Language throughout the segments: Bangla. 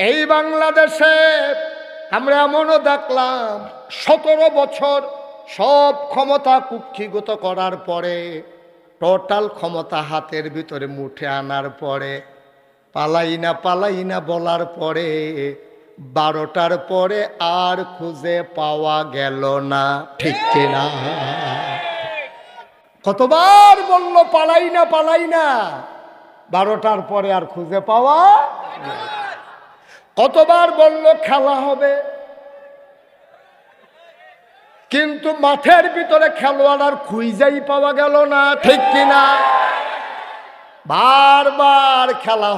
এই বাংলাদেশে আমরা এমনও দেখলাম 17 বছর সব ক্ষমতা কুক্ষিগত করার পরে, টোটাল ক্ষমতা হাতের ভিতরে মুঠে আনার পরে, পালাই না বলার পরে 12টার পরে আর খুঁজে পাওয়া গেল না। ঠিক কিনা? কতবার বলল পালাই না, 12টার পরে আর খুঁজে পাওয়া। কতবার বলল খেলা হবে, কিন্তু মাঠের ভিতরে খেলোয়াড় আর খুঁজেই পাওয়া গেল না। ঠিক কিনা? বারবার খেলা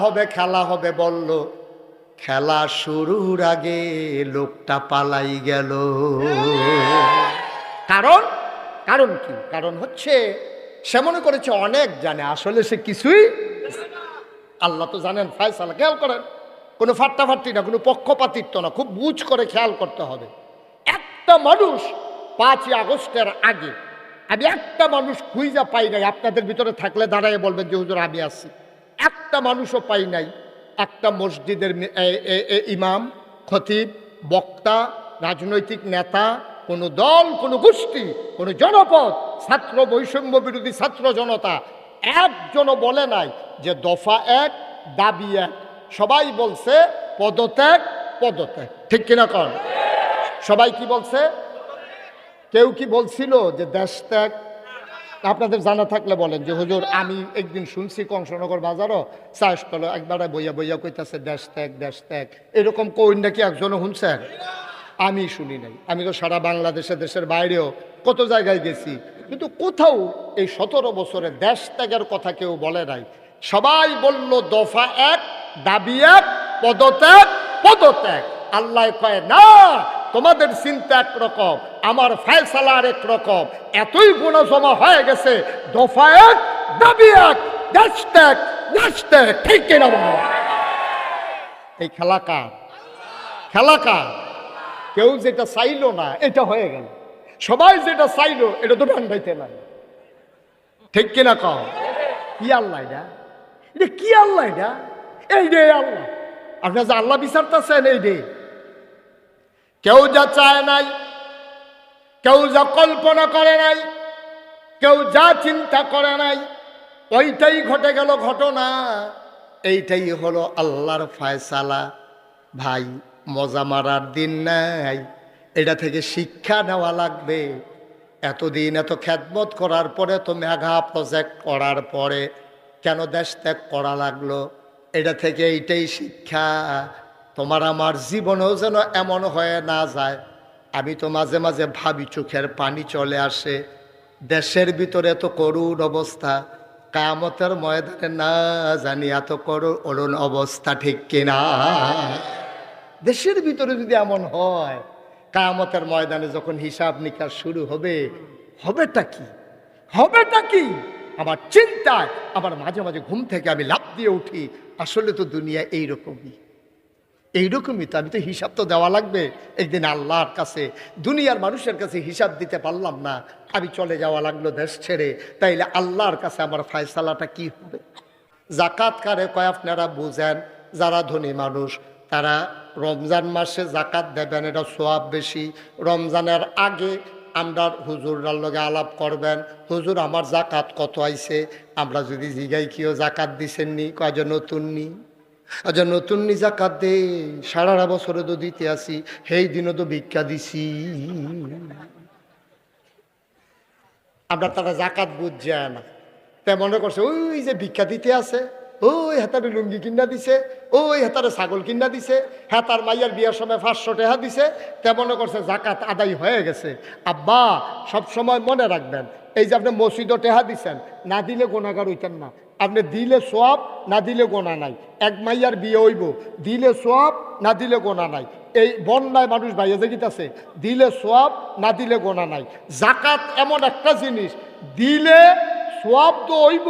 হবে বলল, খেলা শুরুর আগে লোকটা পালাই গেল। কারণ কি? কারণ হচ্ছে সে মনে করেছে অনেক জানে, আসলে সে কিছুই। আল্লাহ তো জানেন ফায়সালা। খেয়াল করেন, কোনো ফাট্টাফাট্টি না, কোনো পক্ষপাতিত্ব না, খুব বুঝ করে খেয়াল করতে হবে। একটা মানুষ 5ই আগস্টের আগে আমি একটা মানুষ খুঁজা পাই নাই। আপনাদের ভিতরে থাকলে দাঁড়ায় বলবেন যে হুজুর আমি আছি। একটা মানুষও পাই নাই। একটা মসজিদের ইমাম, খতিব, বক্তা, রাজনৈতিক নেতা, কোনো দল, কোনো গোষ্ঠী, কোনো জনপদ, ছাত্র বৈষম্য বিরোধী ছাত্র জনতা একজনও বলে নাই যে দফা 1 দাবি 1। সবাই বলছে পদত্যাগ। ঠিক কিনা কর? সবাই কি বলছে? কেউ কি বলছিল যে দেশ ত্যাগ? আপনাদের জানা থাকলে বলেন যে হুজুর আমি একদিন শুনছি কংসনগর বাজারও চাষতলো একবারে বইয়া কইতাছে দেশ ত্যাগ। এরকম কইন নাকি একজনও শুনছেন? আমি শুনি নাই। আমি তো সারা বাংলাদেশে, দেশের বাইরেও কত জায়গায় গেছি, কিন্তু কোথাও এই 17 বছরে দেশ ত্যাগের কথা কেউ বলে নাই। সবাই বলল দফা 1 দাবি 1, পদত্যাগ। আল্লাহ কয় না, তোমাদের চিন্তা একরকম, আমার ফায়সালা আরেক রকম। এতই গুনাহ জমা হয়ে গেছে, দফা 1 দাবি 1, দেশ ত্যাগ। ঠিক কিনা বলো? এই খেলা কার? কেউ যেটা চাইলো না এটা হয়ে গেল, সবাই যেটা চাইলো এটা তো ভাঙাইতে না। ঠিক কিনা কম? কি আল্লাহ এটা? কি আল্লাহ এটা? এই রে আল্লাহ, আপনার যে আল্লাহ বিচারতেছেন এই রে। কেউ যা চায় নাই, কেউ যা কল্পনা করে নাই, কেউ যা চিন্তা করে নাই, ওইটাই ঘটে গেল ঘটনা। এইটাই হলো আল্লাহর ফায়সালা। ভাই, মজা মারার দিন নাই, এটা থেকে শিক্ষা নেওয়া লাগবে। এতদিন এত খেদমত করার পরে, এত মেঘা প্রজেক্ট করার পরে কেন দেশ ত্যাগ করা লাগলো? এটা থেকে এইটাই শিক্ষা, তোমার আমার জীবনেও যেন এমন হয়ে না যায়। আমি তো মাঝে মাঝে ভাবি, চোখের পানি চলে আসে। দেশের ভিতরে এত করুণ অবস্থা, কিয়ামতের ময়দানে না জানি এত করুণ অবস্থা। ঠিক কিনা? দেশের ভিতরে যদি এমন হয়, কিয়ামতের ময়দানে যখন হিসাব নিকাশ শুরু হবে, হবেটা কি? আমার চিন্তায় আমার মাঝে মাঝে ঘুম থেকে আমি লাফ দিয়ে উঠি, আসলে তো দুনিয়া এইরকমই তো। আমি তো হিসাব তো দেওয়া লাগবে একদিন আল্লাহর কাছে। দুনিয়ার মানুষের কাছে হিসাব দিতে পারলাম না, আমি চলে যাওয়া লাগলো দেশ ছেড়ে। তাইলে আল্লাহর কাছে আমার ফায়সালাটা কি হবে? জাকাত কারে কয় আপনারা বুঝেন? যারা ধনী মানুষ তারা রমজান মাসে জাকাত দেবেন, এটা সওয়াব বেশি। রমজানের আগে আমরা হুজুরার লগে আলাপ করবেন, হুজুর আমার জাকাত কত আইছে। আমরা যদি জিগাই কিও জাকাত দিছেন নি, কয় নতুন নি জাকাত দে, সারা বছরে তো দিতে আসি, সেই দিনও তো ভিক্ষা দিছি। আমরা তারা জাকাত বুঝছে না, তাই মনে করছে ওই যে ভিক্ষা দিতে আছে, ওই হেতারে লুঙ্গি কিনা দিছে, ওই হেতারে ছাগল কিনা দিছে, হেতার মাইয়ার বিয়ার সময় 500 টাকা দিছে, তে মনে করছে জাকাত আদায় হয়ে গেছে। আব্বা সব সময় মনে রাখবেন, এই যে আপনি মসজিদও টেহা দিছেন, না দিলে গুনাহগার হইতেন না। আপনি দিলে সওয়াব, না দিলে গোনা নাই। এক মাইয়ার বিয়ে হইব, দিলে সওয়াব, না দিলে গোনা নাই। এই বন্যায় মানুষ বাইরে যেগিতেছে, দিলে সওয়াব, না দিলে গোনা নাই। জাকাত এমন একটা জিনিস, দিলে সওয়াব তো হইব,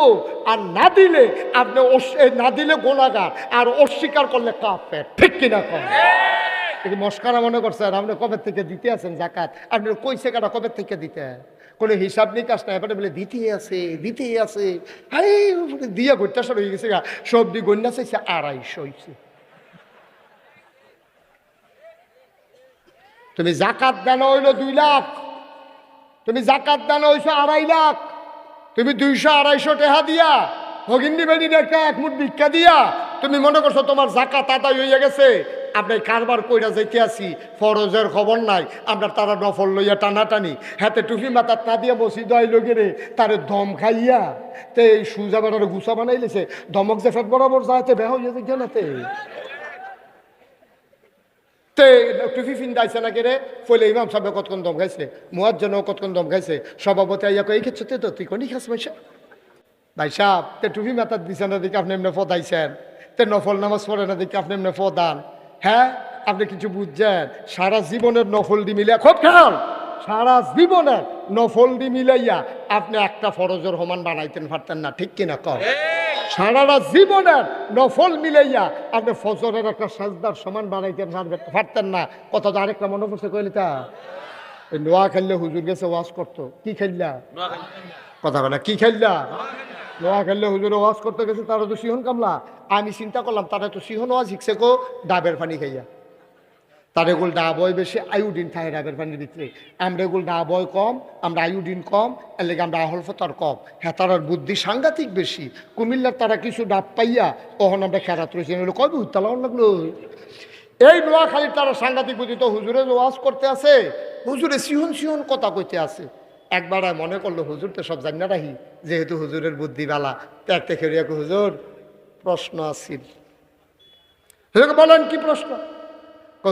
আর না দিলে আপনি না দিলে গোনাগার, আর অস্বীকার করলে কাফের। ঠিক কিনা কম? মস্কারা মনে করছেন আপনি কবে থেকে দিতে আছেন জাকাত? আপনি কইছে কাটা কবে থেকে দিতে? কোনো হিসাব নিকাশ না, এবারে বলে দিতে আছে। আরে দিয়া ঘুরতে হয়ে গেছে, সবজি গন্যা চাইছে 250 হয়েছে। তুমি জাকাত দেন হইলো 2 লাখ, তুমি জাকাত দেন হইছো 2.5 লাখ, তুমি 200-250 টাকা দিয়া ভগিন্নি বেনি একটা 1 মুঠ ভিক্ষা দিয়া তুমি মনে করছো তোমার জাকাত আদায় হইয়া গেছে। আপনি কারবার কইরা যাইতে আসি, ফরজের খবর নাই, আমরা তারা নফল লইয়া টানাটানি, হাতে টুপি মাথার না দিয়া মসজিদ আইলো গেরে তারে দম খাইয়া তে এই সুজা বানার গুছা বানাইলেছে, ধমক যে ফেট বরাবর যাইতে বেহ হইয়া যাইতে না তে টুপি ফিন্দাইছে না কেরে ফলে ইমাম সাহেব কতক্ষণ দম খাইছে, মুয়াজ্জিনও কতক্ষণ দম খাইছে, সভাপতি আইয়া কই এই ক্ষেত্রে তো তুই কোনি খাস মাইসা ভাই সাহেব তে টুপি মাথার দিছে না দেখে আপনি এমনি ফদাইছেন, তে নফল নামাজ পড়ে না দেখে আপনি এমনি ফদান। হ্যাঁ আপনি কিছু বুঝছেন? সারা জীবনের নফল দি মিলিয়া খুব খেয়াল, সারা জীবনের নফল দি মিলাইয়া আপনি একটা ফরজের সমান বানাইতেন পারতেন না, ঠিক কিনা কম? সারাটা জীবনের নফল মিলাইয়া আপনি ফজরের একটা সাজদার সমান বানাইতেন পারতেন না। কথা তো আরেকটা মনে পড়ছে কইলি তা ওই নোয়া খেললে হুজুর গেছে ওয়াজ করতো, কি খেললা কথা বলে কি খেললা? নোয়া খেললে হুজুরে ওয়াজ করতে গেছে, তারা তো সিহন কামলা। আমি চিন্তা করলাম তারা তো সিহন ওয়াজ শিখছে কো ডাবের পানি খাইয়া, তার এগুলো ডাব হয় বেশি, আয়োডিন খায় ডাবের পানির ভিতরে, আমরা এগুলো ডাব হয় কম, আমরা আয়োডিন কম, এর লেগে আমরা আহল ফতর কম। হ্যাঁ তারার বুদ্ধি সাংঘাতিক বেশি। কুমিল্লার তারা কিছু ডাব পাইয়া তখন আমরা খেরাত রয়েছি, কবে উত্তালাও লাগলো। এই নোয়াখালীর তারা সাংঘাতিক বুদ্ধি, তো হুজুরে ওয়াজ করতে আছে, হুজুরে সিহন সিহন কথা কইতে আছে। একবার মনে করলো হুজুর তো সব জানি না রাহি, যেহেতু হুজুরের বুদ্ধি বালা, দেখতে খেয়ে হুজুর প্রশ্ন আসছিল। বলেন কি প্রশ্ন?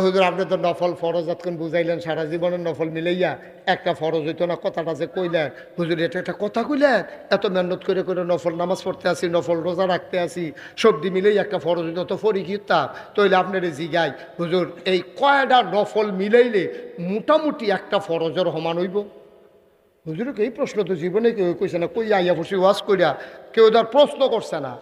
হুজুর আপনি তো নফল ফরজ এতক্ষণ বুঝাইলেন, সারা জীবনের নফল মিলাইয়া একটা ফরজ হইতো না, কথাটা যে কইলেন হুজুর এটা একটা কথা কইলেন, এত মেহনত করে করে নফল নামাজ পড়তে আসি, নফল রোজা রাখতে আসি, সবজি মিলেই একটা ফরজ হইতো, তো ফরি কিতা তইলে আপনার জিগাই হুজুর এই কয়টা নফল মিলাইলে মোটামুটি একটা ফরজের সমান হইব? হুজুরকে এই প্রশ্ন তো জীবনে কেউ কইছে না, কই আইয়া বসে ওয়াজ কইরা কেউ তার প্রশ্ন করছে না।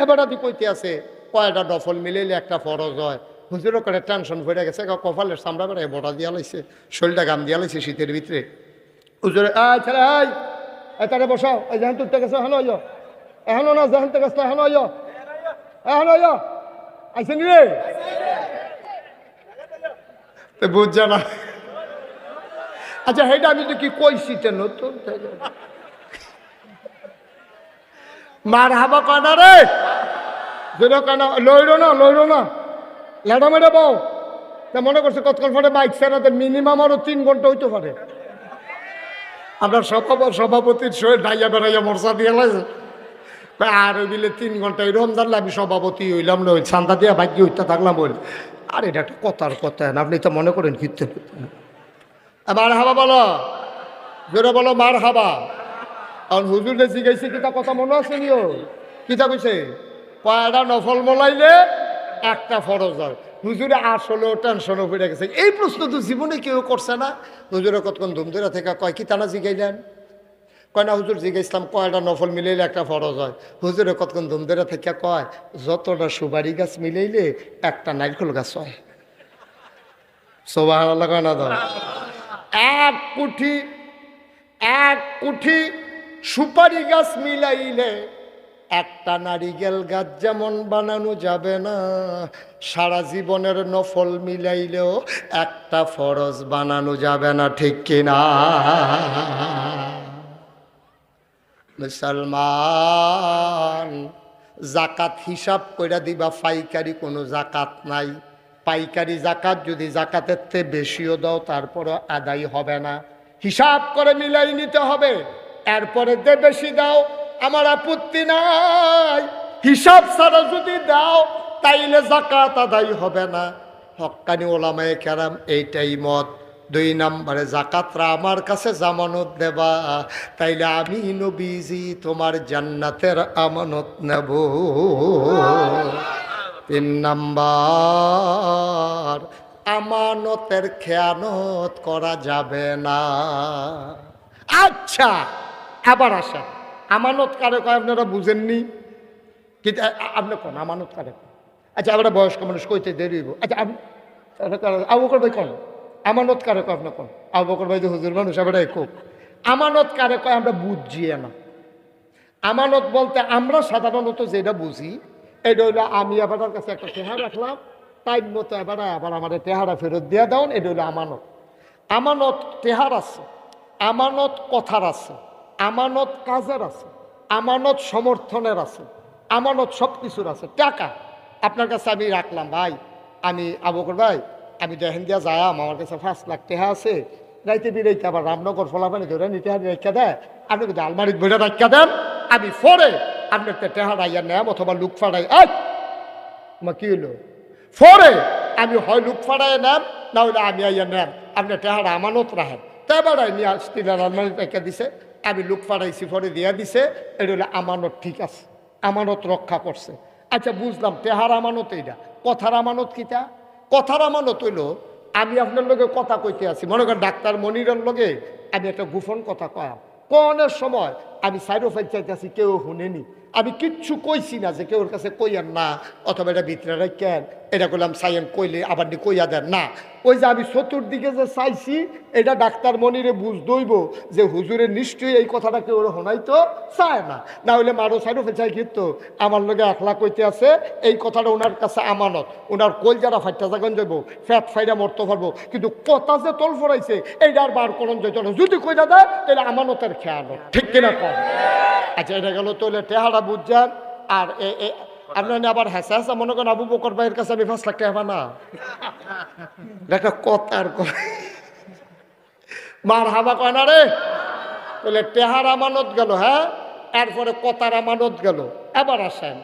এবার আদি কইতে আছে কয়টা নফল মিলাইলে একটা ফরজ হয়। হুজুরও করে টেনশন ভরে গেছে, কপালের চামড়া বেড়ায় বড়া দিয়া লাইছে, শরীরটা গাম দিয়া লাইছে শীতের ভিতরে। হুজুরে ছেলে তারে বসাও, এই যেহেন তুলতে গেছে এখনো আইয়, এখনো না যেহেন গেছে এখনো আইয়, এখনো আইয়, আইসেন রে বুঝছে না। আচ্ছা হেটা আমি তো কি কইছি তে নতুন মার হাবা কানা রে, যেন কানা লইল না লেডা মেরে বউ, তা মনে করছে কতক্ষণ পরে বাইক সেরাতে মিনিমাম আরো 3 ঘন্টা হইতে পারে। আমরা সভাপতির শরীর ডাইয়া বেড়াইয়া মর্চা দিয়ে লাগছে আর ওই বিলে 3 ঘন্টা এরকম জানলে আমি সভাপতি হইলাম না, ওই ছান্দা দিয়া ভাগ্য হইতে থাকলাম। বল আর এটা একটা কথার কথা না, আপনি তো মনে করেন ফিরতে মার হাবা বলো, জোরে বলো মার হাবা। কারণ হুজুর যে জিগাইছে কিতা কথা মনে আছে নিও, কিতা কইছে কয়টা নফল মোলাইলে একটা ফরজ হয়। হুজুরে আসলেও টেনশনও পড়ে গেছে, এই প্রশ্ন তো জীবনে কেউ করছে না। হুজুরে কতক্ষণ ধুমধুরা থেকে কয় কি তানা জিগাইলেন, কয় না হুজুর জিগাইছিলাম কয়টা নফল মিলাইলে একটা ফরজ হয়। হুজুরে কতক্ষণ ধুমধুরা থেকে কয় যতটা সুপারি গাছ মিলাইলে একটা নারকেল গাছ হয়। সুবহানাল্লাহ কয় না দাও। এক কুঠি সুপারি গাছ মিলাইলে একটা নারিকেল গাছ যেমন বানানো যাবে না, সারা জীবনের নফল মিলাইলেও একটা ফরজ বানানো যাবে না, ঠিক কিনা? মুসলমান জাকাত হিসাব কইরা দিবা, পাইকারি কোনো জাকাত নাই। পাইকারি জাকাত যদি জাকাতের চেয়ে বেশিও দাও তারপরও আদায় হবে না, হিসাব করে মিলাই নিতে হবে। এরপরে যে বেশি দাও আমার আপত্তি নাই, হিসাব ছাড়া যদি দাও তাইলে জাকাত আদায় হবে না। হক্কানি ওলামায়ে কেরাম এইটাই মত। 2 নম্বরে জাকাতরা আমার কাছে জামানত দেবা, তাইলে আমি নবীজি তোমার জান্নাতের আমানত নেব। 3 নম্বর আমানতের খেয়ানত করা যাবে না। আচ্ছা আবার আসেন, আমানত কারে কয় আপনারা বুঝেননি? কিন্তু আপনি কোন আমানত কারে কয়? আচ্ছা আমরা বয়স্ক মানুষ কইতে দেরি হইব। আচ্ছা আবু বকর ভাই কোন আমানত কারে কয়? আপনি কোন আবু বকর ভাই তো হুজুর মানুষ, আমরা কোক আমানত কারে কয় আমরা বুঝছি না। আমানত বলতে আমরা সাধারণত যেটা বুঝি এটা হইলো আমি আপনার কাছে একটা টেহা রাখলাম, টাইম মতো এবারে আবার আমার টেহারা ফেরত দিয়ে দাও, এটা হলো আমানত। আমানত টেহার আছে, আমানত কথার আছে, আমানত কাজের আছে, আমানত সমর্থনের আছে, আমানত সব কিছুর আছে। টাকা আপনার কাছে আমি রাখলাম, ভাই আমি আবুকর ভাই আমি দেখেন দিয়া যাই, আমার কাছে 5 লাখ টাকা আছে, রাইতে বিরাইতে আবার রামনগর ফলাফানি ধরে নিতে রেখা দেয়, আপনি কিন্তু আলমারির বইটা রাখা দেন, আমি ফোরে আপনার টেহারা ইয়া নেম অথবা লুক ফাড়াই। আমার কি হইলো ফোরে আমি হয় লুক ফাড়াই নেম, না হইলে আমি আইয়া নেম, আপনার টেহারা আমানত রাখেন। তাই বেড়াই নিয়ে স্টিলের আলমারি রেখে দিছে, আমি লুক ফাড়াইছি, ফরে দিয়া দিছে, এটা হলো আমানত। ঠিক আছে, আমানত রক্ষা করছে। আচ্ছা বুঝলাম, টেহার আমানত এইটা। কথার আমানত কিটা? কথার আমানত হইল আমি আপনার লগে কথা কইতে আছি, মনে করেন ডাক্তার মনিরের লগে আমি একটা গোপন কথা কয়াম, কোনের সময় আমি সাইড অফ চাইতেছি, কেউ শুনেনি, আমি কিচ্ছু কইছি না যে কেউর কাছে কইয়ান না, অথবা এটা ভিতরে রাখেন, এটা করলাম সাইয়েন কইলে আবার কইয়া দেন না। ওই যে আমি চতুর্দিকে যে চাইছি, এটা ডাক্তার মনিরে বুঝ দইব যে হুজুরে নিশ্চয়ই এই কথাটা কেউ শোনাইতো চায় না, না হইলে মারো সাইড অফে চাই কিন্তু আমার লগে একলা কইতে আছে, এই কথাটা ওনার কাছে আমানত, ওনার কল যারা ফাইটা জাগন যাইব, ফ্যাট ফাইডা মরতে পারবো, কিন্তু কথা যে তল ফরাইছে এইটা আর বার করন যাইত না, যদি কইটা দেয় তাহলে আমানতের খেয়াল, ঠিক কিনা কম। আচ্ছা এটা গেল তাহলে টেহারা বুঝছেন। আর আপনার আবার হেসা হেসা মনে করেন আবু বকর ভাইয়ের কাছে আমি 5 লাখ টাকা না, একটা কথার মার হাবা কয় না রে, তাহলে টেহার আমানত গেল। হ্যাঁ, এরপরে কথার আমানত গেল। এবার আসেন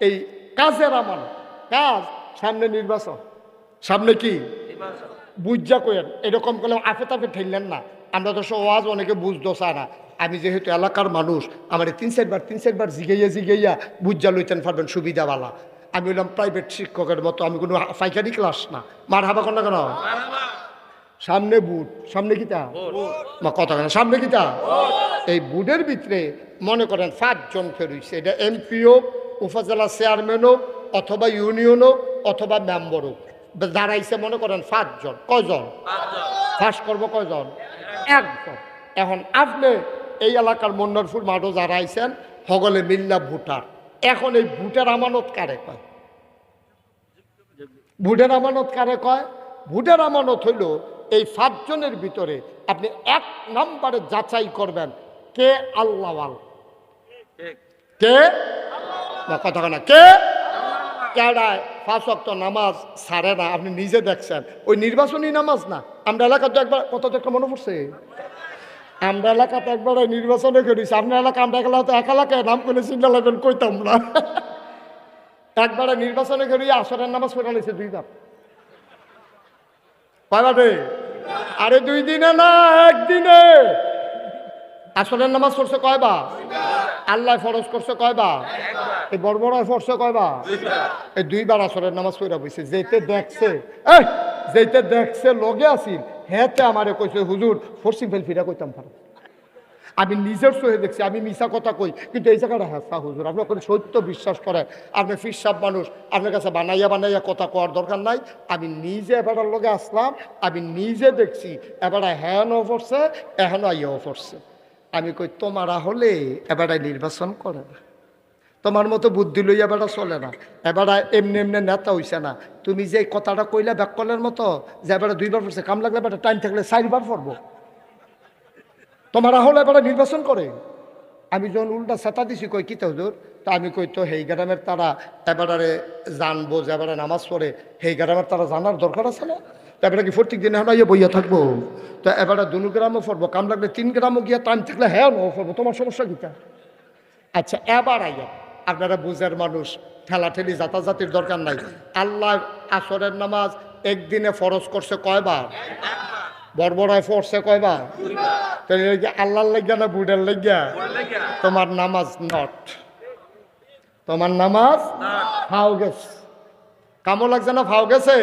এই কাজের আমানত। কাজ সামনে নির্বাচন, সামনে কি বুঝা কইেন, এরকম করলে আফে তাফে ঠেললেন না। আমরা তো ওয়াজ অনেকে বুঝতো চায় না, আমি যেহেতু এলাকার মানুষ আমার 3-4বার জিগাইয়া বুঝা লইতেন পারবেন সুবিধাওয়ালা। আমি হইলাম প্রাইভেট শিক্ষকের মতো, আমি কোনো পাইকারি ক্লাস না। মার হাবা কর না কেন? সামনে বুট, সামনে কিতা কথা কেন, সামনে কিতা এই বুটের ভিতরে মনে করেন 5 জন ফেরুইছে, এটা এমপি হোক, উপজেলা চেয়ারম্যান হোক, অথবা ইউনিয়ন হোক, অথবা মেম্বার হোক, দাঁড়াইছে মনে করেন 5 জন। কয়জন ফাঁস করবো? কয়জন? 1 জন। এখন আপনি এই এলাকার মন্নারপুর মাঠও যারা আইছেন সকলে মিল্লা ভোটার। এখন এই ভোটের আমানত কারে কয়? ভোটের আমানত কারে কয়? ভোটের আমানত হইল এই 5 জনের ভিতরে আপনি 1 নম্বরে যাচাই করবেন কে আল্লাহওয়াল, কে কথা না, কে কেডায় 5 ওয়াক্ত নামাজ ছাড়ে না। আপনি নিজে দেখছেন, ওই নির্বাচনী নামাজ না। আমরা এলাকাতে একবার কত একটা মনে পড়ছে, আমরা এলাকাতে একবার নির্বাচনে করেছি, আপনার এলাকা আমরা এক এলাকায় নাম করে চিন্তা লাগবেন কইতাম না। একবারে নির্বাচনে করি আসরের নামাজ পড়া নিয়েছে 2 বার। কয়বারে? আরে 2 দিনে না, 1 দিনে আসরের নামাজ পড়ছে কয়বার? আল্লাহ ফরজ করছে কয়বার? এই বড়বড়ায় পড়ছে কয়বার? এই 2 বার আসরের নামাজ পড়া বইছে। যেতে দেখছে লগে আসিল, হেতে আমারে কইছে হুজুর ফরসি ফেল ফিরা কইতাম পারে। আমি নিজের সহে দেখছি, আমি মিশা কথা কই কিন্তু এই জায়গাটা হ্যাঁ হুজুর আপনি ওখানে সত্য বিশ্বাস করেন, আপনি ফিরসাব মানুষ, আপনার কাছে বানাইয়া কথা কওয়ার দরকার নাই। আমি নিজে এবারের লগে আসলাম, আমি নিজে দেখছি এবারে হ্যাঁ ন পড়ছে, এখনো আইয়াও পড়ছে। আমি কই তোমারা হলে এবারে নির্বাচন করে না, তোমার মতো বুদ্ধি লইয়া বেড়া চলে না, এবারে এমনি নেতা হইছে না। তুমি যে কথাটা কইলা ব্যাককলের মতো যে এবারে 2 বার পড়ছে, কাম লাগলে বেটা টাইম থাকলে 4 বার পড়বো, তোমারা হলে এবারে নির্বাচন করে। আমি যখন উল্টা সেটা দিছি কই কি হুজুর, তা আমি কই তো হেই গ্রামের তারা এবারে জানবো যে এবারে নামাজ পড়ে, হেই গ্রামের তারা জানার দরকার আছে না? এবারে কি প্রত্যেক দিন এখন বইয়া থাকবো? তো এবারে 2 গ্রামও পড়বো, কাম লাগলে 3 গ্রামও গিয়া টাইম থাকলে হ্যাঁ নো পড়বো, তোমার সমস্যা কিটা? আচ্ছা এবার আইয়া আপনারা বুঝার মানুষ, ঠেলাঠেলি জাতাজাতির দরকার নাই। আল্লাহ আসরের নামাজ একদিনে ফরজ করছে কয়বার? বড়বড়ায় পড়ছে কয়বার? আল্লাহর লাগিয়া না বুড়ের লাগিয়া? তোমার নামাজ নট, তোমার নামাজ ফাও গেছে। কামো লাগছে না? ফাও গেছে।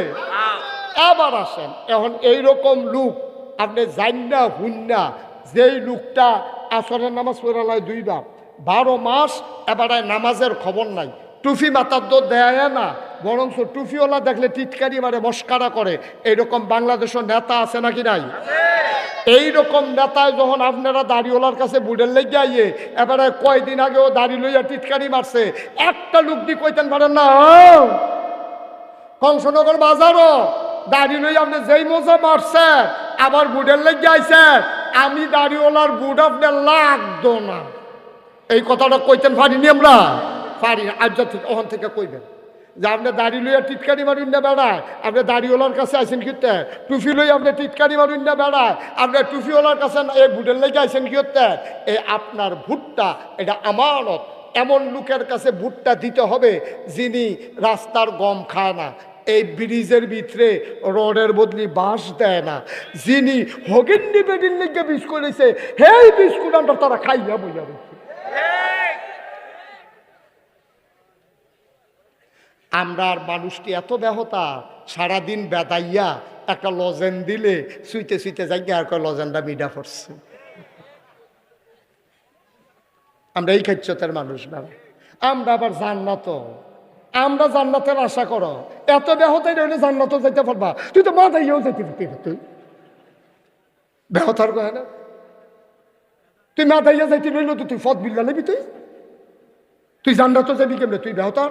এবার আসেন, এখন এইরকম লোক আপনি জান্না হুন্না, যেই লোকটা আসরের নামাজ পড়ালায় 2 বার 12 মাস এবারে নামাজের খবর নাই, টুফি মাথার দোর দেয় না, বরং টুফিওয়ালা দেখলে টিটকারি মারে মস্কারা করে। এইরকম বাংলাদেশের নেতা আছে নাকি নাই? এইরকম নেতায় যখন আপনারা দাড়িওয়ালার কাছে বুড়ের লেগে আইয়ে এবারে কয়দিন আগেও দাড়ি লইয়া টিটকারি মারছে, একটা লোক দিয়ে কইতেন পারেন না কংসনগর বাজারও দাড়ি লই আপনি যেই মজা মারছে আবার বুটের লেগে আইছে, আমি দাড়িওয়ালার বুট আপনার লাগতো না। এই কথাটা কইতেন পারিনি আমরা, পারি না। আজ থেকে ওখান থেকে কইবেন যে আপনি দাড়ি লইয়া টিটকারি মারুন না বেড়ায়, আপনি দাড়িওয়ালার কাছে আইসেন কিতে, টুফি লই আপনি টিটকারি মারুন না বেড়ায়, আপনি টুফিওয়ালার কাছে এই বুটের লেগে আইসেন কিতে। এই আপনার ভুট্টা এটা আমানত। এমন লোকের কাছে ভুট্টা দিতে হবে যিনি রাস্তার গম খায় না, এই ব্রিজের ভিতরে রোডের বদলি বাঁশ দেয় না, যিনি হগিন্নি বেডির লিগে বিস্কুট দিয়েছে হেই বিস্কুট আমরা তারা খাইয়া বইয়া রয়েছে। আমরা আর মানুষটি এত ব্যাহতা, সারাদিন বেদাইয়া একটা লজেন দিলে শুইতে শুইতে যাই আর কয় লজেনটা মিডা পড়ছে। আমরা এই খাচ্ছতের মানুষ না। আমরা আবার জান্নাত, আমরা জান্নাতের আশা করো, এত ব্যাহতাই রইলে জান্নাত যাইতে পারবা? তুই তো মাথাইয়াও যাইতে পারবি, তুই ব্যাহতার কয় না, তুই মাথাইয়া যাইতে রইল তো তুই ফত বিল্লা নেবি, তুই জান্নাত যাবি কেমনে? তুই ব্যাহতার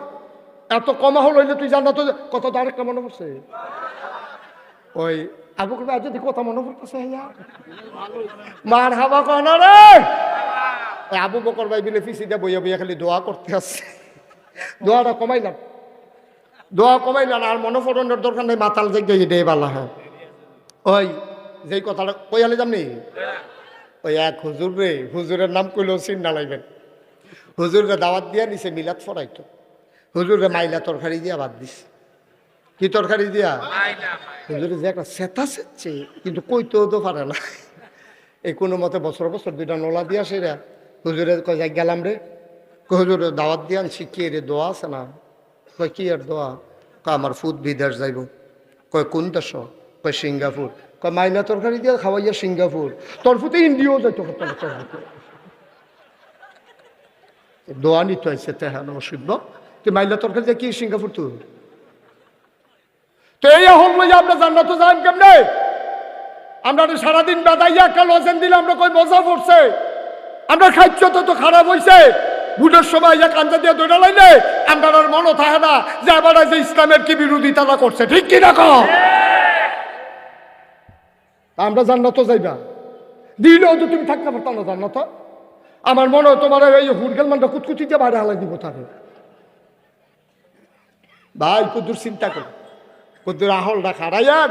এত কমা হল হইলে তুই জান্নাত কত আরেকটা মনে পড়ছে ওই আবু বকর আজ যদি কথা মনে পড়তেছে মার হাবা কনা রে। আবু বকর ভাই বিলে পিছিয়ে দিয়ে বইয়া বইয়া খালি দোয়া করতে আসছে, দোয়াটা কমাইলাম, দোয়া কমাইলাম আর মনে পড়ানোর দরকার নেই, মাতাল জায়গায় ডে বালা। হ্যাঁ ওই যেই কথাটা কইয়ালে যামনি, ওই এক হুজুর রে, হুজুরের নাম কইলেও চিন্তা লাগবেন, হুজুরকে দাওয়াত দিয়া নিছে মিলাদ ফরাইতো, হুজুরে মাইলা তরকারি দিয়া বাদ দিস। কি তরকারি দিয়া? হুজুরে যে একটা সেতা সেচ্ছে কিন্তু কইতেও তো পারে না, এই কোনো মতে বছর বছর দুইটা নলা দিয়া সেরা হুজুরে কয় যাই গেলাম রে, হুজুরে দাওয়াত দিয়ে আনছি, কে রে দোয়া আছে না? কয় কি আর দোয়া? কয় আমার ফুট বিদেশ যাইব। কয় কোন দেশ? কয় সিঙ্গাপুর। কয় মাইলা তরকারি দিয়া খাওয়াইয়া সিঙ্গাপুর, তোর ফুটে ইন্ডিয়াও যাইতো, দোয়া নিতে হয়েছে তেহান অসুবিধ। তুই মাইলা তরকারি দিয়ে কি সিঙ্গাপুর তোর? তো এই হল আমরা জান্নাত যান কেমনে? আমরা সারাদিন বেদাইয়া একটা লজেন দিলে আমরা কই মজা পড়ছে, আমরা খাইছ তো খারাপ হয়েছে। বুটের সময় এক কান্দা দিয়ে দৌড়া লাইলে আমরা মনও থাকে না যে আবার যে ইসলামের কি বিরোধিতা করছে, ঠিক কি না? আমরা জান্নাত যাইবা দিলেও তো তুমি থাকতে পারতাম না জান্নাত। আমার মনে হয় তোমার এই হুড়গেল মানটা কুতকুতি দিয়ে বাইরে হালাই দিব তাকে। ভাই কুদ্দুর চিন্তা করে, কুদ্দুর আহলটা খারাইয়ান,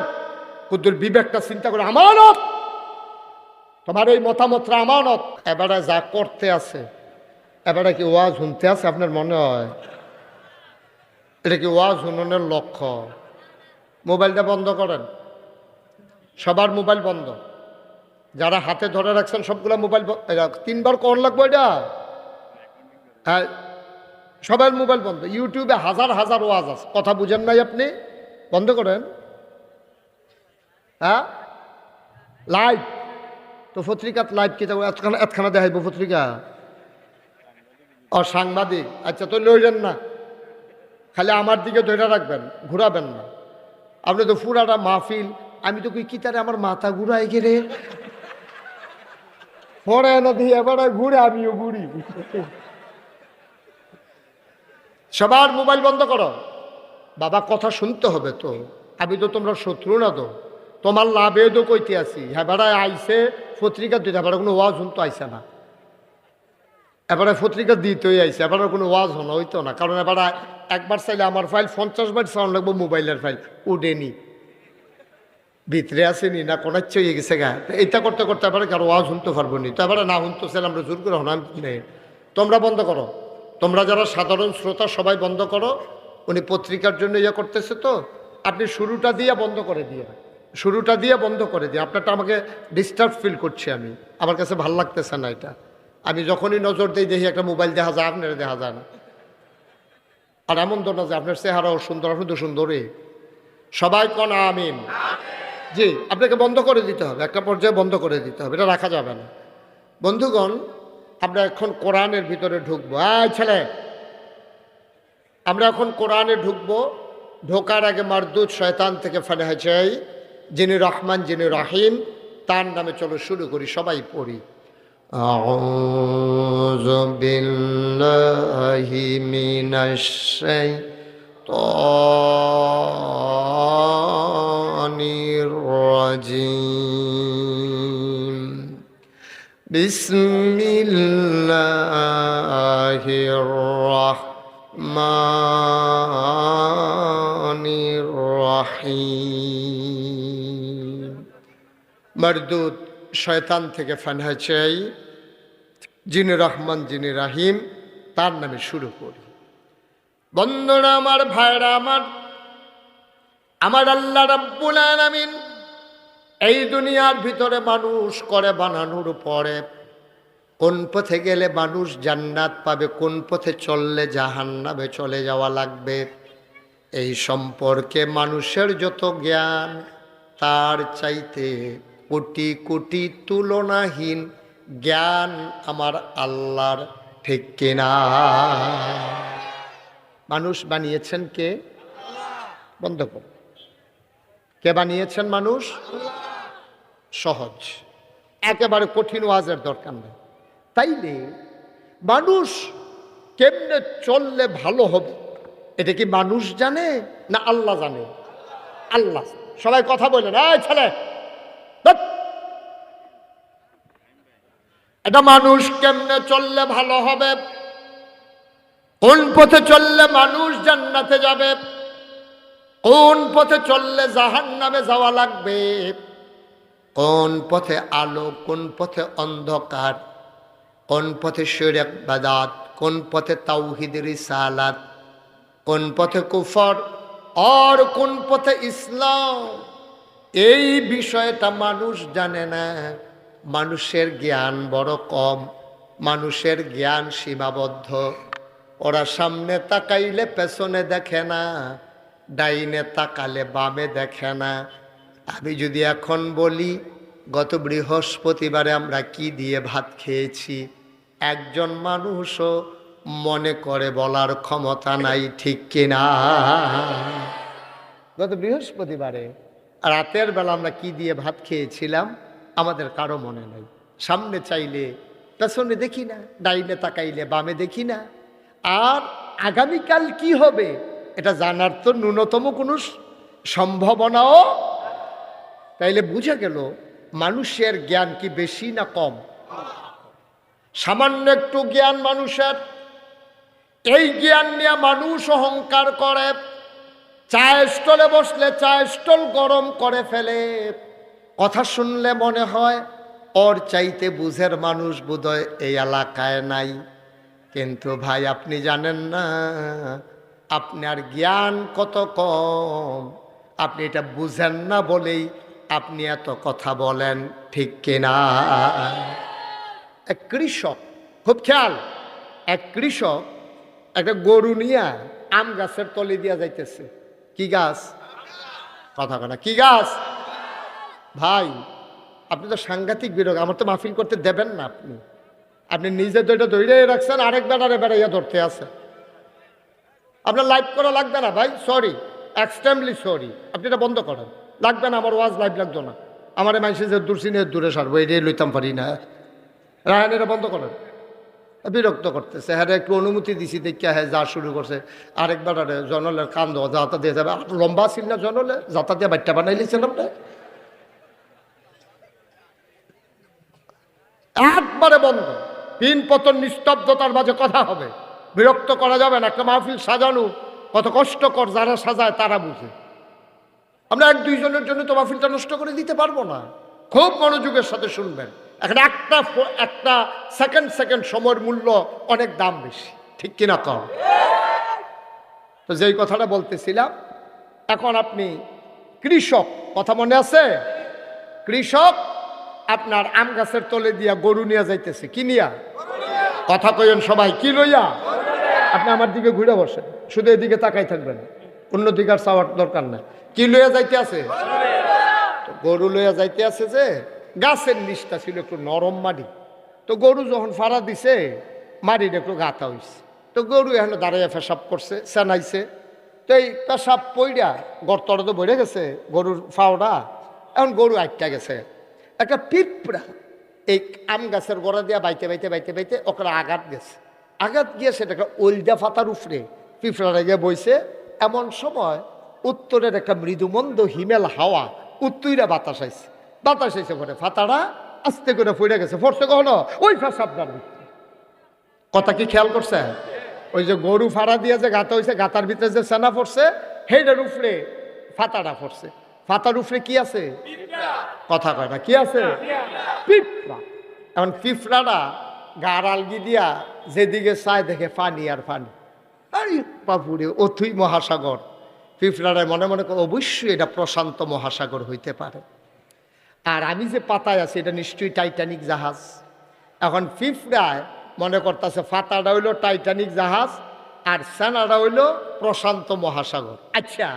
কুদ্দুর বিবেকটা চিন্তা করে। আমানত তোমার এই মতামতটা আমানত। এবারে যা করতে আছে, এবারে কি ওয়াজ শুনতে আছে আপনার মনে হয়? এটা কি ওয়াজ শুনানোর লক্ষ্য? মোবাইলটা বন্ধ করেন, সবার মোবাইল বন্ধ, যারা হাতে ধরে রাখছেন সবগুলা মোবাইল। 3 বার কর লাগবো এটা। হ্যাঁ সবার মোবাইল বন্ধ। ইউটিউবে হাজার হাজার ওয়াজ আছে, কথা বুঝেন নাই আপনি? বন্ধ করেন। হ্যাঁ লাইভ তো পত্রিকাত লাইভ কি এতখানা দেখাইব পত্রিকা? ও সাংবাদিক, আচ্ছা তো লইলেন না, খালি আমার দিকে ধরে রাখবেন, ঘুরাবেন না। আপনি তো পুরাটা মাহফিল, আমি তো কই কি তারে আমার মাথা ঘুরাই গেলে পরে না দিয়ে এবার ঘুরে আমিও ঘুরি। সবার মোবাইল বন্ধ করো। বাবা কথা শুনতে হবে তো, আমি তো তোমরা শত্রু না তো, তোমার লাভে তো কইতে আছি। হ্যাঁ বেড়ায় আইসে পত্রিকা দিতে, এবার কোনো ওয়াজ শুনতে আইসে না, এবারে পত্রিকা দিতেই আইসে, এবারে কোনো ওয়াজ হনো হইতো না। কারণ এবারে একবার চাইলে আমার ফাইল 50 বার সাউন্ড লাগবো, মোবাইলের ফাইল উঠেনি, ভিতরে আসেনি না, কোনাচ্ছে হয়ে গেছে গা। এইটা করতে করতে এবারে কারো ওয়াজ শুনতে পারবো নি, তো এবারে না শুনতে চাইলে আমরা জোর করে হনাম নেই। তোমরা বন্ধ করো, তোমরা যারা সাধারণ শ্রোতা সবাই বন্ধ করো। উনি পত্রিকার জন্য ইয়ে করতেছে তো, আপনি শুরুটা দিয়ে বন্ধ করে দিয়ে, শুরুটা দিয়ে বন্ধ করে দিয়ে। আপনারটা আমাকে ডিস্টার্ব ফিল করছি আমি, আমার কাছে ভাল লাগতেছে না এটা। আমি যখনই নজর দিই দেখি একটা মোবাইল দেখা যায়, আপনারা দেখা যায় না। আর এমন তো না যে আপনার চেহারাও সুন্দর, আপনি তো সুন্দরই। সবাই কোন আমিন। জি আপনাকে বন্ধ করে দিতে হবে, একটা পর্যায়ে বন্ধ করে দিতে হবে, এটা রাখা যাবে না। বন্ধুগণ আমরা এখন কোরআনের ভিতরে ঢুকবো। ছেলে আমরা এখন কোরআনে ঢুকবো। ঢোকার আগে মারদুদ শয়তান থেকে ফানাহ চাই, যিনি রহমান যিনি রহিম, তার নামে চলো শুরু করি, সবাই পড়ি। আউযু বিল্লাহি মিনাশ الشيطانir rajim. Bismillahirrahmanirrahim. মরদুদ শয়তান থেকে ফানা চাই, যিনি রহমান যিনি রাহিম, তার নামে শুরু করি। বন্ধুরা আমার, ভাইরা আমার, আমার আল্লাহ রাব্বুল আলামিন এই দুনিয়ার ভিতরে মানুষ করে বানানোর পরে কোন পথে গেলে মানুষ জান্নাত পাবে, কোন পথে চললে জাহান্নামে চলে যাওয়া লাগবে, এই সম্পর্কে মানুষের যত জ্ঞান তার চাইতে কোটি কোটি তুলনাহীন জ্ঞান আমার আল্লাহর, ঠিক কিনা? মানুষ বানিয়েছেন কে? বন্ধ কর। কে বানিয়েছেন মানুষ? সহজ, একেবারে কঠিন ওয়াজের দরকার নেই। তাইলে মানুষ কেমনে চললে ভালো হবে, এটা কি মানুষ জানে না আল্লাহ জানে? আল্লাহ। সবাই কথা বললেন, এই ছেলে, এটা মানুষ কেমনে চললে ভালো হবে, কোন পথে চললে মানুষ জান্নাতে যাবে, কোন পথে চললে জাহান্নামে যাওয়া লাগবে, কোন পথে আলো, কোন পথে অন্ধকার, কোন পথে শিরক বিদআত, কোন পথে তাওহীদ রিসালাত, কোন পথে কুফর আর কোন পথে ইসলাম, এই বিষয়টা মানুষ জানে না। মানুষের জ্ঞান বড় কম, মানুষের জ্ঞান সীমাবদ্ধ। ওরা সামনে তাকাইলে পেছনে দেখে না, ডাইনে তাকালে বামে দেখে না। আমি যদি এখন বলি গত বৃহস্পতিবারে আমরা কি দিয়ে ভাত খেয়েছি, একজন মানুষও মনে করে বলার ক্ষমতা নাই, ঠিক কিনা? গত বৃহস্পতিবারে রাতের বেলা আমরা কি দিয়ে ভাত খেয়েছিলাম আমাদের কারো মনে নাই। সামনে চাইলে পেছনে দেখি না, ডাইনে তাকাইলে বামে দেখি না। আর আগামীকাল কি হবে এটা জানার তো ন্যূনতম কোনো সম্ভাবনাও। তাইলে বুঝা গেল মানুষের জ্ঞান কি বেশি না কম? সামান্য একটু জ্ঞান মানুষের, এই জ্ঞান নিয়ে মানুষ অহংকার করে। চায়ের স্টলে বসলে চায়ের স্টল গরম করে ফেলে। কথা শুনলে মনে হয় ওর চাইতে বুঝের মানুষ বোধহয় এই এলাকায় নাই। কিন্তু ভাই আপনি জানেন না আপনার জ্ঞান কত কম, আপনি এটা বুঝেন না বলেই আপনি এত কথা বলেন, ঠিক কিনা? এক কৃষক, খুব খেয়াল, এক কৃষক একটা গরু নিয়ে আম গাছের তলে দিয়া যাইতেছে। কি গাছ? কথা কথা, কি গাছ? ভাই আপনি তো সাংঘাতিক বিরোধ, আমার তো মাহফিল করতে দেবেন না। আপনি নিজে দুইটা ধরে রাখছেন, আরেক বেড়ারে বেড়াইয়া ধরতে আছে। আপনার লাইভ করা লাগবে না ভাই, সরি, এক্সট্রিমলি সরি। আপনি এটা বন্ধ করেন, লাগবে না। আমার ওয়াজ লাইভ লাগতো না। আমার মানুষের যে দূর সিনে দূরে সারবো, এটাই লইতাম পারি না। রায়ন এটা বন্ধ করেন, বিরক্ত করতেছে। হ্যাঁ একটু অনুমতি দিছি দেখে হ্যাঁ যা শুরু করছে। আরেকবার জনলের কান্দ যাতা দিয়ে যাবে, লম্বা ছিল না জনলে, যাতা দিয়ে বাচ্চা বানাইলিছিলাম না। একবারে বন্ধ, তিন পতন নিস্তব্ধতার মাঝে কথা হবে, বিরক্ত করা যাবে না। একটা মাহফিল সাজানো কত কষ্টকর, যারা সাজায় তারা বুঝে। আমরা এক দুইজনের জন্য তো মাহফিলটা নষ্ট করে দিতে পারবো না। খুব মনোযোগের সাথে শুনবেন। এখন একটা সেকেন্ড সময়ের মূল্য অনেক দাম বেশি, ঠিক কিনা কম? তো যেই কথাটা বলতেছিলাম, এখন আপনি কৃষক, কথা মনে আছে? কৃষক আপনার আম গাছের তলে দিয়া গরু নিয়ে যাইতেছে। কি নিয়া? কথা কইন সবাই, কি লইয়া? আপনি আমার দিকে ঘুরে বসেন, শুধু এদিকে তাকাই থাকবেন, অন্যদিকে আর চাওয়ার দরকার নাই। কি লইয়া যাইতে আছে? গরু লইয়া যাইতে আছে। যে গাছের নিচটা ছিল একটু নরম মাটি, তো গরু যখন ফাড়া দিছে মাটিটা একটু গাঁথা হইছে। তো গরু এখানে দাঁড়াইয়া পেশাব করছে, সেনাইছে। তো এই পেশাব পইড়া গর্তটা তো বেড়ে গেছে গরুর ফাওড়া, এখন গরু আটটা গেছে। একটা পিঁপড়া এই আম গাছের গোড়া দিয়া বাইতে বাইতে বাইতে বাইতে ওখানে আঘাত গেছে। আঘাত গিয়ে সেটা একটা ওলদা ফাতার উপরে পিঁপড়াটা গিয়ে বইছে, এমন সময় উত্তরের একটা মৃদুমন্দ হিমেল হাওয়া উত্তইরা বাতাস আইছে পরে ফাতাটা আস্তে করে পড়ে গেছে। ফরছে কখনো ওই ফাঁস আপনার কথা কি খেয়াল করছে? ওই যে গরু ফাড়া দিয়ে যে গাতা হয়েছে, গাতার ভিতরে যে সেনা পড়ছে, সেইটার উপরে ফাতাটা পড়ছে। ফাতার উপরে কি আছে? কথা কয় না, কি আছে? পিঁপড়া। এখন পিঁপড়াটা গার আলগি দিয়া যেদিকে চায় দেখে পানি আর পানি, আরে বাপুরে অথই মহাসাগর। পিঁপড়াটায় মনে মনে করে অবশ্যই এটা প্রশান্ত মহাসাগর হইতে পারে। আর আমি যে পাতায় আছি এটা নিশ্চয়ই টাইটানিক জাহাজ। এখন পিঁপড়ায় মনে করতেছে ফাতাটা হইল টাইটানিক জাহাজ আর সেনাটা হইল প্রশান্ত মহাসাগর। আচ্ছা,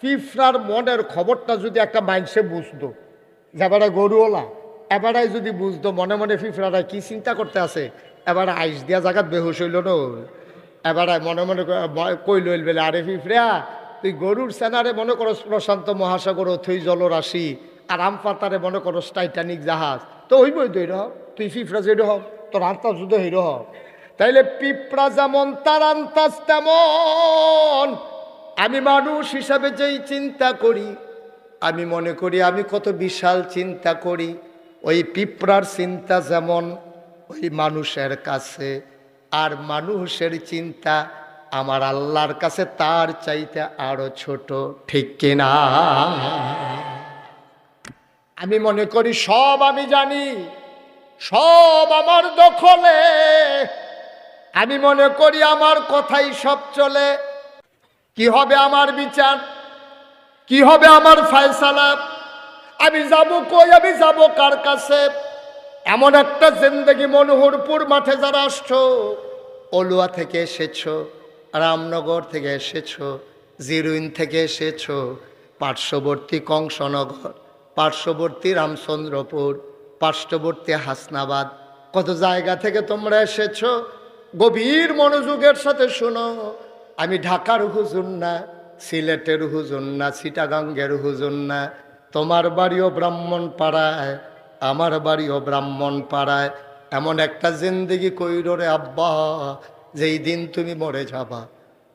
পিঁপড়ার মনের খবরটা যদি একটা মানুষে বুঝতো, এবারে গরুওলা এবারে যদি বুঝতো মনে মনে পিঁপড়াটা কি চিন্তা করতে আছে, এবারে আইস দিয়া জায়গাত বেহুশ হইল না, এবারে মনে মনে কইল বেলে আরে পিঁপড়া তুই গরুর সেনারে মনে করো প্রশান্ত মহাসাগর অথই জলরাশি, আর আম পাতারে মনে করো টাইটানিক জাহাজ, তো ওই বই দই রহ তুই পিঁপড়া যেটা হব তোর আন্তাজ যদি হইর হব। তাইলে পিঁপড়া যেমন তার আন্তাজ তেমন আমি মানুষ হিসাবে যেই চিন্তা করি, আমি মনে করি আমি কত বিশাল চিন্তা করি, ওই পিঁপড়ার চিন্তা যেমন ওই মানুষের কাছে, আর মানুষের চিন্তা আমার আল্লাহর কাছে তার চাইতে আরো ছোট, ঠিক কিনা? আমি মনে করি সব আমি জানি, সব আমার দখলে, আমি মনে করি আমার কথাই সব চলে। কি হবে আমার বিচার, কি হবে আমার ফয়সালা, আমি যাব কই, আমি যাব কার কাছে? এমন একটা জিন্দেগি মনোহরপুর মাঠে যারা আসছো, অলুয়া থেকে এসেছো, রামনগর থেকে এসেছো, জিরুইন থেকে এসেছো, পার্শ্ববর্তী কংসনগর, পার্শ্ববর্তী রামচন্দ্রপুর, পার্শ্ববর্তী হাসনাবাদ, কত জায়গা থেকে তোমরা এসেছো, গভীর মনোযোগের সাথে শোনো। আমি ঢাকার হুজুর না, সিলেটের হুজুর না, চিটাগাঙ্গের হুজুর না, তোমার বাড়িও ব্রাহ্মণ পাড়ায়, আমার বাড়িও ব্রাহ্মণ পাড়ায়। এমন একটা জিন্দেগি কইরো রে আব্বা, যেই দিন তুমি মরে যাবা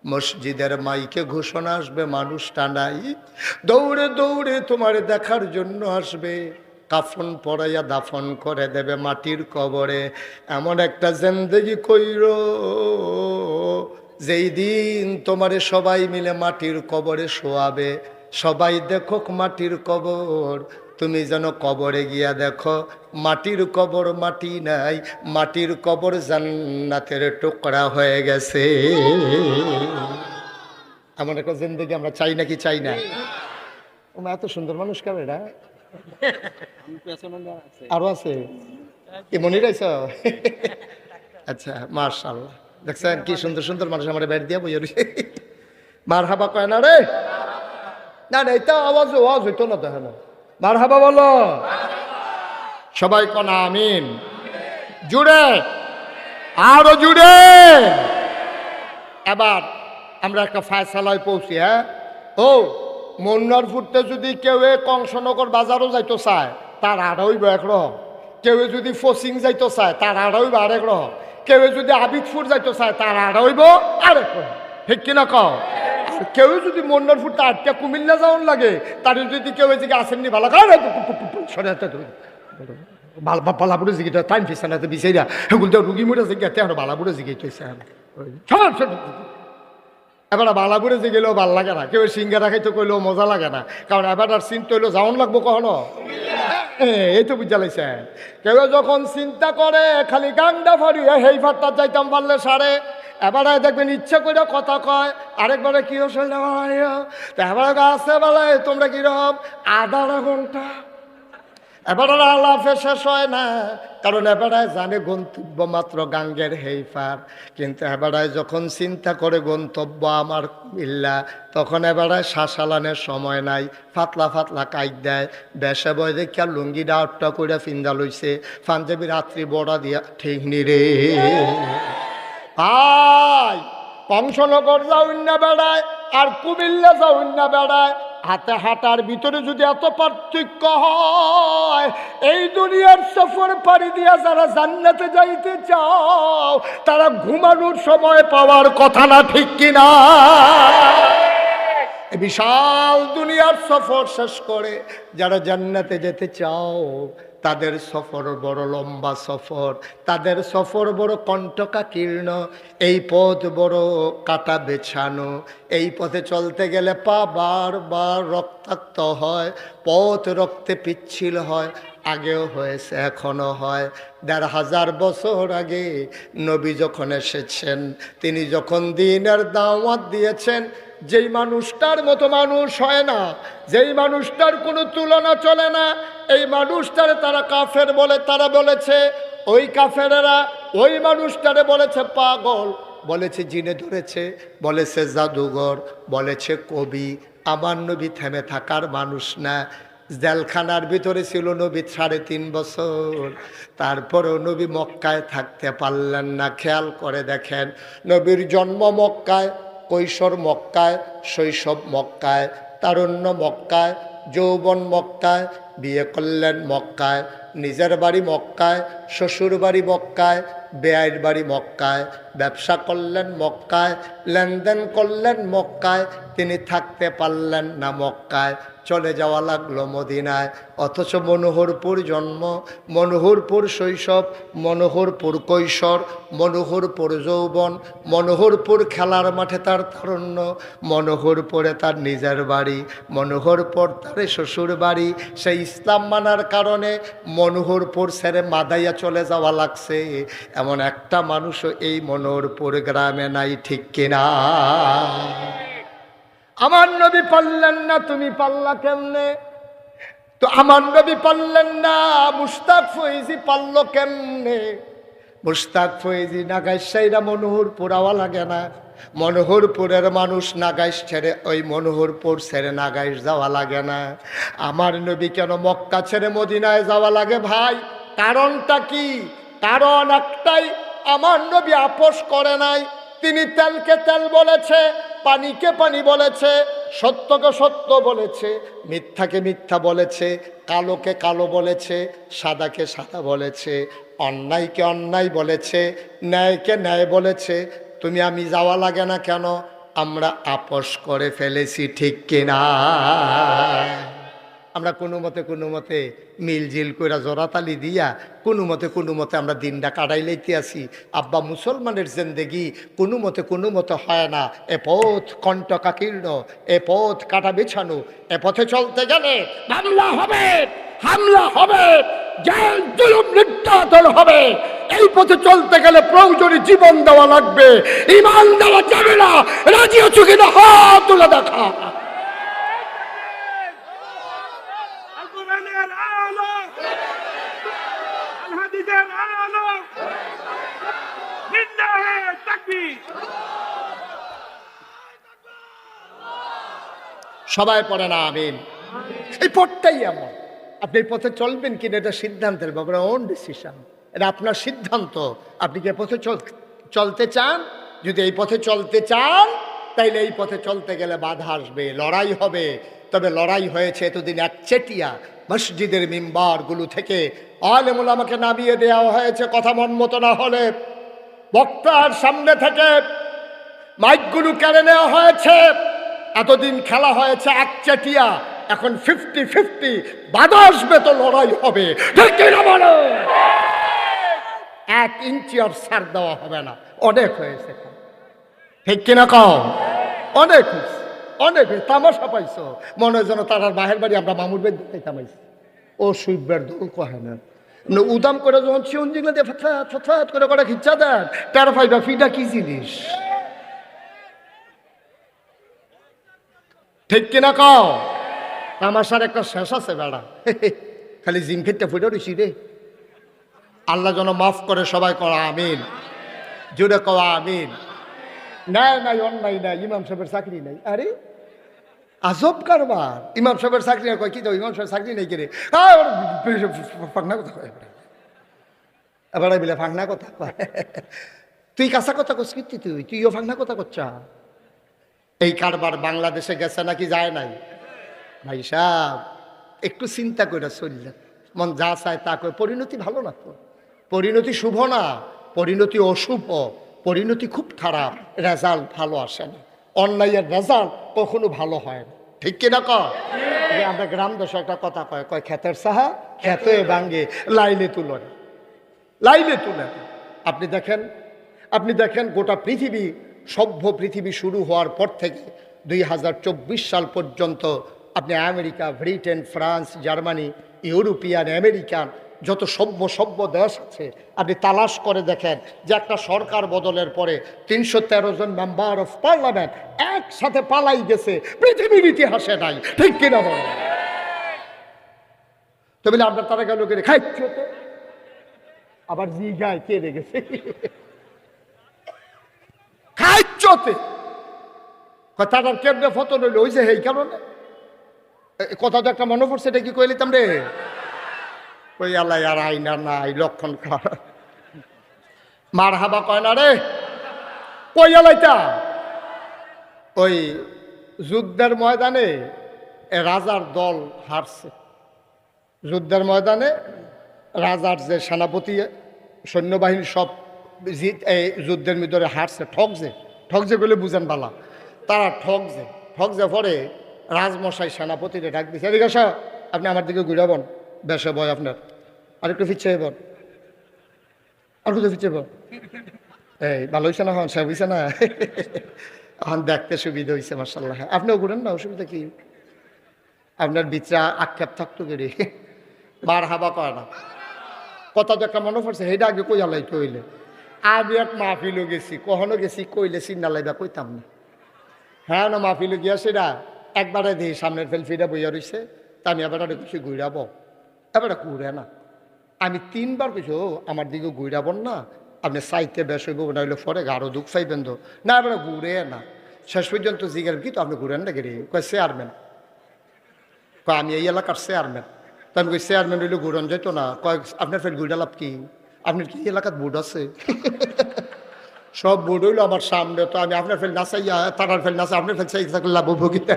মসজিদের মাইকে ঘোষণা আসবে, মানুষটা নাই, দৌড়ে দৌড়ে তোমার দেখার জন্য আসবে, কাফন পরাইয়া দাফন করে দেবে মাটির কবরে। এমন একটা জিন্দেগি কইরো যেই দিন তোমারে সবাই মিলে মাটির কবরে শোয়াবে, সবাই দেখো মাটির কবর, তুমি যেন কবরে গিয়া দেখো মাটির কবর মাটি নাই, মাটির কবর জান্নাতের টুকরা হয়ে গেছে। এমন একটা জিন্দেগি আমরা চাই নাকি চাই না? এত সুন্দর মানুষ কার এরা, আরো আছে কি মনে রাইছ? আচ্ছা, মাশাআল্লাহ, দেখছেন কি সুন্দর সুন্দর মানুষ আমার বের দিয়া বইয়া রয়েছে। মারহাবা কয় না রে? না না, এটা আওয়াজ আওয়াজ হইতো না, দেখে না। মারহাবা বলো সবাই, কোন আমিন, জুড়ে আরো জুড়ে। এবার আমরা একটা ফায়সালায় পৌঁছি। হ্যাঁ, ও মন্নারপুরতে যদি কেউ কংসনগর বাজারও যাইতো চায় তার আড়াইব একরকম, কেউ যদি ফসিং যাইতো চায় তার আড়াইব আরেক রকম, কেউ যদি আবিদপুর যাইতো চায় তার আড়াইব আরেক রকম, ঠিক কিনা কও? কেউ যদি মন্নারপুরটা আটটা কুমিল্লা যাওয়ার লাগে, তার যদি কেউ এদিকে আসেননি ভালো বালাপুরে জিগিটা টাইম ফিসা না বিচাইরা সেগুলো তো রুগী মুড়ে জিজ্ঞাতে আমরা বালাপুরে জিগাইতেছে। এবার বালাপুরে যে গেলেও ভাল লাগে না, কেউ সিঙ্গারা খাইতে কইলেও মজা লাগে না, কারণ এবার আর চিন্তা হইলেও যাওয়ান লাগবো কখনো। এই তো বুঝা লাইছে, কেউ যখন চিন্তা করে খালি গাংডা ফাড়িয়ে সেই ফাটটা যাইতাম পারলে সারে, এবারে দেখবেন ইচ্ছা করে কথা কয়, আরেকবারে কি এবার আছে বেলায় তোমরা কিরকম আধা ঘন্টা, এবার আলাপে শেষ হয় না, কারণ এবারায় জানে গন্তব্য মাত্র গাঙ্গের হেইফার, কিন্তু এবারায় যখন চিন্তা করে গন্তব্য আমার কুমিল্লা, তখন এবারায় শাসালানের সময় নাই, ফাতলা ফাতলা কাইক দেয়, বেসে বয় দেখি আর লুঙ্গি ডাউটটা করে ফিন্দা লইছে, পাঞ্জাবি রাত্রি বড়া দিয়া ঠিক নি রে ভাই। কংসনগর যাউন না বেড়ায় আর কুমিল্লা যাউন না বেড়ায়, হাতে হাঁটার ভিতরে যদি এত পার্থক্য হয়, এই দুনিয়ার সফর পাড়ি দিয়া যারা জান্নাতে যাইতে চাও তারা ঘুমানোর সময় পাওয়ার কথা না, ঠিক কিনা? বিশাল দুনিয়ার সফর শেষ করে যারা জান্নাতে যেতে চাও, তাদের সফর বড় লম্বা সফর, তাদের সফর বড় কণ্টকাকীর্ণ, এই পথ বড় কাটা বেছানো। এই পথে চলতে গেলে পা বারবার রক্তাক্ত হয়, পথ রক্তে পিচ্ছিল হয়, আগেও হয়েছে এখনো হয়। ১৫০০ বছর আগে নবী যখন এসেছেন, তিনি যখন দ্বীনের দাওয়াত দিয়েছেন, যেই মানুষটার মতো মানুষ হয় না, যেই মানুষটার কোনো তুলনা চলে না, এই মানুষটারে তারা কাফের বলে, তারা বলেছে, ওই কাফেরেরা ওই মানুষটারে বলেছে পাগল, বলেছে জিনে ধরেছে, বলেছে জাদুঘর, বলেছে কবি। আমার নবী থেমে থাকার মানুষ না। জেলখানার ভিতরে ছিল নবী ৩.৫ বছর, তারপরেও নবী মক্কায় থাকতে পারলেন না। খেয়াল করে দেখেন, নবীর জন্ম মক্কায়, কৈশোর মক্কায়, শৈশব মক্কায়, তারুণ্য মক্কায়, যৌবন মক্কায়, বিয়ে করলেন মক্কায়, নিজের বাড়ি মক্কায়, শ্বশুর বাড়ি মক্কায়, বেয়াইর বাড়ি মক্কায়, ব্যবসা করলেন মক্কায়, লেনদেন করলেন মক্কায়, তিনি থাকতে পারলেন না মক্কায়, চলে যাওয়া লাগলো মদিনায়। অথচ মনোহরপুর জন্ম, মনোহরপুর শৈশব, মনোহরপুর কৈশোর, মনোহরপুর যৌবন, মনোহরপুর খেলার মাঠে তার তারুণ্য, মনোহরপুরে তার নিজের বাড়ি, মনোহরপুর তার শ্বশুর বাড়ি। সেই ইসলাম মানার কারণে মনোহরপুর ছেড়ে মাদাইয়া চলে যাওয়া লাগছে। এমন একটা মানুষও এই মনোহরপুর গ্রামে নাই, ঠিক কিনা? আমার নবী পারলেন না, তুমি পারলা কেমনে? তো আমার নবী পারলেন না, মুশতাক ফৈজি পারল কেমনে? মুশতাক ফৈজি নাগাইশ সাইরা মনোহরপুর আওয়া লাগে না। মনোহরপুরের মানুষ নাগাইশ ছেড়ে, ওই মনোহরপুর ছেড়ে নাগাইশ যাওয়া লাগে না। আমার নবী কেন মক্কা ছেড়ে মদিনায় যাওয়া লাগে ভাই? কারণটা কি? কারণ একটাই, আমার নবী আপোষ করে নাই। তিনি তেলকে তেল বলেছে, পানিকে পানি বলেছে, সত্যকে সত্য বলেছে, মিথ্যাকে মিথ্যা বলেছে, কালোকে কালো বলেছে, সাদাকে সাদা বলেছে, অন্যায়কে অন্যায় বলেছে, ন্যায়কে ন্যায় বলেছে। তুমি আমি যাওয়া লাগে না কেন? আমরা আপোষ করে ফেলেছি, ঠিক কিনা? আমরা কোনো মতে মিলজিল কইরা জোড়াতালি দিয়া কোনো মতে আমরা দিনটা কাটাই লইতে আসি। আব্বা মুসলমানের জিন্দেগি কোনো মতে হয় না। এ পথ কণ্টকাকীর্ণ, এ পথ কাটা বিছানো। এ পথে চলতে গেলে মামলা হবে, হামলা হবে, জেল জুলুম নির্যাতন হবে। এই পথে চলতে গেলে প্রয়োজনে জীবন দেওয়া লাগবে, ঈমান দেওয়া যাবে না। রাজি আছো কিনা? হাত তুলে দেখা। সবাই পড়ে না আমিন। এই পথটাই এমন, আপনি এই পথে চলবেন কিনা এটা সিদ্ধান্তের ব্যাপারে, ওন ডিসিশন, এটা আপনার সিদ্ধান্ত। আপনি কি পথে চলতে চান? যদি এই পথে চলতে চান, তাইলে এই পথে চলতে গেলে বাধা আসবে, লড়াই হবে। তবে লড়াই হয়েছে এতদিন একচেটিয়া মসজিদের মিম্বারগুলো থেকে আলেম উলামাকে নামিয়ে দেওয়া হয়েছে। কথা মন মতো না হলে বক্তার সামনে থেকে মাইকগুলো কেড়ে নেওয়া হয়েছে। এতদিন খেলা হয়েছে একচেটিয়া, এখন 50-50। বাধা আসবে তো লড়াই হবে, ঠিক কিনা বলো? 1 ইঞ্চি আর ছাড় দেওয়া হবে না। অনেক হয়েছে, ঠিক কিনা কও? অনেক হয়েছে, অনেক তামাশা পাইছো। মনে হয় যেন তার বাহের বাড়ি আমরা মামুর বেদ দিতে তামাইছি। ও সুইবের দোল কহে না, উদাম করে যখন চিউন জিগলে দিয়ে ফথাত করে করে খিচ্ছা দেন, তার ফাইবা ফিটা কি জিনিস, ঠিক কিনা কও? তামাশার একটা শেষ আছে বেড়া, খালি জিম ফিরতে ফুটে রইছি রে। আল্লাহ যেন মাফ করে, সবাই করা আমিন, জুড়ে কওয়া আমিন। নাই অন্যায় নাই, ইমাম সাহেবের চাকরি নাই। আরে আজব কারবার, ইমাম সাহেবের চাকরি কয় কি? তো ইমাম সাহেবের চাকরি নেই কিরে? ফাঁকনা কথা কয়, এবার বিলে ফাঁকনা কথা কয়। তুই কাঁচা কথা কস কি? তুইও ফাঁকনা কথা করছা। এই কারবার বাংলাদেশে গেছে নাকি যায় নাই? ভাই সাহেব একটু চিন্তা করে চললেন, মন যা চায় তা করে। পরিণতি ভালো না তো, পরিণতি শুভ না, পরিণতি অশুভ, পরিণতি খুব খারাপ, রেজাল্ট ভালো আসে না। অন্যায়ের রেজাল্ট কখনো ভালো হয় না, ঠিক কিনা কয়? আমরা গ্রাম দেশে একটা কথা কয়, কয় ক্ষেতের সাহা ক্ষেতে ভাঙ্গে লাইলে তুলে, লাইলে তুলে। আপনি দেখেন গোটা পৃথিবী, সভ্য পৃথিবী শুরু হওয়ার পর থেকে 2024 সাল পর্যন্ত আপনি America, Britain, France, Germany, European, American যত সভ্য দেশ আছে আপনি তালাশ করে দেখেন যে একটা সরকার বদলের পরে 313 জন মেম্বার অফ পার্লামেন্ট একসাথে পালাই গেছে, পৃথিবীর ইতিহাসে নাই, ঠিক কিনা বলেন? তো বলে আপনার তারা গেল করে খাইছে, আবার জিগায় কে রেগেছে খাইতে তার কেমনে ফটো রইল ওই যে এই কারণে কথা তো একটা মনে পড়ছে, এটা কি কয়ে নিতাম রে? ওই আল্লাহ আর আইনা নাই লক্ষণ খারাপ মার হাবা কয় না রে, কই আলাইটা ওই যুদ্ধের ময়দানে রাজার দল হারছে। যুদ্ধের ময়দানে রাজার যে সেনাপতি সৈন্যবাহিনী সব যুদ্ধের ভিতরে হারছে, ঠকছে বলে বুঝেন বালা, তারা ঠকছে পরে রাজমশাই সেনাপতিরে ডাক দিচ্ছে, এদিকে আসো, আপনি আমার দিকে ঘুরাবন, বেশে ভয় আপনার, আর একটু ফিচ্ছে হইব, আর একটু ফিচ্ছে হইব, এই ভালো হয়েছে না, হন সাহেব হয়েছে না, এখন দেখতে সুবিধা হয়েছে মার্শাল্লাহ। আপনিও ঘুরেন না, অসুবিধা কি? আপনার বিচা আক্ষেপ থাকতো গেড়ি বার হাবা কয় না, কথা তো একটা মনে পড়ছে, সেইটা আগে কই আলাই কইলে আমি এক মাহফিলও গেছি, কখনো গেছি কইলে চিন্না লাইবা কইতাম না। হ্যাঁ না মাহফিলও গিয়া সেটা একবারে দিই সামনের ফেলফিটা বইয়া রয়েছে, তা আমি এবার কিছু ঘুরাবো, এবারে ঘুরে না। আমি 3 বার কিছু আমার দিকে ঘুরাবন না, আপনি চাইতে বেশ হইব না, হইলে পরে আরো দুঃখ পাইবেন তো না, এবারে ঘুরে না। শেষ পর্যন্ত জিজ্ঞেস কি তো আপনি ঘুরেন না গেরি, কয় চেয়ারম্যান, কয় আমি এই এলাকার চেয়ারম্যান। তো আমি কই চেয়ারম্যান হইলে ঘুরন যেত না, কয় আপনার ফের ঘুরে লাভ কি, আপনার কি এলাকার বোর্ড আছে? সব বোর্ড হইলো আমার সামনে, তো আমি আপনার ফেল নাচাইয়া তারার ফেল নাচা আপনার ফেল চাই থাকলে লাভ ভোগিতে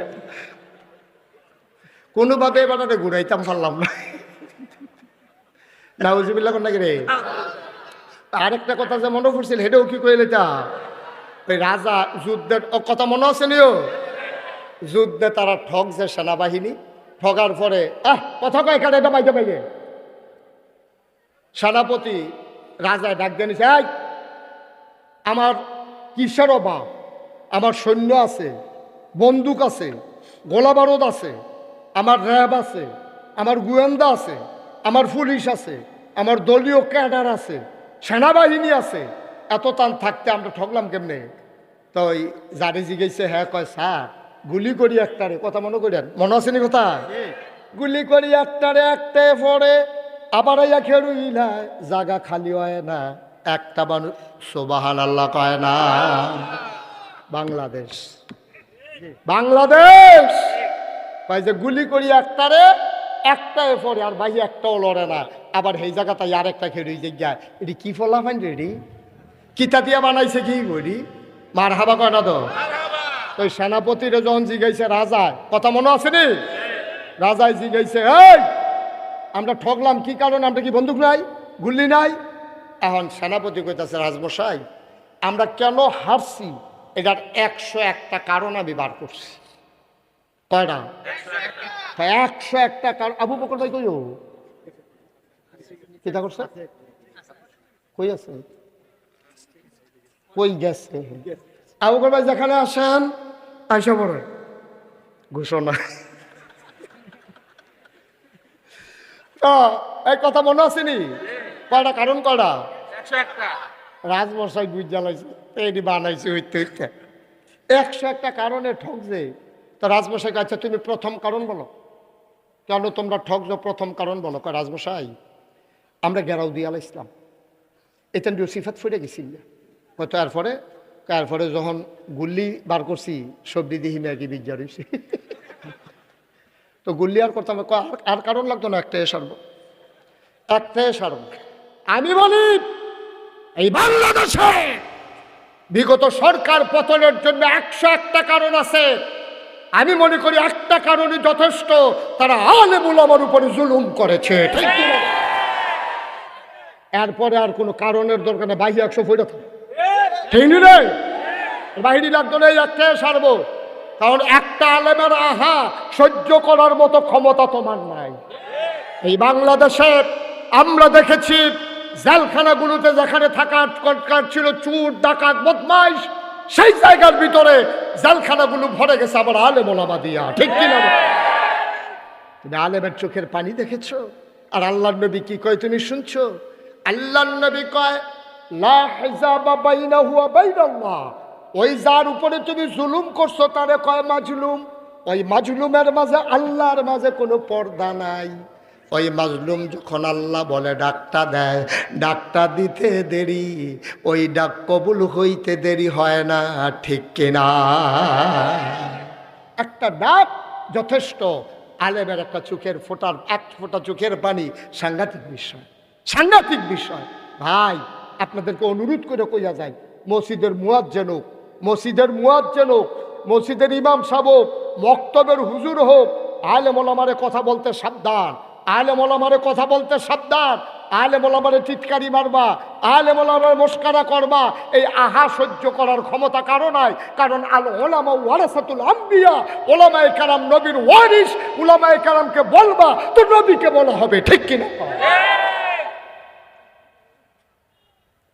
কোনোভাবে এবার ঘুরাইতাম পারলাম না। নাউজুবিল্লাহ নাকি রে। আরেকটা কথা যে মনে পড়ছিল হেঁটেও কি কইলে তা ওই রাজা যুদ্ধের কথা মনে আছে নিও, যুদ্ধে তারা ঠকছে সেনাবাহিনী, ঠগার পরে কথা কয় কাটে এটা বাইতে পাইবে সেনাপতি রাজায় ডাক দিয়ে নিছে, এই আমার কিসের অভাব, আমার সৈন্য আছে, বন্দুক আছে, গোলা বারুদ আছে, আমার র্যাব আছে, আমার গোয়েন্দা আছে, আমার পুলিশ আছে, আমার দলীয় ক্যাডার আছে, সেনাবাহিনী আছে, এত টান থাকতে আমরা ঠকলাম কেমনে? তো ওই জারি জিগেছে, হ্যাঁ কয় স্যার গুলি করি একটারে, কথা মনে করেন, মনে আছে নি কথা? গুলি করি একটারে, একটাই পরে আবার আইয়া খেরুইলায় জায়গা খালি হয় না, একটা মানুষ সুবহানাল্লাহ কয় না। বাংলাদেশ কয় যে গুলি করি একটারে, একটাই পরে আর ভাই একটাও লড়ে না, আবার সেই জায়গাটা আর একটা খেরুই জায়গায়, এটি কি ফলা ফাইন রেডি কিতা দিয়া বানাইছে কি করি, মার হাবা কয় না তো? ওই সেনাপতিরে যখন জিগাইছে রাজায়, কথা মনে আছে নি? রাজায় জিগাইছে, এই আমরা ঠকলাম কি কারণে, আমরা কি বন্দুক নাই, গুলি নাই? এখন সেনাপতি কইতাছে, রাজমশাই আমরা কেন হারছি এটার 101টা কারণ আমি বার করছি। কয়টা? 101টা কারণ। আবু বকর ভাই কইও কিতা করছে, কই আছে, কই গেছে? আবু বকর ভাই যেখানে আসেন আইসা পড়ে ঘোষণা। এই কথা মনে আছে নি? কয়টা কারণ, কয়টা? রাজমশাই বুঝ জ্বালাইছে, এটি বানাইছে হইতে হইতে 101টা কারণে ঠকছে। তো রাজমশাই কাছে তুমি প্রথম কারণ বলো, কেন তোমরা ঠকছো, প্রথম কারণ বলো। কয় রাজমশাই আমরা গেরাও দিয়ে আলাইছিলাম, এতেন সিফাত ফুটে গেছিল। হয়তো এরপরে যখন গুল্লি বার করছি সবজি দিহি ম্যাগি বিজ্ঞা রয়েছে, তো গুল্লি আর করতাম, আর কারণ লাগতো না, একটাই সারবো। আমি বলি এই বাংলাদেশে বিগত সরকার পতনের জন্য 101টা কারণ আছে। আমি মনে করি একটা কারণই যথেষ্ট, তারা আলেম উলামার উপরে জুলুম করেছে, ঠিক কি না? এরপরে আর কোনো কারণের দরকার নেই, 100 ফুট ঠিক রে। বাহিনী লাগতো না, এই একটা সারবো। কারণ একটা আলেমের আহা সহ্য করার মতো ক্ষমতা তোমার নাই। এই বাংলাদেশে আমরা দেখেছি জেলখানাগুলোতে যেখানে থাকার দরকার ছিল চুর ডাকাত বদমাইশ, সেই জায়গার ভিতরে জেলখানাগুলো ভরে গেছে আবার আলেম ওলামা দিয়া। ঠিক কিনা? তুমি আলেমের চোখের পানি দেখেছো? আর আল্লাহর নবী কি কয় তুমি শুনছো? আল্লাহর নবী কয় লা হিজাবা বাইনাহু ওয়া বাইনাল্লাহ। ওই যার উপরে তুমি জুলুম করছো তারে কয় মাজলুম। ওই মাজলুমের মাঝে আল্লাহর মাঝে কোনো পর্দা নাই। ওই মাজলুম যখন আল্লাহ বলে ডাকটা দেয়, ডাকটা দিতে দেরি, ওই ডাক কবুল হইতে দেরি হয় না। ঠিক কিনা? একটা ডাক যথেষ্ট। আলেমের একটা চোখের ফোঁটার এক ফোঁটা চোখের পানি সাংঘাতিক বিষয়, সাংঘাতিক বিষয়। ভাই আপনাদেরকে অনুরোধ করে কইয়া যায়, মসজিদের মুয়াজ্জিন হোক, মসজিদের মুয়াজ্জিন হোক, মসজিদের ইমাম সাহেব হোক, মক্তবের হুজুর হোক, আলেম ওলামারে কথা বলতে সাবধান, আলেম ওলামারে কথা বলতে সাবধান। আলেম ওলামারে টিটকারি মারবা, আলেম ওলামারে মস্কারা করবা, এই আহা সহ্য করার ক্ষমতা কারো নাই। কারণ আল ওলামা ওয়ারাসাতুল আম্বিয়া, ওলামায়ে কেরাম নবীর ওয়ারিস। ওলামায়ে কেরামকে বলবা তো নবীকে বলা হবে। ঠিক কিনা?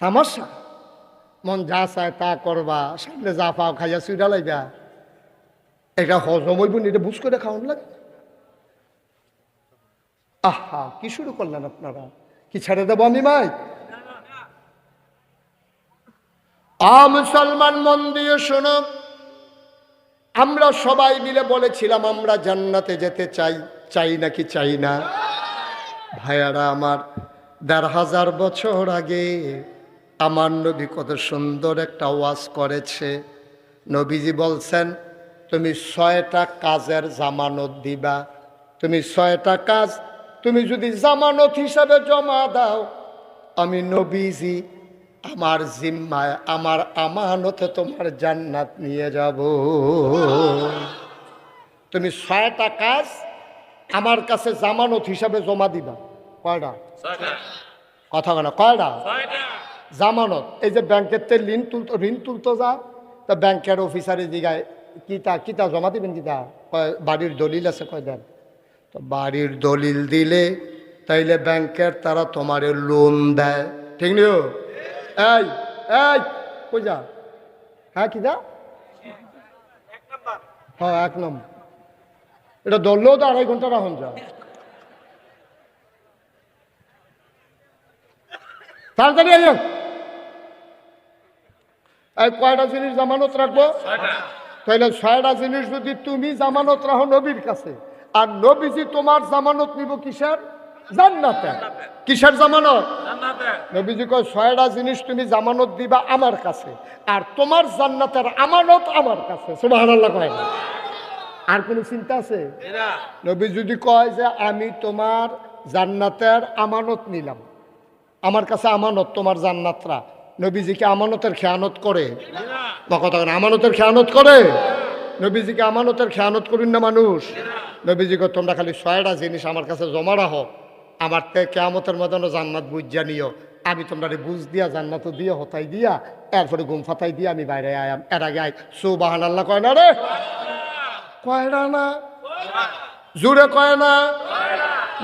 তামাশা মন যা চায় তা করবা, সামনে যা পাও খাইয়া চুইডা লাইবা। এটা হজম হইব না, এটা বুঝ করে খাওয়ান লাগে। আহা কি শুরু করলেন আপনারা? কি ছেড়ে দেবো আমি ভাই? মুসলমান মন দিয়ে শোনো, আমরা সবাই মিলে বলেছিলাম আমরা জান্নাতে যেতে চাই, চাই নাকি চাই না? ভাইয়ারা আমার, ১৫০০ বছর আগে আমার নবী কত সুন্দর একটা ওয়াজ করেছে। নবীজি বলছেন তুমি ৬টা কাজের জামানত দিবা। তুমি ৬টা কাজ তুমি যদি জামানত হিসাবে জমা দাও, আমি নবীজি আমার জিম্মায় আমার আমানতে তোমার জান্নাত নিয়ে যাব। তুমি ৬টা কাজ আমার কাছে জামানত হিসাবে জমা দিবা। কয়টা? কথা বলা কয়টা? জামানত। এই যে ব্যাংকের তে ঋণ তুলতো যা, তা ব্যাংকের অফিসারের দিঘায় কিতা জমা দিবেন, কিতা বাড়ির দলিল আছে, কয় দেন। তো বাড়ির দলিল দিলে তাইলে ব্যাংকের তারা তোমারে লোন দেয়। ঠিক নিও? এই এই কই যা? হ্যাঁ কিতা? হ্যাঁ ১ নম্বর। এটা ধরলেও তো ২.৫ ঘন্টা রাখুন যা। তাড়াতাড়ি আইন। এই কয়টা জিনিস জামানত রাখবো? তাইলে ৬টা জিনিস যদি তুমি জামানত রাখো নবীর কাছে, আর নবীজি তোমার জামানত নিব কিসের? জান্নাতে। কিসের জামানত? নবীজি কয় ৬টা জিনিস তুমি জামানত দিবা আমার কাছে, আর তোমার জান্নাতের আমানত আমার কাছে। সুবহানাল্লাহ কয়। আর কোনো চিন্তা আছে? নবী যদি কয় যে আমি তোমার জান্নাতের আমানত নিলাম, আমার কাছে আমানত তোমার জান্নাতরা, নবীজিকে আমানতের খেয়ানত করে? বা কথা আমানতের খেয়ানত করে? নবীজিকে আমানতের খেয়ানত করুন না মানুষ? নবীজিকে তোমরা খালি ৬টা জিনিস আমার কাছে জমা রাখো, আমার থেকে কেয়ামতের মধ্যে জান্নাত বুঝা নিও, আমি তোমরা বুঝ দিয়া জান্নাতও দিয়ে হতাই দিয়া এরপরে গুম ফাতাই দিয়া আমি বাইরে আয়াম। এর আগে আই সুবহানাল্লাহ কয় না রে? কয়টা না? জুড়ে কয় না?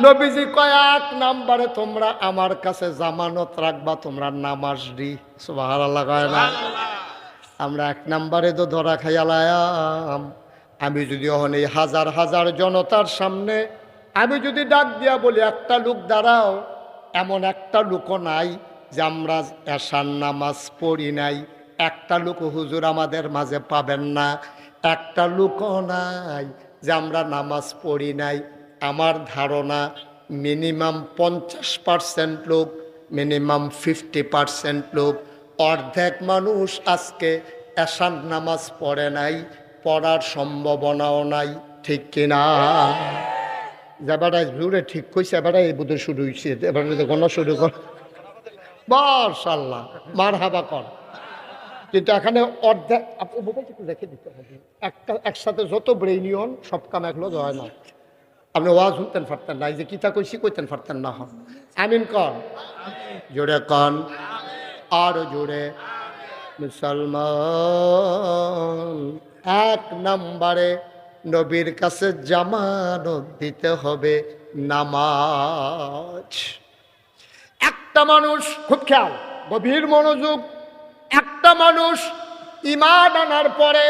নবীজি কয় ১ নাম্বারে তোমরা আমার কাছে জামানত রাখবা তোমরা নামাজরি। সুবহানাল্লাহ কয় না? আমরা ১ নাম্বারে তো ধরা খাইয়ালাম। আমি যদি ওখানে হাজার হাজার জনতার সামনে আমি যদি ডাক দিয়া বলি একটা লোক দাঁড়াও, এমন একটা লোকও নাই যে আমরা এশার নামাজ পড়ি নাই, একটা লোক হুজুর আমাদের মাঝে পাবেন না। একটা লোকও নাই যে আমরা নামাজ পড়ি নাই। আমার ধারণা মিনিমাম ৫০% লোক, মিনিমাম 50% লোক, অর্ধেক মানুষ আজকে এশার নামাজ পড়ে নাই, পড়ার সম্ভাবনাও নাই। ঠিক কিনা? যাবারা জুড়ে ঠিক কইছে, এবারে এই বুধ শুরু হয়েছে, এবারে গণ শুরু কর। মাশাআল্লাহ, মারহাবা কর। কিন্তু এখানে অর্ধেক মোবাইলটা রেখে দিতে হবে। একসাথে যত ব্রেইন ইউন সব কাম একলো হয় না। আপনি ওয়াজ শুনতেন পারতেন না, এই যে কিতা কইছি কইতেন পারতেন না। হন আমিন কন, জোরে কন, আর জোরে। মুসলমান, এক নম্বরে নবীর কাছে জামানত দিতে হবে নামাজ। একটা মানুষ, খুব খেয়াল, গভীর মনোযোগ, একটা মানুষ ঈমান আনার পরে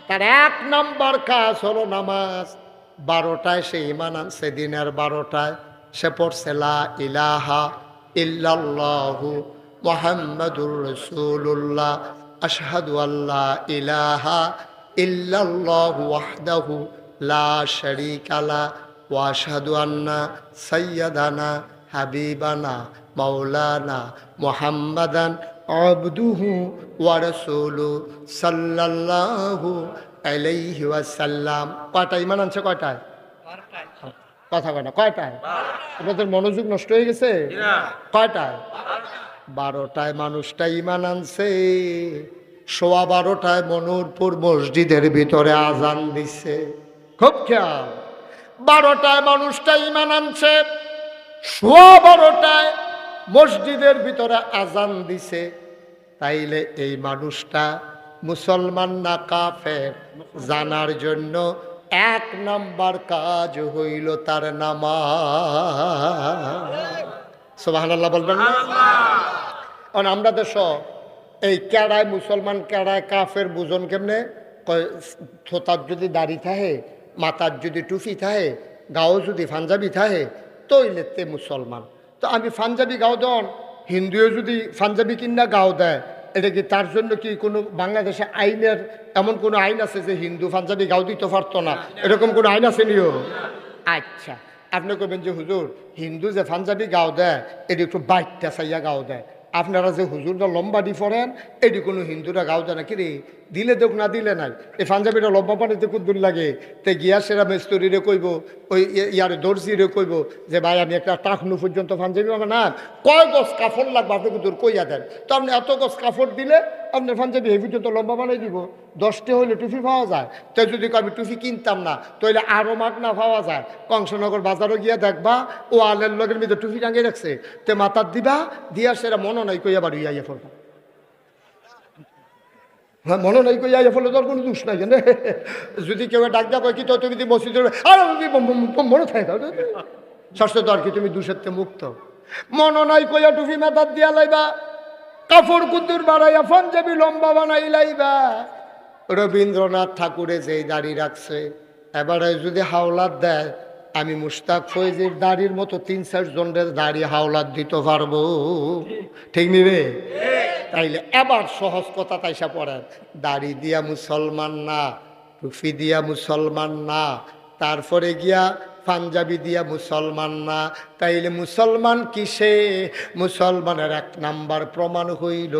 তার এক নম্বর কাজ হলো নামাজ। 12টায় সে ঈমান আনছে, দিনের 12টায় সে পড়ছে লা ইলাহা ইল্লাল্লাহু মুহাম্মাদুর রাসূলুল্লাহ আশহাদু আল্লা ইলাহা ইল্লাল্লাহু ওয়াহদাহু লা শারীকা লা ওয়া আশহাদু আন্না সাইয়্যিদানা হাবিবানা মাওলানা মুহাম্মাদান আবদুহু ওয়া রাসূলুহু সাল্লাল্লাহু আলাইহি ওয়াসাল্লাম। কয়টা ঈমান আনছে? কয়টায়? কথা কয় না, কয়টায়? আপনাদের মনোযোগ নষ্ট হয়ে গেছে? কয়টায়? 12টায় মানুষটা ঈমান আনছে, 12:15 মনুরপুর মসজিদের ভিতরে আজান দিছে। খুব খেয়াল, 12টায় মানুষটা ঈমান আনছে, 12:15 মসজিদের ভিতরে আজান দিছে। তাইলে এই মানুষটা মুসলমান না কাফের জানার জন্য এক নাম্বার কাজ হইল তার নামাজ। সুবহানাল্লাহ বলবেন না? কারণ আমরা দেশ এই কেড়ায় মুসলমান কেড়ায় কাফের বুঝন কেমনে? থোতার যদি দাড়ি থাকে, মাথার যদি টুপি থাকে, গাও যদি পাঞ্জাবি থাকে, তৈলেতে মুসলমান। তো আমি পাঞ্জাবি গাও দন, হিন্দুও যদি পাঞ্জাবি কিনা গাও দেয়, এটা কি তার জন্য কি কোনো বাংলাদেশে আইনের এমন কোনো আইন আছে যে হিন্দু পাঞ্জাবি গাও দিতে পারতো না? এরকম কোনো আইন আছে নিও? আচ্ছা, আপনি কবেন যে হুজুর হিন্দু যে পাঞ্জাবি গাও দেয় এটি একটু বাইকটা চাইয়া গাও দেয়, আপনারা যে হুজুরটা লম্বা ডি পড়েন এটি কোনো হিন্দুরা গাও দেয় না? কি রে, দিলে দেখ না দিলে নাই। এই পাঞ্জাবিটা লম্বা পানিতে খুব দূর লাগে, তে গিয়া সেরা মেস্তরিরে কইব, ওই ইয়ারে দর্জিরে কইব যে ভাই আমি একটা টাকনু পর্যন্ত পাঞ্জাবি পাবে না, কয় গজ কাপড় লাগবে আপনি দূর কইয়া দেন। তো আপনি এত গজ কাপড় দিলে আপনার পাঞ্জাবি এই পর্যন্ত লম্বা বানাই দিব। 10টা হইলে টুপি পাওয়া যায়, তো যদি আমি টুপি কিনতাম না তাহলে আরও মাগ না পাওয়া যায়। কংসনগর বাজারও গিয়া দেখবা ও আলের লগের মধ্যে টুপি টাঙিয়ে রাখছে, তে মাথার দিবা, দিয়া সেরা মনে নাই কইয়া বাড়ি ইয়া পড়বা। হ্যাঁ, মনে নাই কই আইয়া ফলে তোর কোনো দোষ নাই জানে। যদি কেউ ডাক দেওয়া কয় কি তো তুমি মসজিদে মনে থাকে স্বাস্থ্য তো আর কি তুমি দোষের মুক্ত। মনে নাই কইয়া টুপি মাথার দিয়া লাইবা, কাপড় কুদ্দুর বাড়াইয়া পাঞ্জাবি লম্বা বানাই লাইবা। রবীন্দ্রনাথ ঠাকুরে যেই দাড়ি রাখছে, এবারে যদি হাওলাত দেয়, আমি মুশতাক ফৈজির দাড়ির মতো 3-4 জনের দাড়ি হাওলাত দিতে পারবো, ঠিক নি রে? তাইলে এবার সহজ কথা তাইসা পড়েন, দাড়ি দিয়া মুসলমান না, টুপি দিয়া মুসলমান না, তারপরে গিয়া পাঞ্জাবি দিয়া মুসলমান না, তাইলে মুসলমান কিসে? মুসলমানের 1 নাম্বার প্রমাণ হইল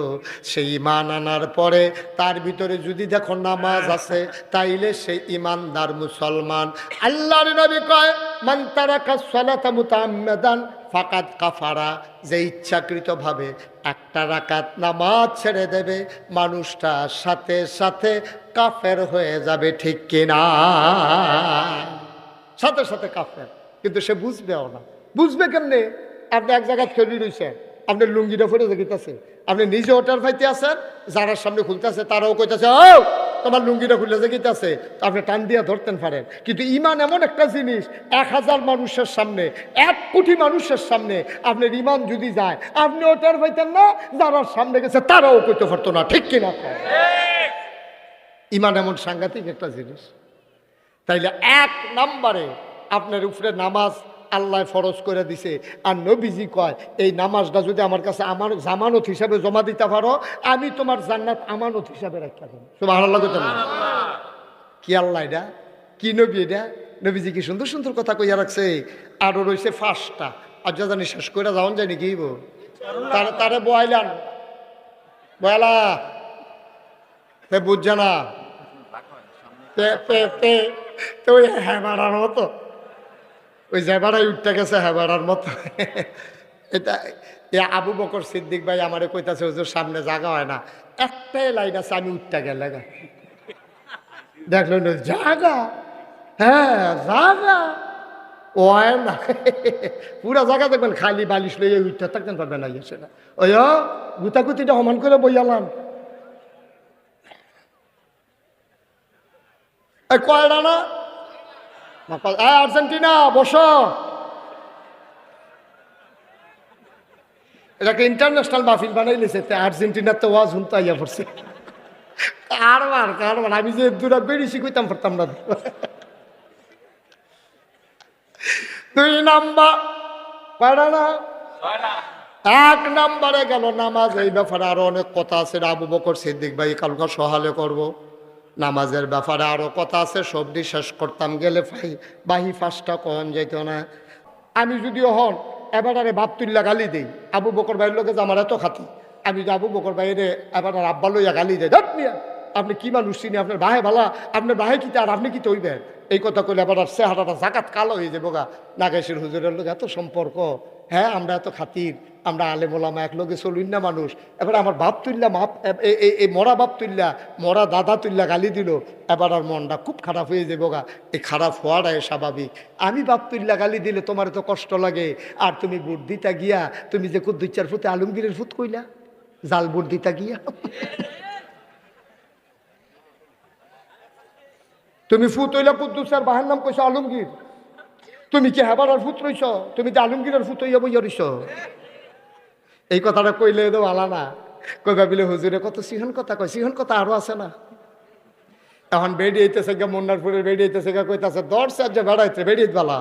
সেই ঈমান আনার পরে তার ভিতরে যদি দেখো নামাজ আছে, তাইলে সেই ঈমানদার মুসলমান। আল্লাহর নবী কয় মান তারাকা সালাতা মুতাআম্মিদান ফাকাদ কাফারা, যে ইচ্ছাকৃতভাবে একটা রাকাত নামাজ ছেড়ে দেবে মানুষটা সাথে সাথে কাফের হয়ে যাবে, ঠিক কিনা? সাথে সাথে কাফের, কিন্তু সে বুঝবেও না। বুঝবে কেমনে? আপনি এক জায়গায় খেলি রয়েছেন, আপনার লুঙ্গিটা ফেটে দেখিতেছে, আপনি নিজে ওটার ফাইতে আছেন, যারা সামনে খুলতেছে তারাও কইতেছে ও তোমার লুঙ্গিটা খুলে দেখিতেছে, আপনি টান দিয়া ধরতেন পারেন। কিন্তু ঈমান এমন একটা জিনিস, 1000 মানুষের সামনে, 1 কোটি মানুষের সামনে আপনার ঈমান যদি যায়, আপনি ওটার পাইতেন না, যারা সামনে গেছে তারাও কইতে পারতো না, ঠিক কিনা? ঈমান এমন সাংঘাতিক একটা জিনিস। তাইলে 1 নম্বরে আপনার উপরে নামাজ আল্লাহ ফরজ করে দিছে। আর নবীজি কয় এই নামাজটা যদি আমার কাছে আমার জামানত হিসাবে জমা দিতে পারো, আমি তোমার জান্নাত আমানত হিসাবে রাখা দেবো। সুবহানাল্লাহ। কি আল্লাহ এটা, কি নবী এটা? নবীজি কি সুন্দর সুন্দর কথা কইয়া রাখছে। আরো রয়েছে 5টা, আর যা জানি শেষ করে যাওয়ান যায় নাকি? তারে বয়ালান বয়ালা বুঝছে না তো ওই হ্যাঁ মতো, ওই জেবারাই উঠতে গেছে হ্যাঁ মতো। এটা আবু বকর সিদ্দিক ভাই আমারে কইতাছে হুজুর সামনে জায়গা হয় না, একটাই লাইন আছে আমি উঠতে গেলে দেখলেন জায়গা, হ্যাঁ জায়গা ও না, পুরা জায়গা দেখবেন খালি বালিশ লইয়ে উঠতে থাকতেন পারবেন না, এসে না ওই গুতাগুতিটা সমান করে বইয়ালাম, এই কয়টা না? আর্জেন্টিনা বসো। এটাকে ইন্টারন্যাশনাল মাহফিল বানাই লিছে, আর্জেন্টিনার তো ওয়াজ হুনতে আইয়া পড়ছে। কারবার কারবার, আমি যে দুরা বেরিয়েছি কইতাম পারতাম না। 2 নাম্বার কয়টা না? 1 নাম্বারে গেল নামাজ। এই ব্যাপারে আরো অনেক কথা আছে, আবু বকর সিদ্দিক ভাই কালকা সহালে করব। নামাজের ব্যাপারে আরো কথা আছে, সবটি শেষ করতাম গেলে বাহি 5টা কন যাইত না। আমি যদিও হন এবারে বাপ তুল্লা গালি দেই, আবু বকর ভাইয়ের লোকে যে আমার এত খাতি, আমি যে আবু বকর ভাইয়ের এবার আব্বা লইয়া গালি দেয়, ধর মিয়া আপনি কি মানুষ চিনি, আপনার ভাই ভালা, আপনার ভাই কিতে আর আপনি কি তৈবেন, এই কথা কইলে আবার চেহারাটা জাকাত কালো হয়ে যাবো গা। নাগেশের হুজুরের লোক এত সম্পর্ক, হ্যাঁ আমরা এত খাতির, আমরা আলেমোলামা এক লোকে চলুন না মানুষ। এবার আমার বাপ তুল্লা মাপ এই মরা বাপ তুল্লা মরা দাদা তুল্লা গালি দিল, এবার আর মনটা খুব খারাপ হয়ে যাবো গা। এই খারাপ হওয়াটাই স্বাভাবিক। আমি বাপ তুল্লা গালি দিলে তোমার তো কষ্ট লাগে, আর তুমি বুট দিতা গিয়া তুমি যে কুদ্দুচ্চার ফুতে আলমগীরের ফুত কইলা, জাল বুট দিতা গিয়া তুমি ফুত হইলা কুদ্দুসের বাহের নাম কইছো আলমগীর, তুমি কি হেবার আর ফুত রইছ, তুমি তো আলমগীরের ফুত হইয়া বইয়া রইছ। এই কথাটা কইলে তো ভালা না, কই ভাবিলে হুজুরে কত সিহন কথা কয়, সিহন কথা আরো আছে না। এখন বেড়ি হইতেছে গা, মন্নারপুরের বেড়ি হইতেছে গা, কইতাছে দর্শে যে বেড়াইতে বেড়িয়ে বালা।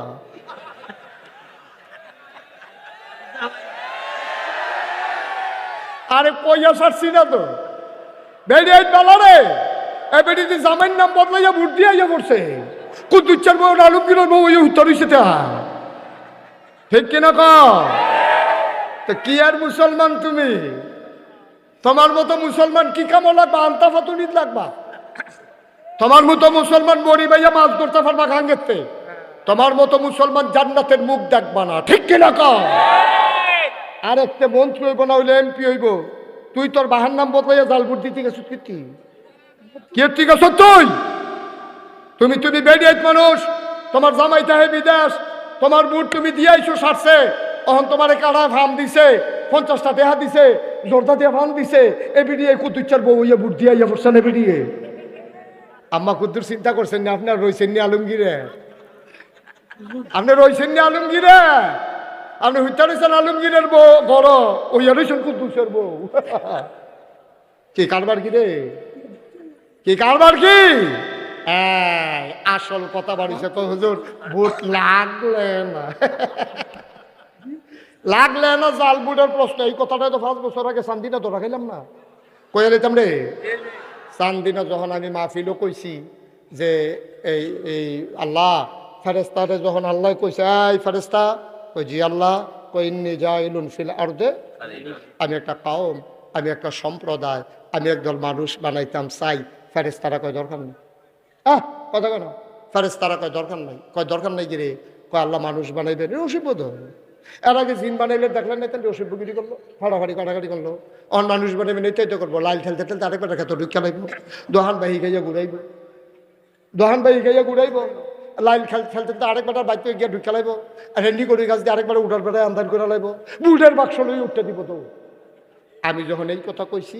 আরে কইয়া সারছি না তো, বেড়িয়ে বালা রে। এ বেড়িতে জামাইয়ের নাম বদলাইয়া ভোট দিয়ে পড়ছে, কুদ্দুচ্চার বউ আলমগীরের বউ উত্তর হইছে, ঠিক কিনা ক? তো কি আর মুসলমান তুমি? তোমার মতো মুসলমান কি কামো লাগবা, আলতা ফাতুনিত লাগবা? তোমার মতো মুসলমান বড়ি ভাইয়া মাছ ধরতে পারবা গাঙ্গেতে? তোমার মতো মুসলমান জান্নাতের মুখ দেখবা না, ঠিক কিনা ক? আর একটা মন্ত্রী হইব না হইলে এমপি হইব, তুই তোর বাহার নাম বদলাইয়া জাল ভোট দিতে গেছিস কীর্তি, কীর্তি গেছ তুই? তুমি তুমি বেডিয়েট মানুষ, তোমার জামাই তাহে বিদেশ, তোমার বুট তুমি দিয়াইছো সারছে, তখন তোমার কাড়া ফার্ম দিছে, 50টা দেহা দিছে, জোরদা দিয়ে ফার্ম দিছে, এ বিডিয়ে কুদ্দুচ্চার বউ ইয়ে বুট দিয়া পড়ছেন এ বিডিয়ে। আম্মা কুদ্দুর চিন্তা করছেন না, আপনার রয়েছেন নি আলমগীরে, আপনি রয়েছেন নি আলমগীরে, আপনি হইতে রয়েছেন আলমগীরের বউ বড়, ওইয়া রয়েছেন কুদ্দুসের বউ। কি কারবার কি রে, কি কারবার কি? আসল কথা বাড়িছে তো হুজুর, বুট লাগলে না, লাগলে না জাল বুটের প্রশ্ন। এই কথাটা তো 5 বছর আগে চান্দিনা ধরা খাইলাম না, কইয়া লইতাম রে। চান্দিনা যখন আমি মাহফিলও কইছি যে এই এই আল্লাহ ফেরেস্তারে, যখন আল্লাহ কইছে এই ফেরেস্তা, কই জি আল্লাহ, কই ইন্নী জাইলুন ফিল আরদে, আমি একটা কওম, আমি একটা সম্প্রদায়, আমি একদল মানুষ বানাইতাম চাই। ফেরেস্তারা কয় দরকার নেই, কথা কেন? ফেরেস্তারা কয় দরকার নাই, কয় দরকার নাই গিরে, কয় আল্লাহ মানুষ বানাইবেন রসিবোধ। এর আগে জিন বানাইলে দেখলেন না, রসিবগিরি করলো, ফাড়াফাড়ি কাটাকাটি করলো। অন মানুষ বানাইবেন এইটাই তো করবো, লাইল খেলতে খেলতে আরেকবার খেতে ঢুকে লাইব, দোহান বাহি খাইয়া ঘুরাইব, দোহান বাহি খাইয়া ঘুরাইব, লাইল খেলতে খেলতে আরেকবার বাইতে গিয়ে ঢুকে লাইব, আর হেন্ডি করে গাছ দিয়ে আরেকবার উঠার বেড়ায় আন্ধার করে লাইব, বুটের বাক্স লই উঠতে দিব। তো আমি যখন এই কথা কইছি,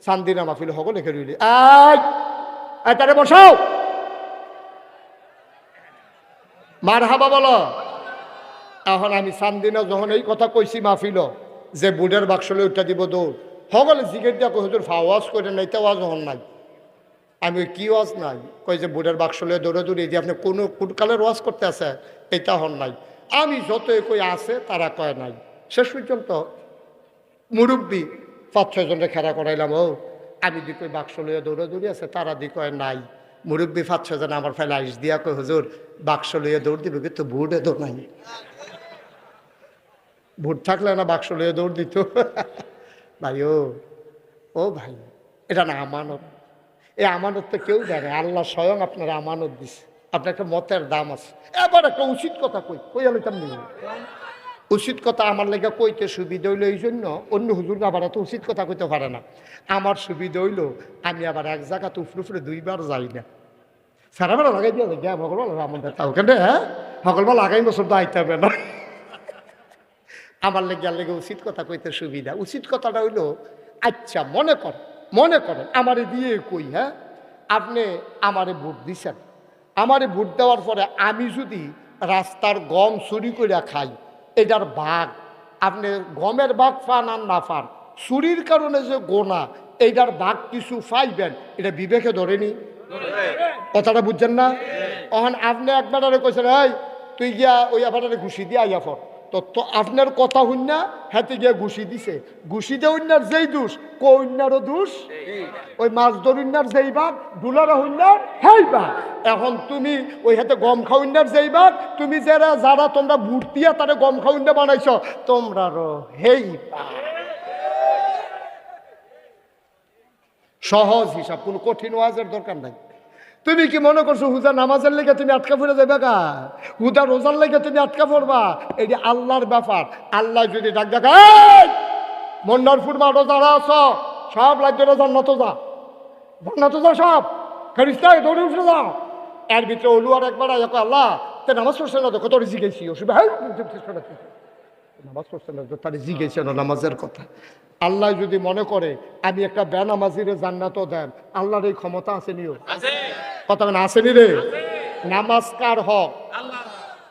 চান্দিনা মাহফিল হগল লিখে রইলি, আয় তারে বসাও, মার হাবা বলো। এখন আমি চান্দিনা যখন এই কথা কইছি মাহফিল, যে বুটের বাক্স লই উঠতে দিব দৌড়, হগলে জিগের দিয়া কই হুজুর ফাওয়াজ করে নাই, তে ওয়াজ হন নাই। আমি ওই কি ওয়াজ নাই, কই যে বুটের বাক্স লয়ে দৌড়ে দৌড়ে দিয়ে আপনি কোনো কুটকালের ওয়াজ করতে আছে, এটা হন নাই। আমি যতই কই আছে তারা কয় নাই। শেষ পর্যন্ত মুরব্বী 5-6 জনকে খেলা করাইলাম, ও আমি দি কই বাক্স লইয়া দৌড়ে দৌড়ি আছে, তারা দি কয় নাই। মুরব্বী 5-6 জন আমার ফেলে আইস দিয়া কই হুজুর বাক্স লইয়া দৌড় দিবে, কিন্তু বুটে দৌড় নাই, বুট থাকলে না বাক্স লইয়া দৌড় দিত। ভাই ও ভাই, এটা না আমানত, এই আমানত তো কেউ দেয় না, আল্লাহ স্বয়ং আপনারা আমানত দিছে, আপনার একটা মতের দাম আছে। এবার একটা উচিত কথা কই আলতাম নি, উচিত কথা আমার লেগে কইতে সুবিধা হইলো, এই জন্য অন্য হুজুর আবার এত উচিত কথা কইতে পারে না। আমার সুবিধা হইলো আমি আবার এক জায়গাতে উফরে 2বার যাই না, সারাবেলা লাগাই দিয়ে গিয়া ভগলবেলা আমাদের তাও কেন, হ্যাঁ ভগলবেলা লাগাই বছর তো আইতে হবে না। আমার লেগে উচিত কথা কইতে সুবিধা। উচিত কথাটা হইলো, আচ্ছা মনে করেন আমারে দিয়ে কই, হ্যাঁ আপনি আমারে ভোট দিছেন, আমারে ভোট দেওয়ার পরে আমি যদি রাস্তার গম চুরি করে খাই, এটার ভাগ আপনি গমের ভাগ পান আর না পান, চুরির কারণে যে গোনা এইটার ভাগ কিছু পাইবেন, এটা বিবেকে ধরেনি? কথাটা বুঝছেন না? তখন আপনি একবার কইছেন, এই তুই গিয়া ওই আবার ঘুষি দিয়ে আইয়া ফর, তো আপনার কথা হইন না, হাতে গিয়া ঘুষি দিছে, ঘুষি দিয়ে অন্যার যেই দোষ, কন্যারও দোষ, ওই মাছ ধরুন্যার যেই ভাগ, ডুলারও হইন্যার হেই ভাগ। এখন তুমি ওই হাতে গম খাউন্যার যেই ভাগ, তুমি যারা তোমরা বুট দিয়া তারা গম খাউন্যা বানাইছ, তোমরারও হেই ভাগ। সহজ হিসাব, কোনো কঠিন ওয়াজের দরকার নাই। তুমি কি মনে করছো হুদা নামাজের লেগে তুমি আটকা পড়ে যাবে গা? হুদা রোজার লেগে তুমি আটকা পড়বা? এটি আল্লাহর ব্যাপার। আল্লাহ যদি ডাক দেখা, মন্ডারপুর মাঠও যারা আছো সব লাগবে জান্নাত যা, জান্নাত যা, সব ফেরেশতা দৌড়ে উঠে যাও। এর ভিতরে অলুয়ার একবার আল্লাহ তে নামাজ পড়ছে না, দেখো তোর জিজ্ঞেসি নামাজ পড়ছে না, তার জিজ্ঞেস নামাজের কথা। আল্লাহ যদি মনে করে আমি একটা বেনামাজিরে জান্নাতও দেন, আল্লাহর এই ক্ষমতা আসেনিও? কথা না আসেনি রে? নামাজ কার হক?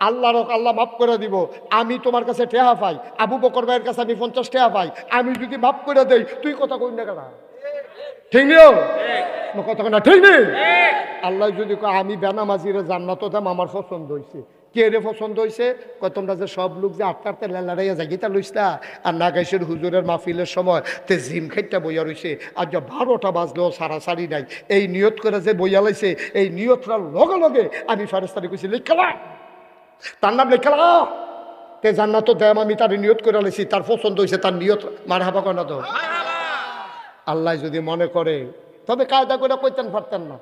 আল্লাহর হক, আল্লাহ মাফ করে দিব। আমি তোমার কাছে টেহা পাই, আবু বকর ভাইয়ের কাছে আমি 50 টেহা পাই, আমি যদি মাফ করে দেই, তুই কথা কই না কেন? ঠিক নিও কথা না, ঠিক নেই? আল্লাহ যদি আমি বেনামাজিরে জান্নাতও দাম, আমার পছন্দ হয়েছে। কে রে পছন্দ হয়েছে? তোমরা যে সব লোক যে আটটা আটটা লড়াইয়া জাগিতা লইসলা, আর নাগাইশের হুজুরের মাহফিলের সময় তে জিম খাইটা বইয়া রয়েছে, আর যে 12টা বাজলেও সারাসারি নাই, এই নিয়ত করে যে বইয়া লাইছে, এই নিয়তটার লগে লগে আমি ফেরেশতারে কইছি লেখালা, তার নাম লেখালা, তে জান্নাতও দেম, আমি তার নিয়ত করে লাইছি, তার পছন্দ হয়েছে, তার নিয়ত মারহাবা কয় না তো? আল্লাহ যদি মনে করে, তবে কায়দা করে কইতেন পারতেন না,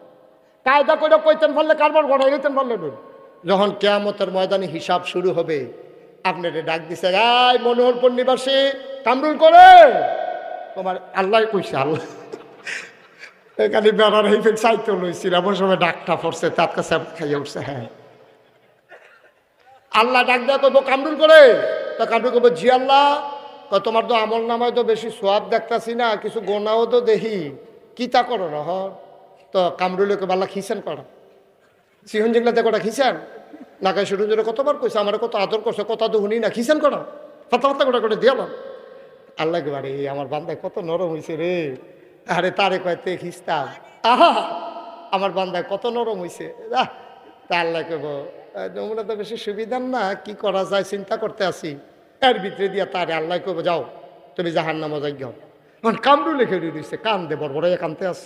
কায়দা করে কইতেন পারলে কারবার গড়াই নিতেন পারলে। যখন কিয়ামতের ময়দানে হিসাব শুরু হবে, আপনারে ডাক দিছে, এই মনোহরপুর নিবাসী কামরুল করে, তোমার আল্লাহ কইছে, আল্লাহ এখানে বেড়ার এই চাইতে লইছিল, এমন সময় ডাকটা পড়ছে, তার কাছে খাইয়া উঠছে। হ্যাঁ, আল্লাহ ডাক দেওয়া করবো কামরুল করে, তা কামরুল করবো, জি আল্লাহ। তোমার তো আমল নামায় তো বেশি সোয়াব দেখতাছি না, কিছু গোনাও তো দেখি, কি তা করো না? তো কামরুলকে আল্লাহ খিসেন করা, সিহন জিংলাতে কটা খিসেন নাকাই শুরু জোরে কতবার কইছে, আমার কত আদর করছে, কথা তো শুনি না, খিসেন করা, ফাতা ফাতা করে করে দিয়ালাম। আল্লাহ কে বাড়ি আমার বান্দায় কত নরম হয়েছে রে, আরে তারে কয়তে খিস্তাম, আহা আমার বান্দায় কত নরম হয়েছে। তা আল্লাহ কেব তোমরা তো বেশি সুবিধার না, কি করা যায় চিন্তা করতে আসি। এর ভিতরে দিয়া তারে আল্লাহ কেব, যাও তুমি জাহান্নামে যাই যাও। কামরু লেখে দিচ্ছে, কান দে বড় বড় কানতে আস।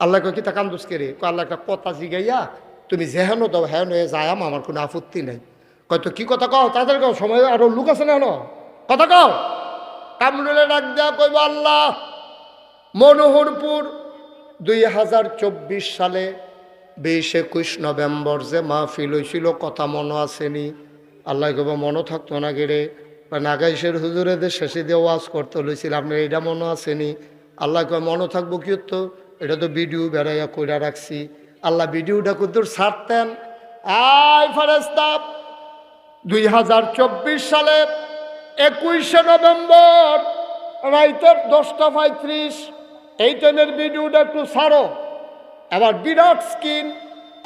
আল্লাহ কয় কি তা কান্দুস কে রে? আল্লাহ একটা কথা জিগাইয়া তুমি যেহেন দাও হ্যান হয়ে যায়, আমার কোনো আপত্তি নেই। কয়তো কি কথা কও, তাদের কও, সময় আরো লোক আছে না, কথা কও। কামরুলে ডাক দেয়া কইব, আল্লাহ মনোহরপুর 2024 সালে 20-21 নভেম্বর যে মাহফিল হয়েছিল, কথা মনে আসেনি? আল্লাহ কইব, মনে থাকতো না গেড়ে, নাগাইশের হুজুরেদের শেষে দিয়ে ওয়াজ করতে লইছিল, আপনার এটা মনে আসেনি? আল্লাহ কয়, মনে থাকবো কি তো, এটা তো ভিডিও বেড়াইয়া কইরা রাখছি। আল্লাহ ভিডিওটা কুদুর ছাড়তেন। আই ফেরেশতা 2024 সালে 21 নভেম্বর রাইতের 10:35 এই টাইমের ভিডিওটা একটু ছাড়ো। আবার বিরাট স্ক্রিন,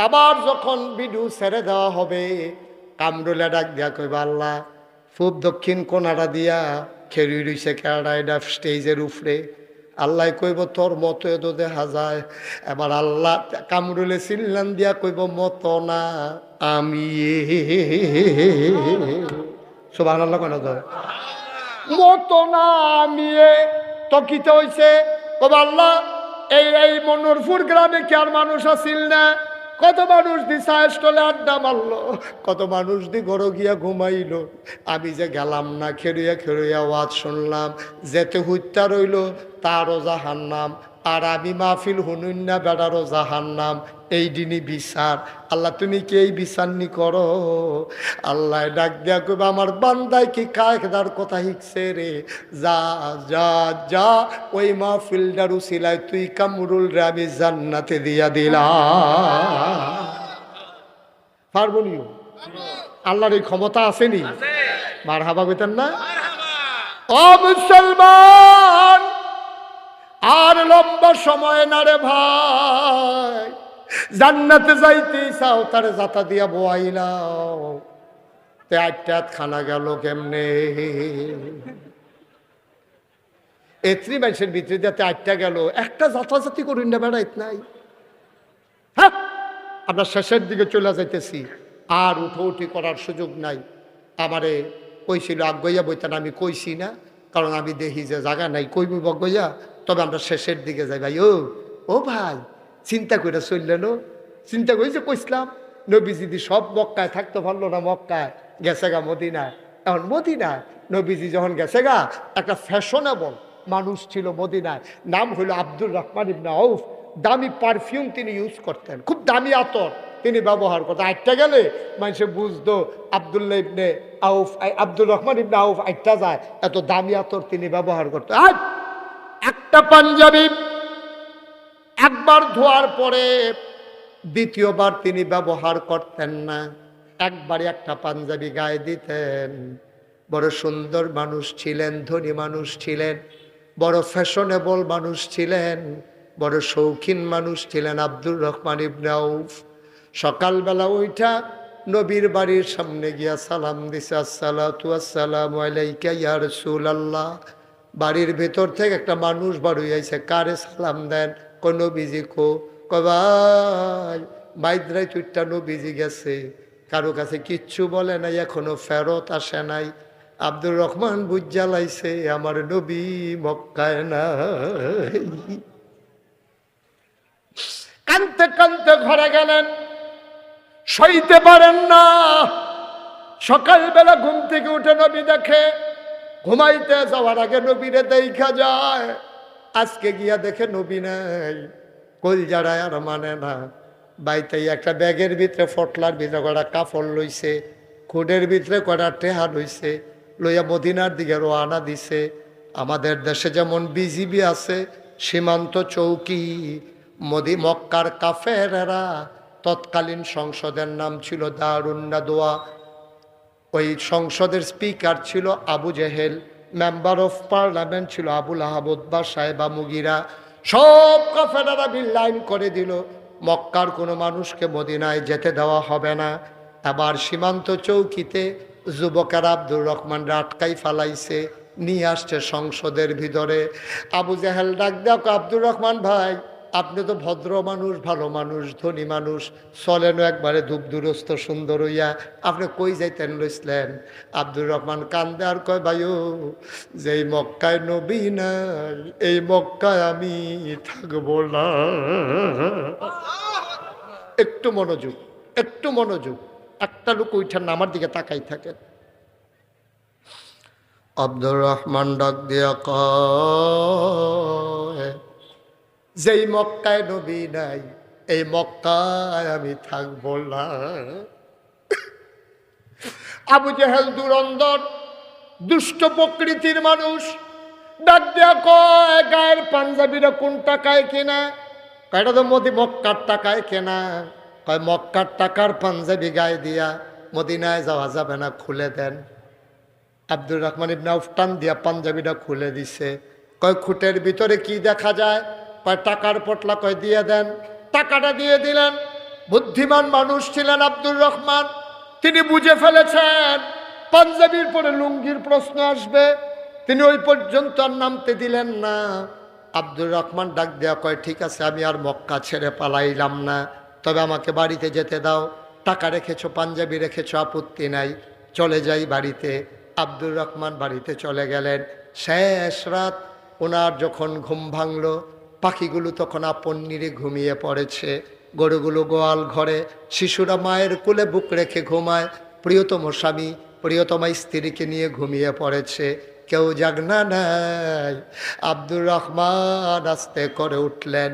আবার যখন ভিডিও ছেড়ে দেওয়া হবে, কামরুলে ডাক দিয়া কইবা, আল্লাহ পূব দক্ষিণ কোনাটা দিয়া খেরি রইছে কেডা এটা স্টেজের উপরে। আল্লাহ কইব, তোর মতো এত দেখা যায়। এবার আল্লাহ কামরুলে চিল্লান দিয়া কইব, মতো না আমি, সুবহানাল্লাহ কেন তো, মতো না আমি। তো কিতে হইছে? কইব, আল্লাহ এই মনোহরপুর গ্রামে কি আর মানুষ আসিল না? কত মানুষ দি চায়ের স্টলে আড্ডা মারলো, কত মানুষ দি ঘরে গিয়া ঘুমাইলো, আমি যে গেলাম না, খেরুইয়া খেরুইয়া ওয়াজ শুনলাম, যেতে হুত্যা রইল তারও জাহান্নাম, আর আমি মাহফিল হুনুন না বেড়ারও জাহান্নাম। এই দিনই বিচার। আল্লাহ তুমি কি এই বিচার নি করো? আল্লাহ ডাক দিয়া কইব, আমার বান্দায় কি কায়দার কথা শিখছে রে, যা যা যা ওই মাহফিলটার উসিলায় তুই কামরুল রে আমি জান্নাতে দিয়া দিলাম। পারবো নিও? আল্লাহর এই ক্ষমতা আসেনি? মারহাবা কইতেন না? ও মুসলমান, আর লম্বা সময় না রে ভাই, জান্নাতে যাইতে চাও তারে যাতা দিয়া বোয়াইলাও, তে আটটা খানা গেল কেমনে? এত্রি মানুষের ভিতরে যাতে আটটা গেল, একটা যাতাযাতি করুন না বেড়াইত নাই। হ্যাঁ, আমরা শেষের দিকে চলে যাইতেছি, আর উঠোউঠি করার সুযোগ নাই। আমারে কইছিল আগুইয়া বইতেন, আমি কইছি না, কারণ আমি দেখি যে জায়গা নাই, কইব বগইয়া। তবে আমরা শেষের দিকে যাই। ভাই ও ভাই, চিন্তা করে চললেন, চিন্তা করি যে কইসলাম নবীজি সব মক্কায় থাকতে পারলো না, মক্কায় গেছে গা মদিনায়। এখন মদিনায় নবীজি যখন গেছে গা, একটা ফ্যাশনেবল মানুষ ছিল মদিনায়, নাম হলো আব্দুর রহমান ইবনে আউফ। দামি পারফিউম তিনি ইউজ করতেন, খুব দামি আতর তিনি ব্যবহার করতেন। আটটা গেলে মানুষে বুঝতো আব্দুল্লাহ ইবনে আউফ, আব্দুর রহমান ইবনে আউফ আটটা যায়, এত দামি আতর তিনি ব্যবহার করতেন। আজ একটা পাঞ্জাবি একবার ধোয়ার পরে দ্বিতীয়বার তিনি ব্যবহার করতেন না, একবারে একটা পাঞ্জাবি গায়ে দিতেন। বড় সুন্দর মানুষ ছিলেন, ধনী মানুষ ছিলেন, বড় ফ্যাশনেবল মানুষ ছিলেন, বড় শৌখিন মানুষ ছিলেন আব্দুর রহমান ইবনে আউফ। সকালবেলা ওইটা নবীর বাড়ির সামনে গিয়া সালাম দিছে, আসসালাতু আসসালামু আলাইকা ইয়া রাসূলুল্লাহ। বাড়ির ভেতর থেকে একটা মানুষ বার হইয়াছে, কারে সালাম দেন? কই নবীজি কো। কই ভাই বাইদরাই চুটটা নবীজি গেছে, কারো কাছে কিচ্ছু বলে নাই, এখনো ফেরত আসে নাই। আব্দুর রহমান বুঝা লাইছে আমার নবী মক্কায় নাই। কানতে কানতে ঘরে গেলেন, সইতে পারেন না। সকালবেলা ঘুম থেকে উঠে নবী দেখে, ঘুমাইতে যাওয়ার আগে নবীরে দেখা যায়, আজকে গিয়া দেখে নবী নাই। কল যারায় আর মানে না। বাইতে একটা ব্যাগের ভিতরে, ফটলার ভিতরে কটা কাপড় লইছে, খুডের ভিতরে কটা টেহা লইছে, লইয়া মদিনার দিকে রওনা দিছে। আমাদের দেশে যেমন বিজিবি আছে, সীমান্ত চৌকি, মক্কার কাফেরেরা, তৎকালীন সংসদের নাম ছিল দারুন নাদওয়া। ওই সংসদের স্পিকার ছিল Abu Jahl, member of parliament ছিল আবুল আহাব উতবা সাহেবা মুগিরা। সব কাফেরেরা বিল্লাইন করে দিল, মক্কার কোনো মানুষকে মদিনায় যেতে দেওয়া হবে না। আবার সীমান্ত চৌকিতে যুবকেরা আব্দুর রহমান আটকাই ফালাইছে, নিয়ে আসছে সংসদের ভিতরে। আবু জেহেল ডাক দেখো, আব্দুর রহমান ভাই, আপনি তো ভদ্র মানুষ, ভালো মানুষ, ধনী মানুষ, চলেন একবারে ধূপ দুরস্ত সুন্দর হইয়া, আপনি কই যাইতেন লইসলেন? আব্দুর রহমান কান্দে আর কয়, ভাইও যেই মক্কায় নবী নাই, এই মক্কায় আমি থাকবো না। একটু মনোযোগ, একটু মনোযোগ। একটা লোক ওইটার নামার দিকে তাকাই থাকে। আব্দুর রহমান ডাক দিয়া কয়, যেই মক্কায় নবী নাই, এই মক্কায় আমি থাকবো না। আবু জেহেল দুরন্দর দুষ্ট প্রকৃতির মানুষ, ডাক দিয়া কয়, গায়ের পাঞ্জাবিরা কোন টাকায় কেনা? কয়টা তো মক্কার টাকায় কেনা। কয় মক্কার টাকার পাঞ্জাবি গায়ে দিয়া মদিনায় যাওয়া যাবে না, খুলে দেন। আব্দুর রহমান ইবনে আউফ টান দিয়া পাঞ্জাবিটা খুলে দিছে। কয় খুঁটের ভিতরে কি দেখা যায়? কয় টাকার পটলা। কয় দিয়ে দেন। টাকাটা দিয়ে দিলেন। বুদ্ধিমান মানুষ ছিলেন আব্দুর রহমান, তিনি বুঝে ফেলেছেন পাঞ্জাবির পরে লুঙ্গির প্রশ্ন আসবে, তিনি ওই পর্যন্ত আর নামতে দিলেন না। আব্দুর রহমান ডাক দেয়া কয়, ঠিক আছে, আমি আর মক্কা ছেড়ে পালাইলাম না, তবে আমাকে বাড়িতে যেতে দাও। টাকা রেখেছো, পাঞ্জাবি রেখেছো, আপত্তি নাই, চলে যাই বাড়িতে। আব্দুর রহমান বাড়িতে চলে গেলেন। শেষ রাত ওনার যখন ঘুম ভাঙল, পাখিগুলো তখন আপন নিরে ঘুমিয়ে পড়েছে, গরুগুলো গোয়াল ঘরে, শিশুরা মায়ের কোলে বুক রেখে ঘুমায়, প্রিয়তম স্বামী প্রিয়তমা স্ত্রীকে নিয়ে ঘুমিয়ে পড়েছে, কেউ জাগনা নাই। আব্দুর রহমান আস্তে করে উঠলেন,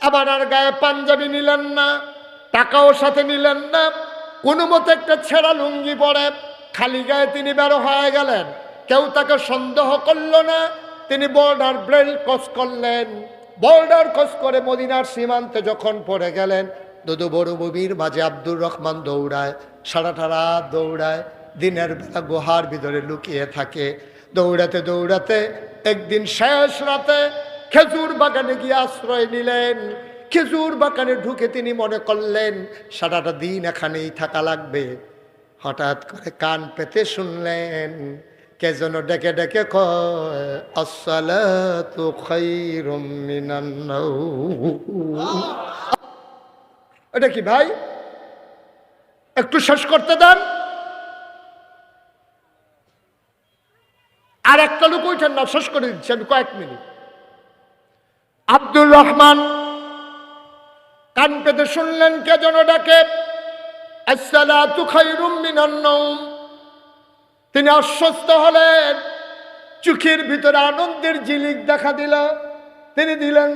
আবার আর গায়ে পাঞ্জাবি নিলেন না, টাকাও সাথে নিলেন না, কোনো মতো একটা ছেঁড়া লুঙ্গি পরে খালি গায়ে তিনি বেরো হয়ে গেলেন। কেউ তাকে সন্দেহ করল না। তিনি বর্ডার বেল্ট ক্রস করলেন। বর্ডার ক্রস করে মদিনার সীমান্তে যখন পড়ে গেলেন, দুদু মরুভূমির মাঝে আব্দুর রহমান দৌড়ায়, সারাটা রাত দৌড়ায়, দিনের বেলা গুহার ভিতরে লুকিয়ে থাকে। দৌড়াতে দৌড়াতে একদিন শেষ রাতে খেজুর বাগানে গিয়ে আশ্রয় নিলেন। খেজুর বাগানে ঢুকে তিনি মনে করলেন সারাটা দিন এখানেই থাকা লাগবে। হঠাৎ করে কান পেতে শুনলেন কে যেন ডেকে ডেকে কয়, আসসালাতু খায়রুম মিনান নাওম। এটা কি ভাই, একটু শেষ করতে দেন। আর একটা লোক ওইটার না, শেষ করে দিচ্ছি আমি কয়েক মিনিট। আব্দুর রহমান কান পেতে শুনলেন কে যেন ডাকে, আসসালাতু খায়রুম মিনান নাওম। তিনি আশ্বস্ত হলেন, চোখের ভিতরে আনন্দের ঝিলিক দেখা দিল। তিনি দিলেন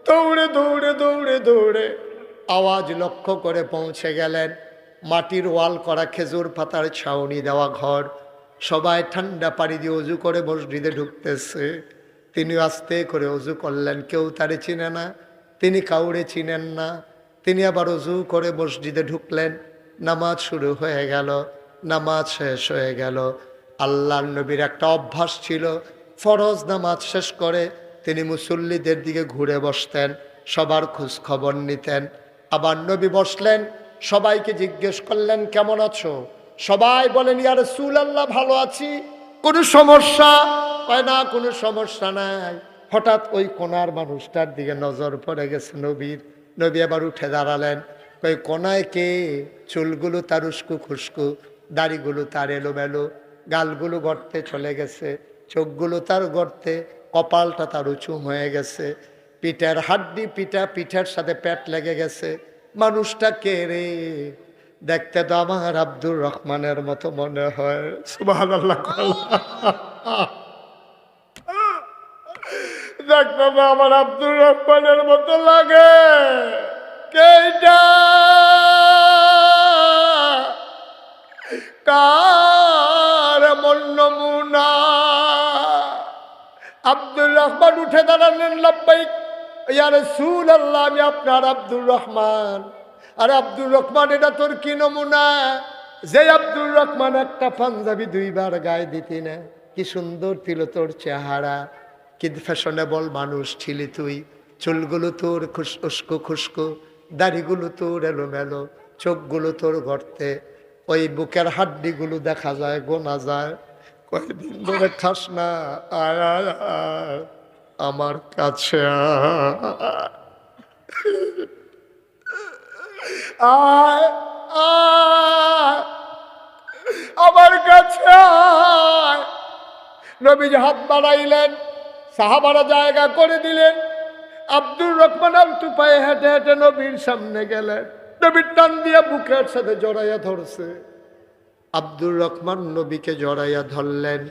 দৌড়ে দৌড়ে দৌড়ে দৌড়ে আওয়াজ লক্ষ্য করে পৌঁছে গেলেন মাটির ওয়াল করা খেজুর পাতার ছাউনি দেওয়া ঘর। সবাই ঠান্ডা পানি দিয়ে অজু করে মসজিদে ঢুকতেছে। তিনি আস্তে করে অজু করলেন, কেউ তারে চিনে না, তিনি কাউরে চিনেন না। তিনি আবার অজু করে মসজিদে ঢুকলেন, নামাজ শুরু হয়ে গেল, নামাজ শেষ হয়ে গেল। আল্লাহর নবীর একটা অভ্যাস ছিল, ফরজ নামাজ শেষ করে তিনি মুসল্লিদের দিকে ঘুরে বসতেন, সবার খোঁজ খবর নিতেন। আবার নবী বসলেন, সবাইকে জিজ্ঞেস করলেন কেমন আছো? সবাই বলেন ইয়া রাসূলুল্লাহ ভালো আছি। কোনো সমস্যা? কয় না কোনো সমস্যা নাই। হঠাৎ ওই কোনার মানুষটার দিকে নজর পড়ে গেছে নবীর। নবী আবার উঠে দাঁড়ালেন, কই কোনায় কে? চুলগুলো তার উস্কু খুস্কু, দাড়িগুলো তার এলোমেলো, গালগুলো গর্তে চলে গেছে, চোখগুলো তার গর্তে, কপালটা তার উঁচু হয়ে গেছে, পিঠের হাড্ডি পিঠের সাথে পেট লেগে গেছে। মানুষটা কে রে? দেখতে তো আমার আব্দুর রহমানের মতো মনে হয়। সুবহানাল্লাহ। দেখতে তো আমার আব্দুর রহমানের মতো লাগে। কেইটা কার এমন নমুনা? আব্দুর রহমান উঠে দাঁড়ালেন, লাব্বাইক ইয়া রাসূলুল্লাহ, আমি আপনার আব্দুর রহমান। আরে আব্দুর রহমান, এটা তোর কি নমুনা? যে আব্দুর রহমান একটা পাঞ্জাবি দুইবার গায়ে দিতি না, কি সুন্দর ছিল তোর চেহারা, কি ফ্যাশনেবল মানুষ ছিলি তুই। চুলগুলো তোর উস্কো খুস্কো, দাড়িগুলো তোর এলোমেলো, চোখগুলো তোর গর্তে, ওই বুকের হাড্ডিগুলো দেখা যায়, গোনা যায়। কয়েকদিন ধরে খাস না, আয় আয় আয় আমার কাছে আয় আয় আমার কাছে আয়। নবীজি হাত বাড়াইলেন, সাহাবারা জায়গা করে দিলেন। আব্দুর রহমান আলতু পায়ে হেঁটে হেঁটে নবীর সামনে গেলেন। নবীর টান দিয়া বুকের সাথে জড়াইয়া ধরছে। আব্দুর রহমান নবীকে জড়াইয়া ধরলেন।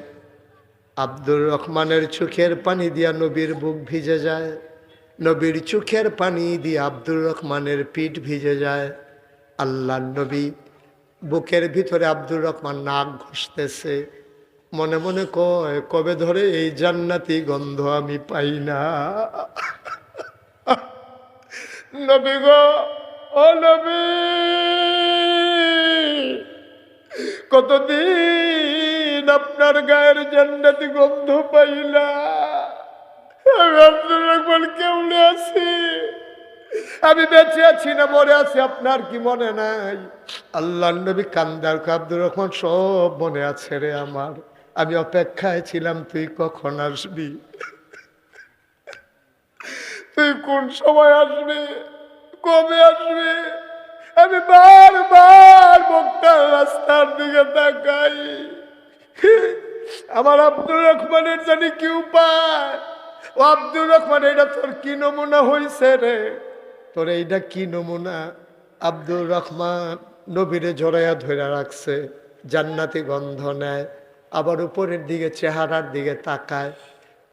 আব্দুর রহমানের চোখের পানি দিয়া নবীর বুক ভিজে যায়, নবীর চোখের পানি দিয়ে আব্দুর রহমানের পিঠ ভিজে যায়। আল্লাহ নবী বুকের ভিতরে আব্দুর রহমান নাক ঘষতেছে, মনে মনে কয় কবে ধরে এই জান্নাতি গন্ধ আমি পাই না। নবী গো, ও নবী, কতদিন আপনার গায়ের জান্নাতি গন্ধ পাইলা। আমি আব্দুর রহমান কেমনে আছি? আমি বেঁচে আছি না মরে আছি আপনার কি মনে নাই? আল্লাহ নবী কান্দার, আব্দুর রহমান সব মনে আছে রে আমার, আমি অপেক্ষায় ছিলাম তুই কখন আসবি, তুই কোন সময় আসবি, কবে আসবি। আমি বারবার মুক্তার রাস্তার দিকে তাকাই, আমার আব্দুর রহমানের জানি কি উপায়। ও আব্দুর রহমান, এটা তোর কি নমুনা হইছে রে? তোর এইটা কি নমুনা? আব্দুর রহমান নবীরে জড়াইয়া ধরে রাখছে, জান্নাতি গন্ধ নেয়, আবার উপরের দিকে চেহারার দিকে তাকায়।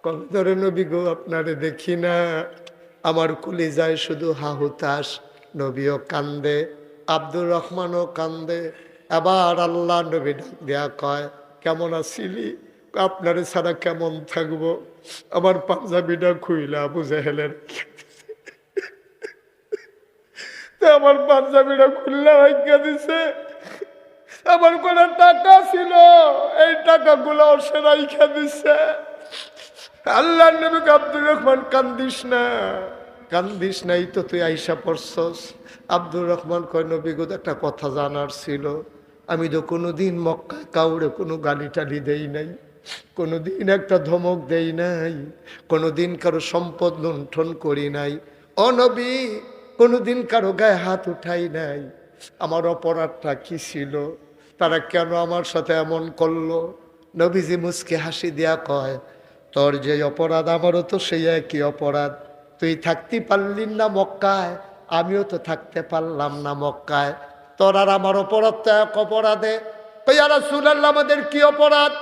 কবে ধরে নবী গো আপনারে দেখি না, আমার কলিজায় শুধু হাহুতাস। নবীও কান্দে, আব্দুর রহমানও কান্দে। আবার আল্লাহ নবী ডাক দেয়া কয়, কেমন আছিলি? আপনারে ছাড়া কেমন থাকবো? আমার পাঞ্জাবিটা খুইলা আবু জেহেলের, আমার পাঞ্জাবিটা খুললা রাখিয়া দিছে। আমার কোনো টাকা ছিল, এই টাকাগুলো সে রাইখা দিছে। আল্লাহ নবী, আব্দুর রহমান কান্দিস না, কান্দিস নাই তো তুই আইসা পড়ছস। আব্দুর রহমান কয় নবী গো একটা কথা জানার ছিল, আমি তো কোনোদিন মক্কায় কাউরে কোনো গালি টালি দেই নাই, কোনোদিন একটা ধমক দেই নাই, কোনোদিন কারো সম্পদ লুণ্ঠন করি নাই, ও নবী কোনোদিন কারো গায়ে হাত উঠাই নাই। আমার অপরাধটা কি ছিল, তারা কেন আমার সাথে এমন করলো? নবীজি মুচকে হাসি দিয়া কয়, তোর যে অপরাধ আমারও তো সেই একই অপরাধ। তুই থাকতে পারলি না মক্কায়, আমিও তো থাকতে পারলাম না মক্কায়। তোর আর আমার অপরাধ তো এক অপরাধে। ইয়া রাসূলুল্লাহ আমাদের কি অপরাধ?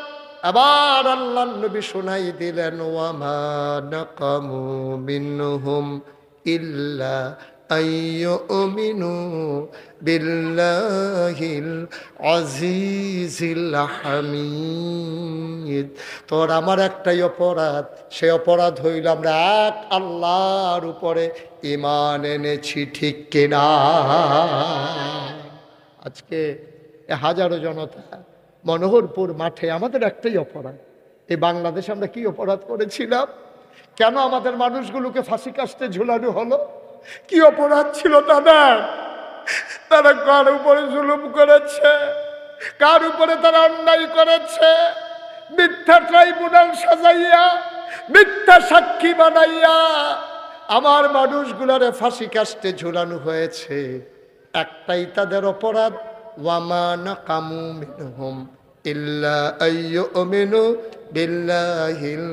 আবার আল্লাহর নবী শোনাই দিলেন, ওয়ামা নাকামু মিনহুম ইল্লা আইয়ুমিনু বিল্লাহিল আজিজিল হামিদ। তোর আমার একটাই অপরাধ, সে অপরাধ হইল আমরা এক আল্লাহর উপরে ঈমান এনেছি, ঠিক কিনা? আজকে হাজারো জনতা মনোহরপুর মাঠে, আমাদের একটাই অপরাধ। এই বাংলাদেশে আমরা কি অপরাধ করেছিলাম? কেন আমাদের মানুষগুলোকে ফাঁসি কাস্টে ঝুলানো হলো? কি অপরাধ ছিল তাদের? তারা কার উপরে জুলুম করেছে, কার উপরে তারা অন্যায় করেছে। মিথ্যা ট্রাইব্যুনাল সাজাইয়া, মিথ্যা সাক্ষী বানাইয়া আমার মানুষগুলারে ফাঁসি কাস্টে ঝুলানো হয়েছে। একটাই তাদের অপরাধ, ওয়ামা নাকামু মিনহুম ইল্লা আইয়ুমিনু বিল্লাহিল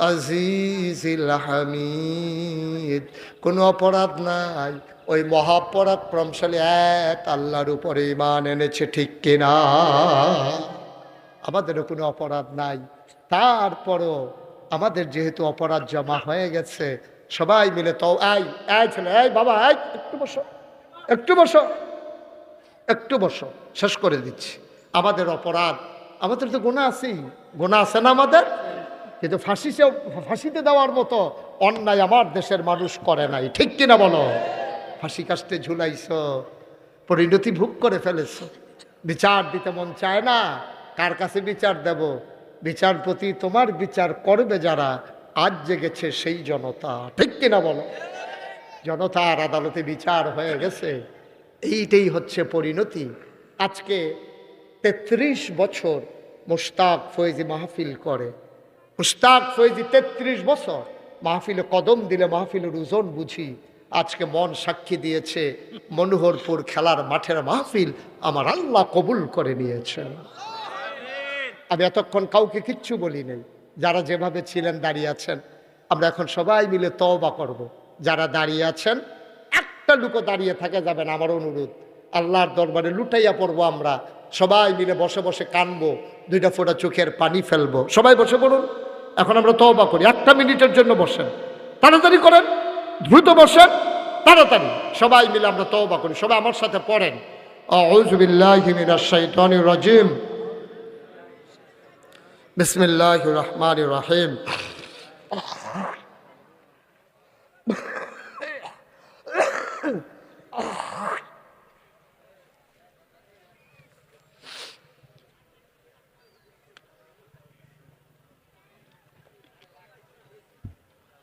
আজিজিল হামিদ। কোনো অপরাধ নাই, ওই মহাপরাক্রমশালী এক আল্লাহর উপরে ঈমান এনেছে, ঠিক কিনা? আমাদেরও কোনো অপরাধ নাই, তারপরও আমাদের যেহেতু অপরাধ জমা হয়ে গেছে, সবাই মিলে তো এই ছেলে, এই বাবা, এই একটু বসো, একটু বসো, একটু বসো, শেষ করে দিচ্ছি। আমাদের অপরাধ, আমাদের তো গুনাহ আছেই, গুনাহ আছে না আমাদের? কিন্তু ফাঁসিতে দেওয়ার মতো অন্যায় আমার দেশের মানুষ করে নাই, ঠিক কিনা বলো? ফাঁসি কাস্টে ঝুলাইছ, পরিণতি ভোগ করে ফেলেছ, বিচার দিতে মন চায় না, কার কাছে বিচার দেব? বিচারপতি তোমার বিচার করবে যারা, আজ জেগেছে সেই জনতা, ঠিক কিনা বলো? জনতার আদালতে বিচার হয়ে গেছে, এইটাই হচ্ছে পরিণতি। আজকে ৩৩ বছর মুশতাক ফয়েজি মাহফিল করে। মুশতাক ফয়েজি ৩৩ বছর মাহফিলে কদম দিলে মাহফিলের ওজন বুঝি। আজকে মন সাক্ষী দিয়েছে, মনোহরপুর খেলার মাঠের মাহফিল আমার আল্লাহ কবুল করে নিয়েছেন। আমি এতক্ষণ কাউকে কিচ্ছু বলি নাই, যারা যেভাবে ছিলেন দাঁড়িয়ে আছেন, আমরা এখন সবাই মিলে তওবা করব। যারা দাঁড়িয়ে আছেন, একটা লুকো দাঁড়িয়ে থাকা যাবে না, আমার অনুরোধ। আল্লাহর দরবারে লুটাইয়া পড়বো, আমরা সবাই মিলে বসে বসে কানবো, 2টা ফোঁটা চোখের পানি ফেলবো। সবাই বসে পড়ুন, এখন আমরা তওবা করি। 1টা মিনিটের জন্য বসেন, তাড়াতাড়ি করেন, দ্রুত বসেন, তাড়াতাড়ি সবাই মিলে আমরা তওবা করি। সবাই আমার সাথে পড়েন, আউযু বিল্লাহি মিনাশ শাইতানির রাজিম, বিসমিল্লাহির রহমানির রহিম।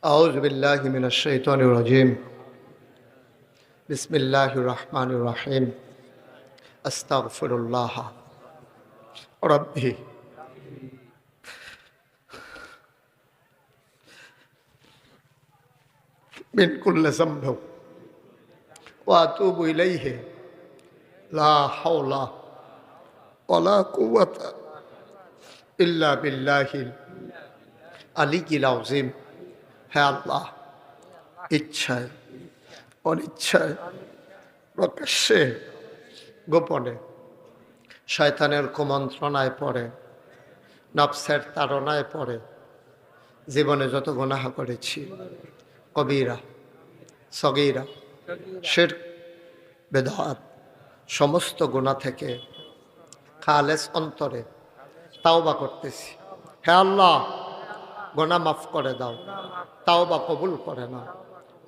আউযু বিল্লাহি মিনাশ শাইতানির রাজিম, বিসমিল্লাহির রহমানির রহিম। আস্তাগফিরুল্লাহ রাব্বি মিন কুল্লি যামবি ওয়া আতুবু ইলাইহি, লা হাওলা ওয়ালা কুওয়াতা ইল্লা বিল্লাহিল আলিয়্যিল আযীম। হে আল্লাহ, ইচ্ছায় অনিচ্ছায়, প্রকাশ্যে গোপনে, শয়তানের কুমন্ত্রণায় পড়ে, নফসের তাড়নায় পড়ে জীবনে যত গুনাহ করেছি, কবিরা সগীরা, শিরক বেদাত, সমস্ত গুনাহ থেকে খালেস অন্তরে তাওবা করতেছি। হে আল্লাহ, গুনাহ মাফ করে দাও, তাওবা কবুল করে নাও।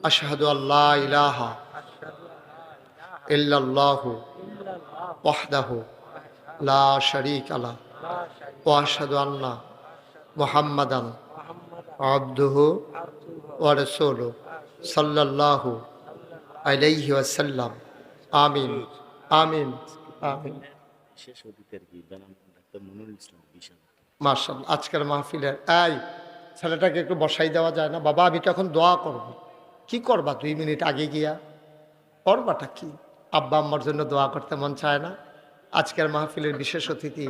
আশহাদু আল্লা ইলাহা ইল্লাল্লাহু ওয়াহদাহু লা শারীকা লাহু ওয়া আশহাদু আন্না মুহাম্মাদান আবদুহু ওয়া রাসূলুহু সাল্লাল্লাহু আলাইহি ওয়াসাল্লাম। আমিন আমিন আমিন। মাশাআল্লাহ। আজকের মাহফিলের এই ছেলেটাকে একটু বসাই দেওয়া যায় না? বাবা আমি তো এখন দোয়া করব। কি করবা 2 মিনিট আগে গিয়া? করবাটা কি? আব্বা আম্মার জন্য দোয়া করতে মন চায় না? আজকের মাহফিলের বিশেষ অতিথি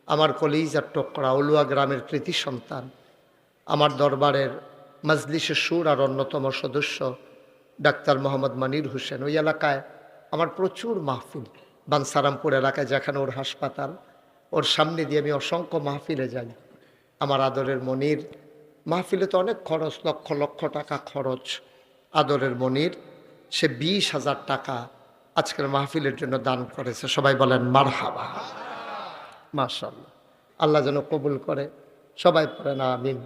আমার কলিজার টুকরা উলুয়া গ্রামের কৃতি সন্তান, আমার দরবারের মজলিসের সুর আর অন্যতম সদস্য ডাক্তার মোহাম্মদ মনির হোসেন। ওই এলাকায় আমার প্রচুর মাহফিল, বানসারামপুর এলাকায় যেখানে ওর হাসপাতাল, ওর সামনে দিয়ে আমি অসংখ্য মাহফিলে যাই। আমার আদরের মনির মাহফিলে তো অনেক খরচ, লক্ষ লক্ষ টাকা খরচ। আদরের মনির সে 20,000 টাকা আজকের মাহফিলের জন্য দান করেছে। সবাই বলেন মারহাবা। মাশাআল্লাহ, আল্লাহ যেন কবুল করে। সবাই পড়েন আমিন।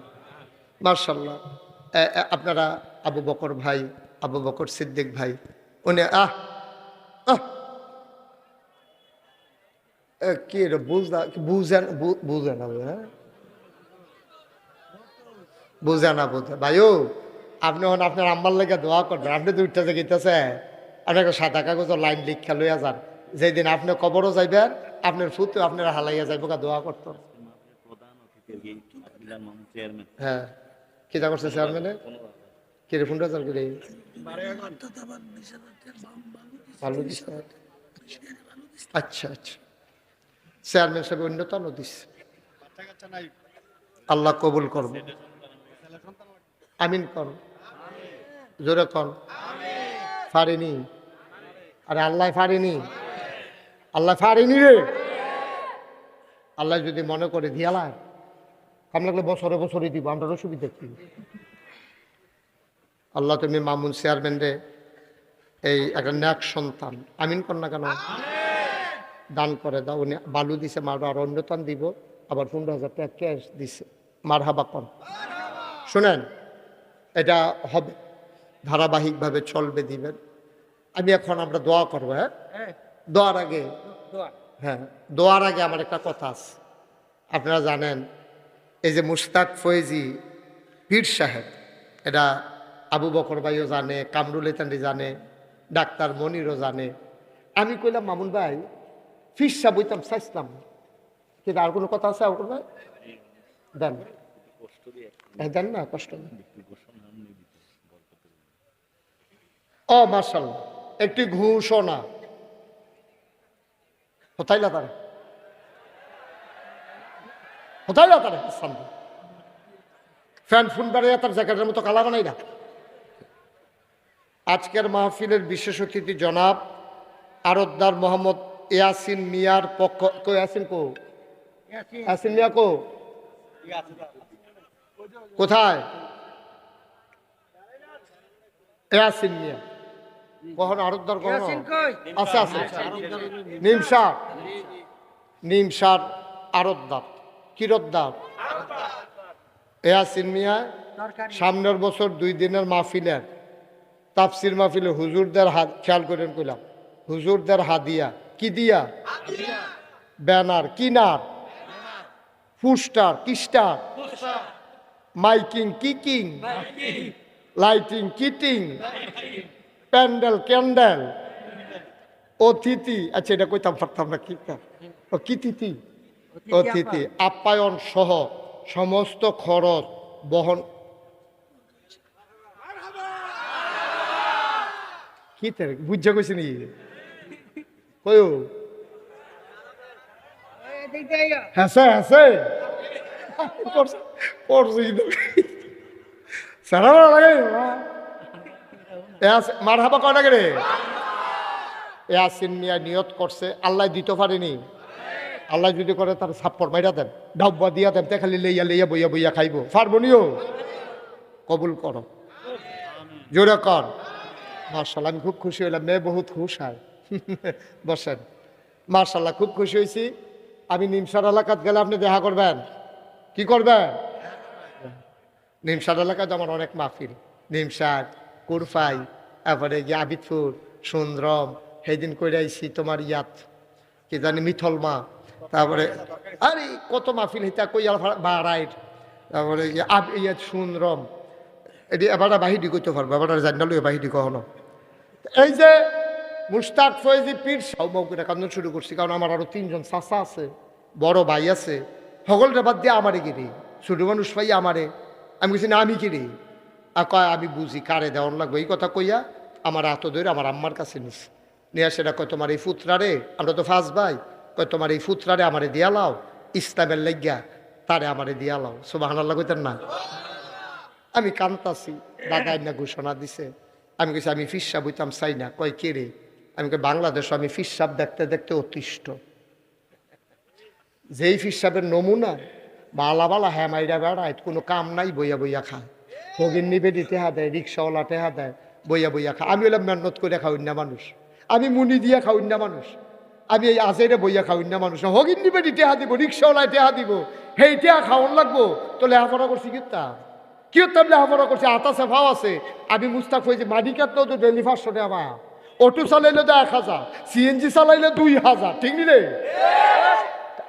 মাশাআল্লাহ। আপনারা আবু বকর ভাই, আবু বকর সিদ্দিক ভাই, উনি কি বুঝেন বুঝেন হ্যাঁ বুঝে না বুঝে ভাইও। আপনি হন আপনার আম্মার লেগে দোয়া করবেন। আপনি তো উঠতে গেতেছে, আপনি একটা সাদা কাগজের লাইন লিখা লইয়া যান। যেদিন আপনি কবরও যাইবেন আপনার ফুতে আপনার হালাইয়া যাইব দোয়া করত। হ্যাঁ কিতা করছে চেয়ারম্যানে? কি রে 15,000 করে ভালো দিস? আচ্ছা আচ্ছা, চেয়ারম্যান সাহেব অন্যতম দিস। আল্লাহ কবুল করব। আমিন কর, জোরে কর। ফারিনি? আরে আল্লাহ ফারিনি, আল্লাহ ফারিনি রে। আল্লাহ যদি মনে করে দিয়ালায় কাম লাগলে বছরে বছরই দিব, আমরা অসুবিধা কি? আল্লাহ তুমি মামুন চেয়ারম্যান রে এই একটা ন্যাক সন্তান, আমিন কর না কেন, দান করে দাও। উনি বালু দিছে, মার আর অন্যতম দিব, আবার 15,000 টাকা ক্যাশ দিছে। মারহাবা কর। শুনেন, এটা হবে, ধারাবাহিকভাবে চলবে, দিবেন। আমি এখন আমরা দোয়া করবো। হ্যাঁ দোয়ার আগে, হ্যাঁ দোয়ার আগে আমার একটা কথা আছে। আপনারা জানেন এই যে মুশতাক ফয়েজি পীর সাহেব, এটা আবু বকর ভাইও জানে, কামরুল ইতান্ডি জানে, ডাক্তার মনিরও জানে। আমি কইলাম মামুন ভাই ফিরসা বইতাম চাইছিলাম, কিন্তু আর কোনো কথা আছে? আর কোনো দেন দেন না, কষ্ট নেই। ও মাশাআল্লাহ, একটি ঘোষণা কোথায় না তারা, কোথায় না তারা ফ্যান ফোন বেড়ে তার জ্যাকেটের মতো কালা বানাই না। আজকের মাহফিলের বিশেষ অতিথি জনাব আরতদার মোহাম্মদ ইয়াসিন মিয়ার পক্ষ, ইয়াসিন কো, ইয়াসিন মিয়া কো, কোথায়? ইয়াসিন মিয়া কখন আরতদার কখন আছে? আছে নিমসার, নিমসার আরতদার, কিরতদার ইয়াসিন মিয়া। সামনের বছর 2 দিনের মাহফিলের তাফসির মাহফিলে হুজুরদের হাত, খেয়াল করেন কইলাম, হুজুরদের হাদিয়া কি দিয়া? ব্যানার, কিনার, পোস্টার, কিস্টার, মাইকিং, কিকিং, লাইটিং, কিটিং, প্যান্ডেল, ক্যান্ডেল, অতিথি, আচ্ছা এটা কইতাম পারতাম না, কি তিথি, অতিথি আপ্যায়ন সহ সমস্ত খরচ বহন। কি বুঝা কইছে নি কই? হাসে হাসে মারহাবা কয় লাগে রে? ইয়াসিন মিয়া নিয়ত করছে, আল্লাহ দিতে পারেনি। আল্লাহ যদি করে তার ছাপ্পর মাইরা দেন, ডাব্বা দিয়া দেন, খালি লইয়া লইয়া বইয়া বইয়া খাইব, পারবো নিও। কবুল করো, জোরে কর। মার্শাল্লাহ, আমি খুব খুশি হইলাম, মেয়ে বহুত খুশ হয়। বসেন। মার্শাল্লাহ, খুব খুশি হয়েছি। আমি নিমসার এলাকাত গেলে আপনি দেখা করবেন। কি করবেন? নিমসার এলাকায় আমার অনেক মাহফিল, নিমসার, কুরফাই, তারপরে গিয়ে আবিদপুর, সুন্দরম, সেইদিন করে আইসি তোমার ইয়াত কি জানি মিথলমা, তারপরে আরে কত মাহফিল হিতা কই বাড়াইট, তারপরে ইয়াত সুন্দরম, এটি এবার বাহিদি করতে পারবো, এবার জানালো বাহিদি কখনো। এই যে মুশতাক ফয়েজি পীর সাউমাউ করে কান্দন শুরু করছি, কারণ আমার আরো 3 জন চাচা আছে, বড় ভাই আছে, সকলটা বাদ দিয়ে আমারে কিরে ছোট মানুষ পাই আমারে। আমি বলছি না আমি কিরে, কয় আমি বুঝি কারে দেওয়ার লাগবে, এই কথা কইয়া আমার হাত ধরে আমার আম্মার কাছে নিস নিয়ে সেটা কয় তোমার এই ফুতরারে, আমরা তো ফার্স্ট ভাই, কয় তোমার এই ফুতরারে আমারে দিয়া লাও, ইসলামের লাগিয়া তারে আমারে দিয়া লাও। সুবহানাল্লাহ কইতেন না? আমি কান্তাছি, দাদা না ঘোষণা দিছে। আমি কইছি আমি ফিসাব হইতাম চাই না। কয় কে রে? আমি কই বাংলাদেশ আমি ফিসাব দেখতে দেখতে অতিষ্ঠ। যেই ফিসাবের নমুনা বালা বালা হ্যাঁ মাইরা বেড়ায়, কোনো কাম নাই, বইয়া বইয়া খায়, ভগিন নিবে টেহা দেয়, রিক্সাওয়ালা টেহা দেয়, বইয়া বইয়া খায়। আমি হলাম মেহনত করে খাওয়াই না মানুষ, আমি মুনি দিয়া খাওয়াই না মানুষ, আমি এই আজেরে বইয়া খাওয়াই না মানুষ। হগিন নিবে টেহা দিব, রিক্সাওয়ালায় টেহা দিব, হেই টেহা খাওয়ান লাগবো তো লেহাপড়া করছি কিতাম কি হতাম, লেহাপড়া করছি, আতাসে ভাও আছে। আমি মুস্তাক হয়েছি মাডিকাত তো ডেলি 500 টাকা, অটো চালাইলে তো 1000, সিএনজি চালাইলে 2000, ঠিক নি রে?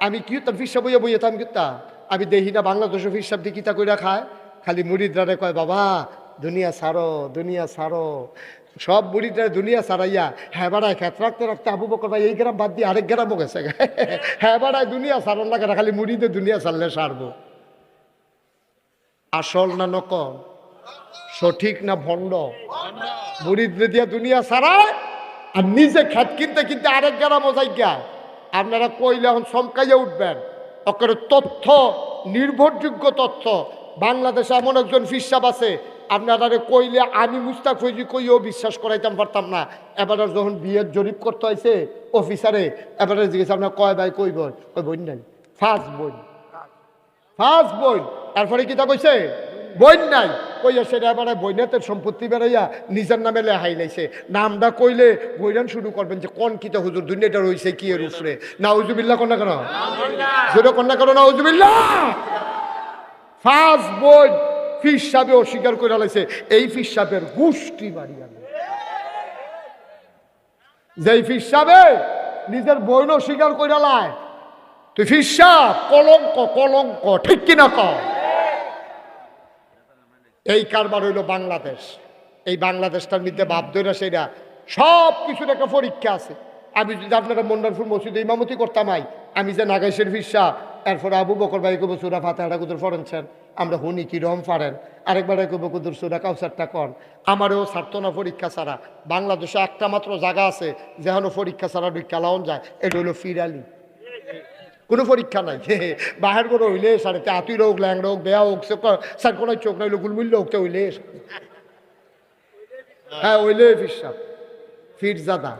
আমি কি হতাম ফিসাব বইয়া বইয়া তাম কিতাম। আমি দেখি না বাংলাদেশের ফিসাব দিয়ে কিতা কইরা খায়, খালি মুরিদরা কয় বাবা দুনিয়া ছাড়ো, দুনিয়া ছাড়ো। সব মুরিদরা দুনিয়া ছাড়াইয়া হ্যাঁ বাড়ায় খেত রাখতে রাখতে আবু বকর ভাই এই গ্রাম বাদ দিয়ে আরেক গ্রামও গেছে। হ্যাঁ বাড়ায় দুনিয়া ছাড়ন লাগে না, খালি মুরিদে দুনিয়া ছাড়লে সারবো। আসল না নকল, সঠিক না ভণ্ড? মুরিদরে দিয়া দুনিয়া ছাড়ায় আর নিজে খেত কিনতে কিনতে আরেক গ্রামও যাইগা। আপনারা কইলে এখন চমকাইয়া উঠবেন, অকের তথ্য নির্ভরযোগ্য তথ্য। বাংলাদেশে এমন একজন ফিসাব আছে, আপনারা কইলে আমি মুস্তাক ফৈজি কইও বিশ্বাস করাইতাম পারতাম না। এবারে যখন বিয়ের জরিপ করতে হয়েছে অফিসারে, এবারে জিজ্ঞেস আপনার কয় ভাই কই বোন? ওই বোন নাই, ফার্স্ট বোন, ফার্স্ট বোন। এরপরে কি তা কইছে বোন নাই, কইয়া সেটা এবারে বইনাতের সম্পত্তি বেড়াইয়া নিজের নামে লেহাই লাইছে। নামটা কইলে বইরান শুরু করবেন যে কোন কিতা হুজুর দুনিয়াটা রয়েছে কি এর উপরে। নাউজুবিল্লাহ কন্যা কেন, জোরে কন্যা কেন নাউজুবিল্লাহ। ফার্স্ট বোন ফিস সাহেবে অস্বীকার করে লাইছে, এই ফিস সাহেবের গোষ্ঠী বাড়ি আনে। যেই ফিস সাহেবে নিজের বোন অস্বীকার করে লায়, তুই ফিস সাহেব কলঙ্ক, কলঙ্ক, ঠিক কিনা কর। এই কারবার হইল বাংলাদেশ। এই বাংলাদেশটার মধ্যে ভাব ধরে সেটা সব কিছুর একটা পরীক্ষা আছে। আমি যদি আপনারা মন্ডারপুর মসজিদে ইমামতি করতাম, আমি যে নাগাইশের ফিসা, এরপরে আবু বকর ভাই কব সুরা ফাতেহাটা কুদুর ফরেনছেন, আমরা হুনি কিরম পারেন, আরেকবার কব কুদুর সুরা কাউসারটা কন। আমারও ছাড়তো না পরীক্ষা ছাড়া। বাংলাদেশে একটা মাত্র জায়গা আছে যেখানে পরীক্ষা ছাড়া খেলাওন যায়, এটা হইল ফিরালি। কোনো পরীক্ষা নাই, বাহের করে হইলে সাড়ে আতুই হোক, ল্যাংড়া হোক, বেয়া হোক, স্যার কোনো চোখ নাইলে গুলমুল্য হোক, তো হইলে হ্যাঁ হইলে ফিরসাব ফিরজাদা।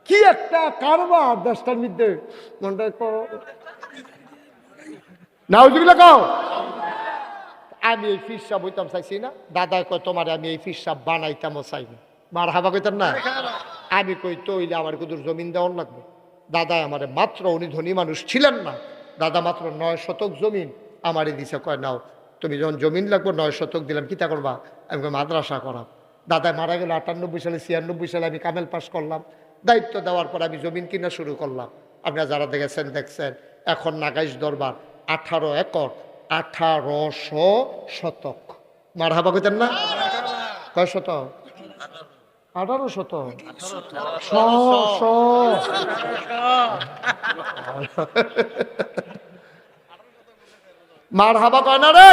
কি একটা কারবার দেশটার মধ্যে, মনটা নাউজুবিল্লাহ কও। আমি এই ফিরসাব হইতাম চাইছি না, দাদা কয় তোমার আমি এই ফিরসাব বানাইতামও চাইনি। মার হাবা কইতাম না, আমি কই তো হইলে আমার কুদুর জমিন দেওয়ার লাগবে। দাদা আমারে মাত্র, উনি ধনী মানুষ ছিলেন না, দাদা মাত্র 9 শতক জমিন আমারে দিছে। কয় নাও তুমি যখন জমিন লাগবো 9 শতক দিলাম, কিতা করবা? আমি মাদ্রাসা করাম। দাদা মারা গেল 98 সালে, 96 সালে আমি কামেল পাস করলাম। দায়িত্ব দেওয়ার পর আমি জমিন কিনা শুরু করলাম। আপনারা যারা দেখেছেন দেখছেন, এখন নাগাইশ দরবার 18 একর, 1800 শতক। মার হাবা কইতেন না? কয় শতক? 1800। মার হাবা কয় না রে।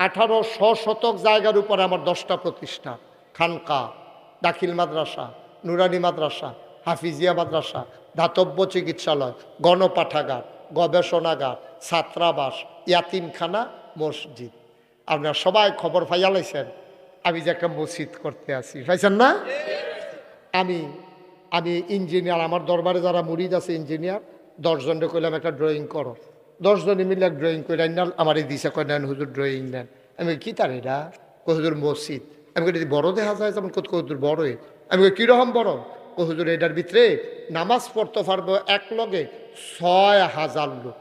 1800 শতক জায়গার উপরে আমার 10টা প্রতিষ্ঠান, খানকা, দাখিল মাদ্রাসা, নুরানি মাদ্রাসা, হাফিজিয়া মাদ্রাসা, দাতব্য চিকিৎসালয়, গণপাঠাগার, গবেষণাগার, ছাত্রাবাস, ইয়াতিমখানা, মসজিদ। আপনারা সবাই খবর পাইয়া লাইছেন আমি যে একটা মসজিদ করতে আসি, পাইছেন না? আমি ইঞ্জিনিয়ার, আমার দরবারে যারা মুরিদ আছে ইঞ্জিনিয়ার, 10 জনকে কইলাম একটা ড্রয়িং করো। 10 জনে মিলে এক ড্রয়িং করে আইনাল, আমার এই দিশা কয় নেন হুজুর ড্রয়িং নেন। আমি কি তার এটা? হুজুর মসজিদ। আমি যদি বড় দেখা যায় যেমন কত হুজুর বড়ই। আমি কিরকম বড়? হুজুর এটার ভিতরে নামাজ পড়তে পারবো এক লগে 6000 লোক।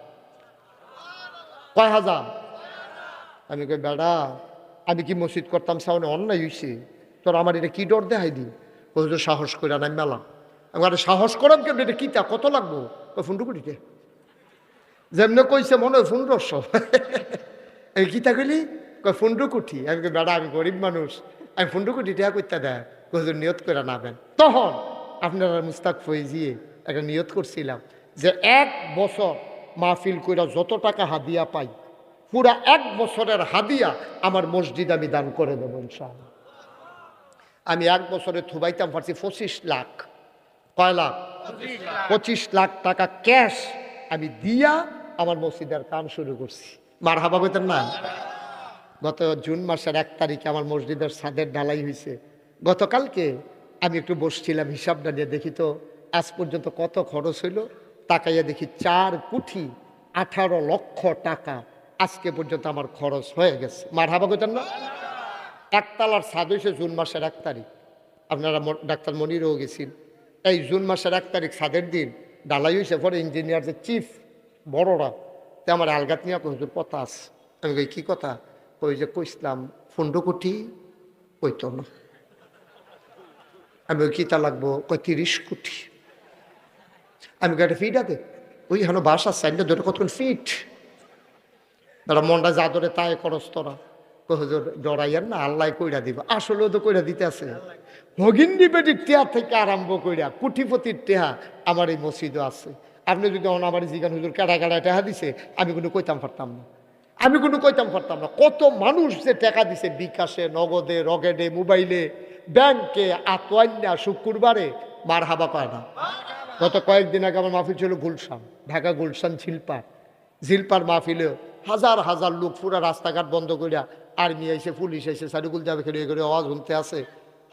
কয় হাজার? আমি কই বেড়া আমি কি মসজিদ করতাম সামনে অন্যায় হয়েছে, তোর আমার এটা কি ডর দেখাই দি? হুজুর সাহস করে আনাই মেলাম। আমি আরে সাহস করাম কেন, এটা কিতা কত লাগবো? ফোনটু করিতে যেমনি কইছে মনে হয় 1500। এই কিতা কইলি? কয় ফুন্ডুকুঠি। আমি কই বেড়া, আমি গরিব মানুষ, আমি ফুন্ডুকুঠি টিয়া করতে দেয়, হুজুর নিয়ত করে নাবেন। তখন আপনারা মুস্তাক ফৈজিয়ে একটা নিয়ত করছিলাম যে 1 বছর মাহফিল কইরা যত টাকা হাদিয়া পাই, পুরা 1 বছরের হাদিয়া আমার মসজিদ আমি দান করে দেবো ইনশাআল্লাহ। আমি 1 বছরে থুবাইতাম পারছি 25 লাখ। কয় লাখ? 25 লাখ টাকা ক্যাশ আমি দিয়া আমার মসজিদের কাম শুরু করছি। মারহাবা বলতেন না? গত জুন মাসের 1 তারিখে আমার মসজিদের ছাদের ঢালাই হয়েছে। গতকালকে আমি একটু বসছিলাম, হিসাবটা নিয়ে দেখি তো আজ পর্যন্ত কত খরচ হইল। তাকাইয়া দেখি 4 কোটি 18 লক্ষ টাকা আজকে পর্যন্ত আমার খরচ হয়ে গেছে। মারহাবা বলতেন না? একতলার ছাদ হয়েছে জুন মাসের 1 তারিখ। আপনারা ডাক্তার মনিরও গেছেন। এই জুন মাসের 1 তারিখ ছাদের দিন ঢালাই হয়েছে। পরে ইঞ্জিনিয়ার যে চিফ বড়রা তো আমার আলগাত নিয়ে হুজুর কথা আছে। আমি কই কী কথা? ওই যে কইসলাম 15 কোটি কইতো না। আমি ওই কিতা লাগবো? কই 30 কোটি। আমি একটা ফিট আছে ওই হেন বাসার সাইডে ধরে কতক্ষণ ফিট তারা মনটা যা ধরে তাই খরচ তোরা হুজুর ডরাইয়ার না, আল্লাহ কইরা দিব। আসলেও তো কইরা দিতে আছে। হগিন্দি বেটির টেহা থেকে আরম্ভ কইরা কুঠিপতির টেহা আমার এই মসজিদও আছে। আপনি যদি আমার জিগান হুজুর কাটা কাটা টেহা দিছে, আমি কোনো কইতাম পারতাম না। আমি কোনো কইতাম পারতাম না। কত মানুষ যে টাকা দিছে বিকাশে, নগদে, রকেটে, মোবাইলে, ব্যাংকে, আতোয়ান্যা, শুক্রবারে, মার হাবা পায় না। গত কয়েকদিন আগে আমার মাহফিল ছিল গুলশান, ঢাকা গুলশান ঝিলপার মাহফিলেও হাজার হাজার লোক, পুরা রাস্তাঘাট বন্ধ করিয়া আর্মি আইসে, পুলিশ আইসে, সারিকুল যাবে খেলে করে আওয়াজ শুনতে আছে।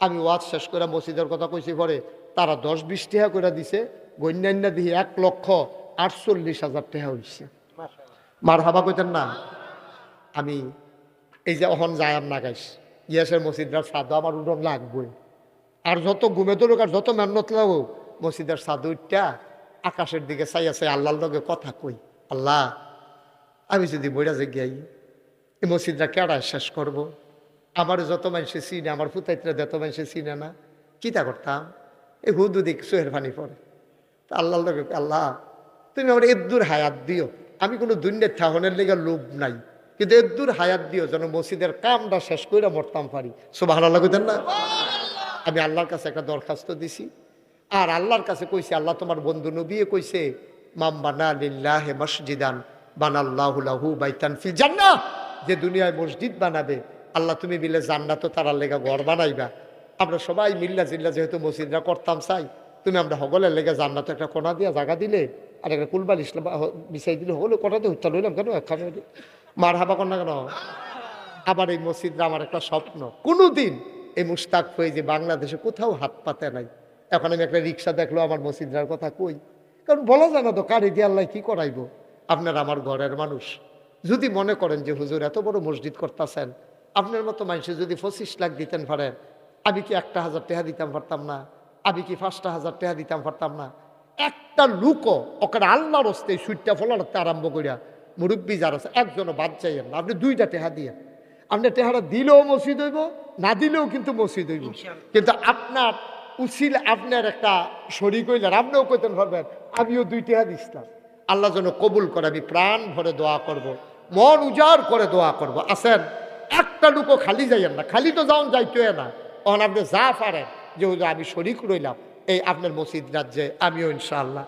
আমি ওয়াজ শেষ করে মসজিদের কথা কইছি, পরে তারা 10-20 টাকা করে দিছে। গণ্যান্যা দিয়ে 1,48,000 টাকা হয়েছে। মার হাবা কইতেন না? আমি এই যে অহন যায়াম না গাইস ইয়াসের মসজিদের সাদু আমার উঠন লাগবই। আর যত ঘুমে ধরুক আর যত মেহনত লাগুক, মসজিদের সাদু উঠটা আকাশের দিকে চাই আছে, আল্লাহর লগে কথা কই, আল্লাহ আমি যদি বইরা যে গিয়াই এই মসজিদটা কেডা শেষ করব? আমার যত মানুষে চিনে, আমার ফুতাইতরা যত মানুষে চিনে না, কিতা করতাম? এই হুদু দিক চোহের পানি পড়ে। আল্লাহর লগে, আল্লাহ তুমি আমার এদ্দুর হায়াত দিও। আমি কোনো দুনিয়ার ঠাহনের লেগে লোভ নাই, কিন্তু এদ্দুর হায়াত দিও যেন মসজিদের কামটা শেষ করে মরতাম পারি। সুবহানাল্লাহ কইতেন না? আমি আল্লাহর কাছে একটা দরখাস্ত দিছি, আর আল্লাহর কাছে কইছি, আল্লাহ তোমার বন্ধু নবী কইছে, মাম বানা লিল্লাহি মসজিদান বানাল্লাহু লাহু বাইতান ফিল জান্নাহ, যে দুনিয়ায় মসজিদ বানাবে আল্লাহ তুমি মিলে জান্নাতও তার লেগা ঘর বানাইবা। আমরা সবাই মিল্লা জিল্লা যেহেতু মসজিদরা করতাম চাই, তুমি আমরা হগলের লেগে জান্নাত একটা কোনা দিয়া জায়গা দিলে আর একটা কুলবাল ইসলাম বিছাই দিলে হলো, কোনা দিয়ে হত্যা লইলাম কেন একখানে মার হাবা কর না কেন? আবার এই মসজিদরা আমার একটা স্বপ্ন, কোনোদিন এই মুশতাক হয়ে যে বাংলাদেশে কোথাও হাত পাতে নাই। এখন আমি একটা রিক্সা দেখলো আমার মসজিদরার কথা কই, কারণ বলা যায় না তো কারি দিয়ে আল্লাহ কি করাইবো। আপনারা আমার ঘরের মানুষ, যদি মনে করেন যে হুজুর এত বড় মসজিদ করতেছেন, আপনার মতো মানুষে যদি 25 লাখ দিতেন পারেন, আমি কি 1,000 টাকা দিতাম পারতাম না? আমি কি 5,000 টাকা দিতাম পারতাম না? একটা লুকও ওকে আল্লাহর হস্তে সুইটটা ফলাতে আরম্ভ করিয়া মুরব্বী যারা আছে একজনও বাদ যাইয়েন না। আপনি 2টা টেহা দিয়ে, আপনি টেহারা দিলেও মসজিদ হইব, না দিলেও কিন্তু মসজিদ হইব। কিন্তু আপনার উচিল আপনার একটা শরীক হইলেন, আপনিও কইতেন পারবেন আমিও 2 টেহা দিছিলাম। আল্লাহ যেন কবুল করে, আমি প্রাণ ভরে দোয়া করব, মন উজাড় করে দোয়া করব। আসেন, একটা লুকও খালি যাইয়েন না, খালি তো যাওন যাইতে না। তখন আপনি যা পারেন যে আমি শরীক রইলাম এই আপনার মসজিদ রাজ্যে, আমিও ইনশাআল্লাহ।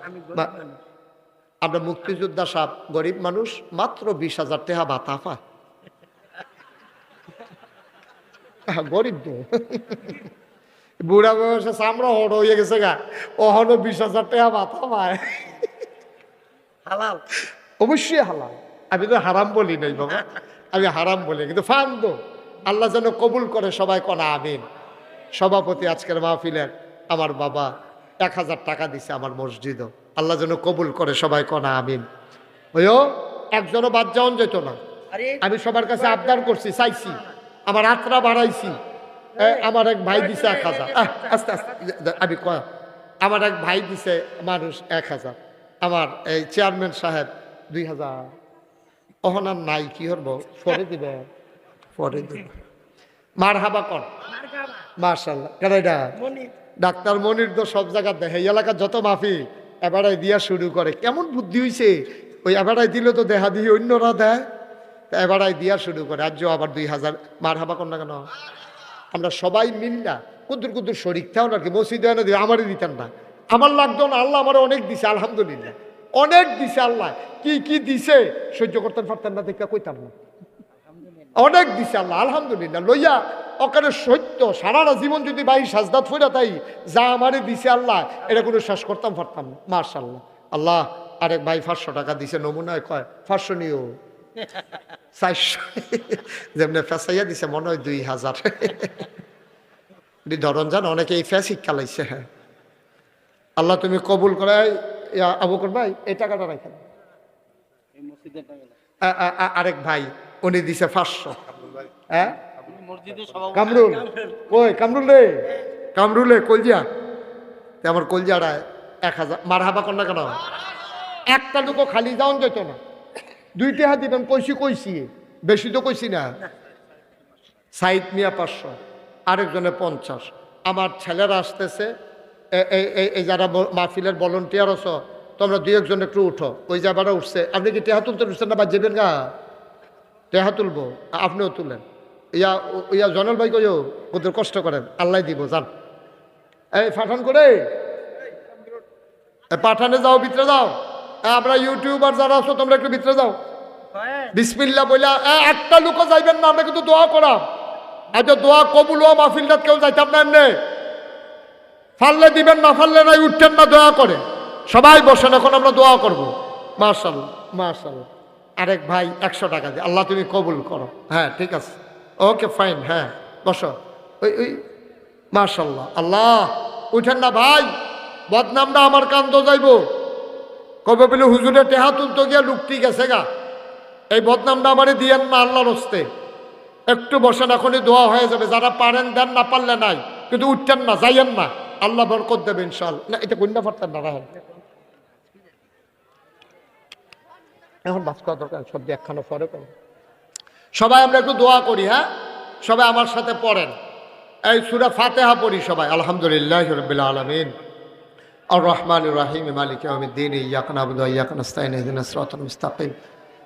আমরা মুক্তিযোদ্ধা সাহেব গরিব মানুষ, মাত্র 20,000 টাকা ভাতা পায়। গরিব তো বুড়া বয়সে চামড়া হড় হয়ে গেছে গা, ওখানে 20,000 টাকা ভাতা পায়। হালাল? অবশ্যই হালাল। আমি তো হারাম বলি নাই বাবা, আমি হারাম বলি, কিন্তু ফান্দ আল্লাহ যেন কবুল করে, সবাই কনা আমিন। সভাপতি আজকের মাহফিলের আমার বাবা 1,000 টাকা দিছে আমার মসজিদও, আল্লাহ যেন কবুল করে, সবাই কনা আমিন। ওইও একজনও বাদ যাওন যেত না। আমি সবার কাছে আবদার করছি, চাইছি, আমার আত্রা বাড়াইছি। আমার এক ভাই দিছে 1,000, আস্তে আস্তে আমি কয়, আমার এক ভাই দিছে মানুষ 1,000, আমার এই চেয়ারম্যান সাহেব 2,000। অহনার নাই, কি হব, পরে দিবে, পরে দিবে। মার হাবা কর, মাশাআল্লাহ। কেন এটা ডাক্তার মনির তো সব জায়গা দেখে, এই এলাকার যত মাফি এবারে দিয়া শুরু করে। কেমন বুদ্ধি হইছে, ওই এবারে দিলে তো দেখা দিয়ে অন্যরা দেয়, এবারাই দিয়া শুরু করে আজ আবার 2000 মার হাবা কর না কেন? আমরা সবাই মিল্লা কুদ্দুর কুদ্দুর শরিক থাও নাকি মসজিদে এনে দিয়ে আমারই দিতেন না, আমার লাগতো না, আল্লাহ আমার অনেক দিছে আলহামদুলিল্লাহ, অনেক দিছে আল্লাহ, কি কি দিছে সহ্য করতেন পারতেন না দেখা কইতাম না, অনেক দিছে আল্লাহ আলহামদুলিল্লাহ লইয়া ওখানে সত্য সারাটা জীবন যদি ভাই সাজদাত ফইরা তাই যা আমারে দিছে আল্লাহ এটা কোনো শেষ করতাম পারতাম না। মাশাআল্লাহ আল্লাহ। আরেক ভাই 500 টাকা দিছে নমুনায় কয় 500 নিও 400 যেমনি ফেসাইয়া দিছে মনে হয় 2000 ধরন যান অনেকে এই ফেস শিক্ষা লাইছে। হ্যাঁ আল্লাহ তুমি কবুল করে। আবু বকর ভাই এই টাকাটা রাখেন। আরেক ভাই উনি দিছে 500। হ্যাঁ কামরুল, ওই কামরুল রে, কামরুলে কলজিয়া আমার কলজিয়াটা 1000 মার হাবা কর না কেন? একটা লোক খালি যাওন যেত না, 2 টাকা দিবেন কইছি বেশি তো কইছি না। সাইদ মিয়া 500, আরেকজনে 50। আমার ছেলেরা আসতেছে, এই যারা মাহফিলের ভলেন্টিয়ার আছো তোমরা 2-1জন একটু উঠো, ওই যাবারা উঠছে। আপনি কি টেহা তুলতে উঠছেন না বা যাবেন গা? টেহা তুলবো, আপনিও তুলেন। ইয়া জনল ভাই কইও ওদের কষ্ট করেন, আল্লাহ দিব যান। এই পাঠান করে পাঠানে যাও, ভিতরে যাও। আমরা ইউটিউবার যারা আছো তোমরা একটু ভিতরে যাও, বিসমিল্লাহ বইলা। একটা লোকও যাইবেন না, আমরা কিন্তু দোয়া করা। আচ্ছা দোয়া কবুল হওয়া মাহফিলটা কেউ যাইতাম না এমনি, ফাললে দিবেন না ফাললে নাই, উঠতেন না দোয়া করে। সবাই বসেন, এখন আমরা দোয়া করবো। মাশাআল্লাহ মাশাআল্লাহ। আরেক ভাই 100 টাকা দিয়ে আল্লাহ তুমি কবুল করো। হ্যাঁ ঠিক আছে, ওকে ফাইন। হ্যাঁ বসো। ওই মাশাআল্লাহ। আল্লাহ উঠেন না ভাই, বদনামটা আমার কান্দ যাইব। কবে বলে হুজুরে টেহা তুলতে গিয়া লুকটি গেছে গা, এই বদনামটা আমারে দিয়েন না আল্লাহর হস্তে। একটু বসেন, এখনই দোয়া হয়ে যাবে। যারা পারেন দেন, না পারলে নাই, কিন্তু উঠতেন না, যাইয়েন না, আল্লাহ বরকত দেবে ইনশাআল্লাহ। না এটা কন্যা পারতেন না রাখেন, এখন বাস করা দরকার, সব একখানা পরে করেন। সবাই আমরা একটু দোয়া করি। হ্যাঁ সবাই আমার সাথে পড়েন, এই সূরা ফাতিহা পড়ি সবাই। আলহামদুলিল্লাহি রাব্বিল আলামিন আর রহমানির রহিম মালিকি ইয়াউমিদ্দিন ইয়্যাকা না'বুদু ওয়া ইয়্যাকা নাস্তাঈন ইহদিনাস সিরাতাল মুস্তাকিম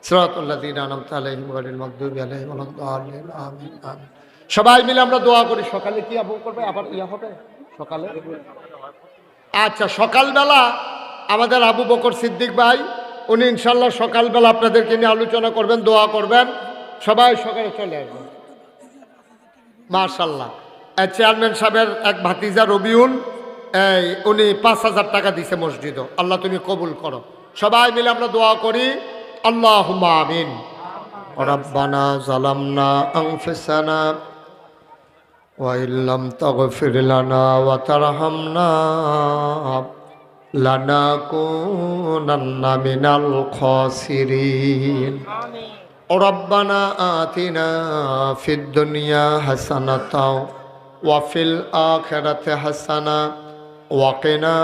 সিরাতাল লাযীনা আন'আমতা আলাইহিম গায়রিল মাগদুবি আলাইহিম ওয়ালাদ-দাল্লিন আমিন আমিন। সবাই মিলে আমরা দোয়া করি। সকালে কি আবু করবে আবার ইয়া হবে সকালে? আচ্ছা সকালবেলা আমাদের আবু বকর সিদ্দিক ভাই উনি ইনশাআল্লাহ সকালবেলা আপনাদেরকে নিয়ে আলোচনা করবেন, দোয়া করবেন। সবাই সকালে চলে আসবেন। মাশাআল্লাহ। চেয়ারম্যান সাহেবের এক ভাতিজা রবিউল, উনি 5000 টাকা দিছে মসজিদ। আল্লাহ তুমি কবুল করো। সবাই মিলে আমরা দোয়া করি। আল্লাহুম্মা আমিন। রব্বানা যালামনা আনফুসানা ওয়া ইল্লাম তাগফির লানা ওয়া তারহামনা লানাকুনান্না মিনাল খাসিরিন। রব্বানা আতিনা ফিদ দুনিয়া হাসানাতাও ওয়া ফিল আখিরাতি হাসানা ওয়া কিনা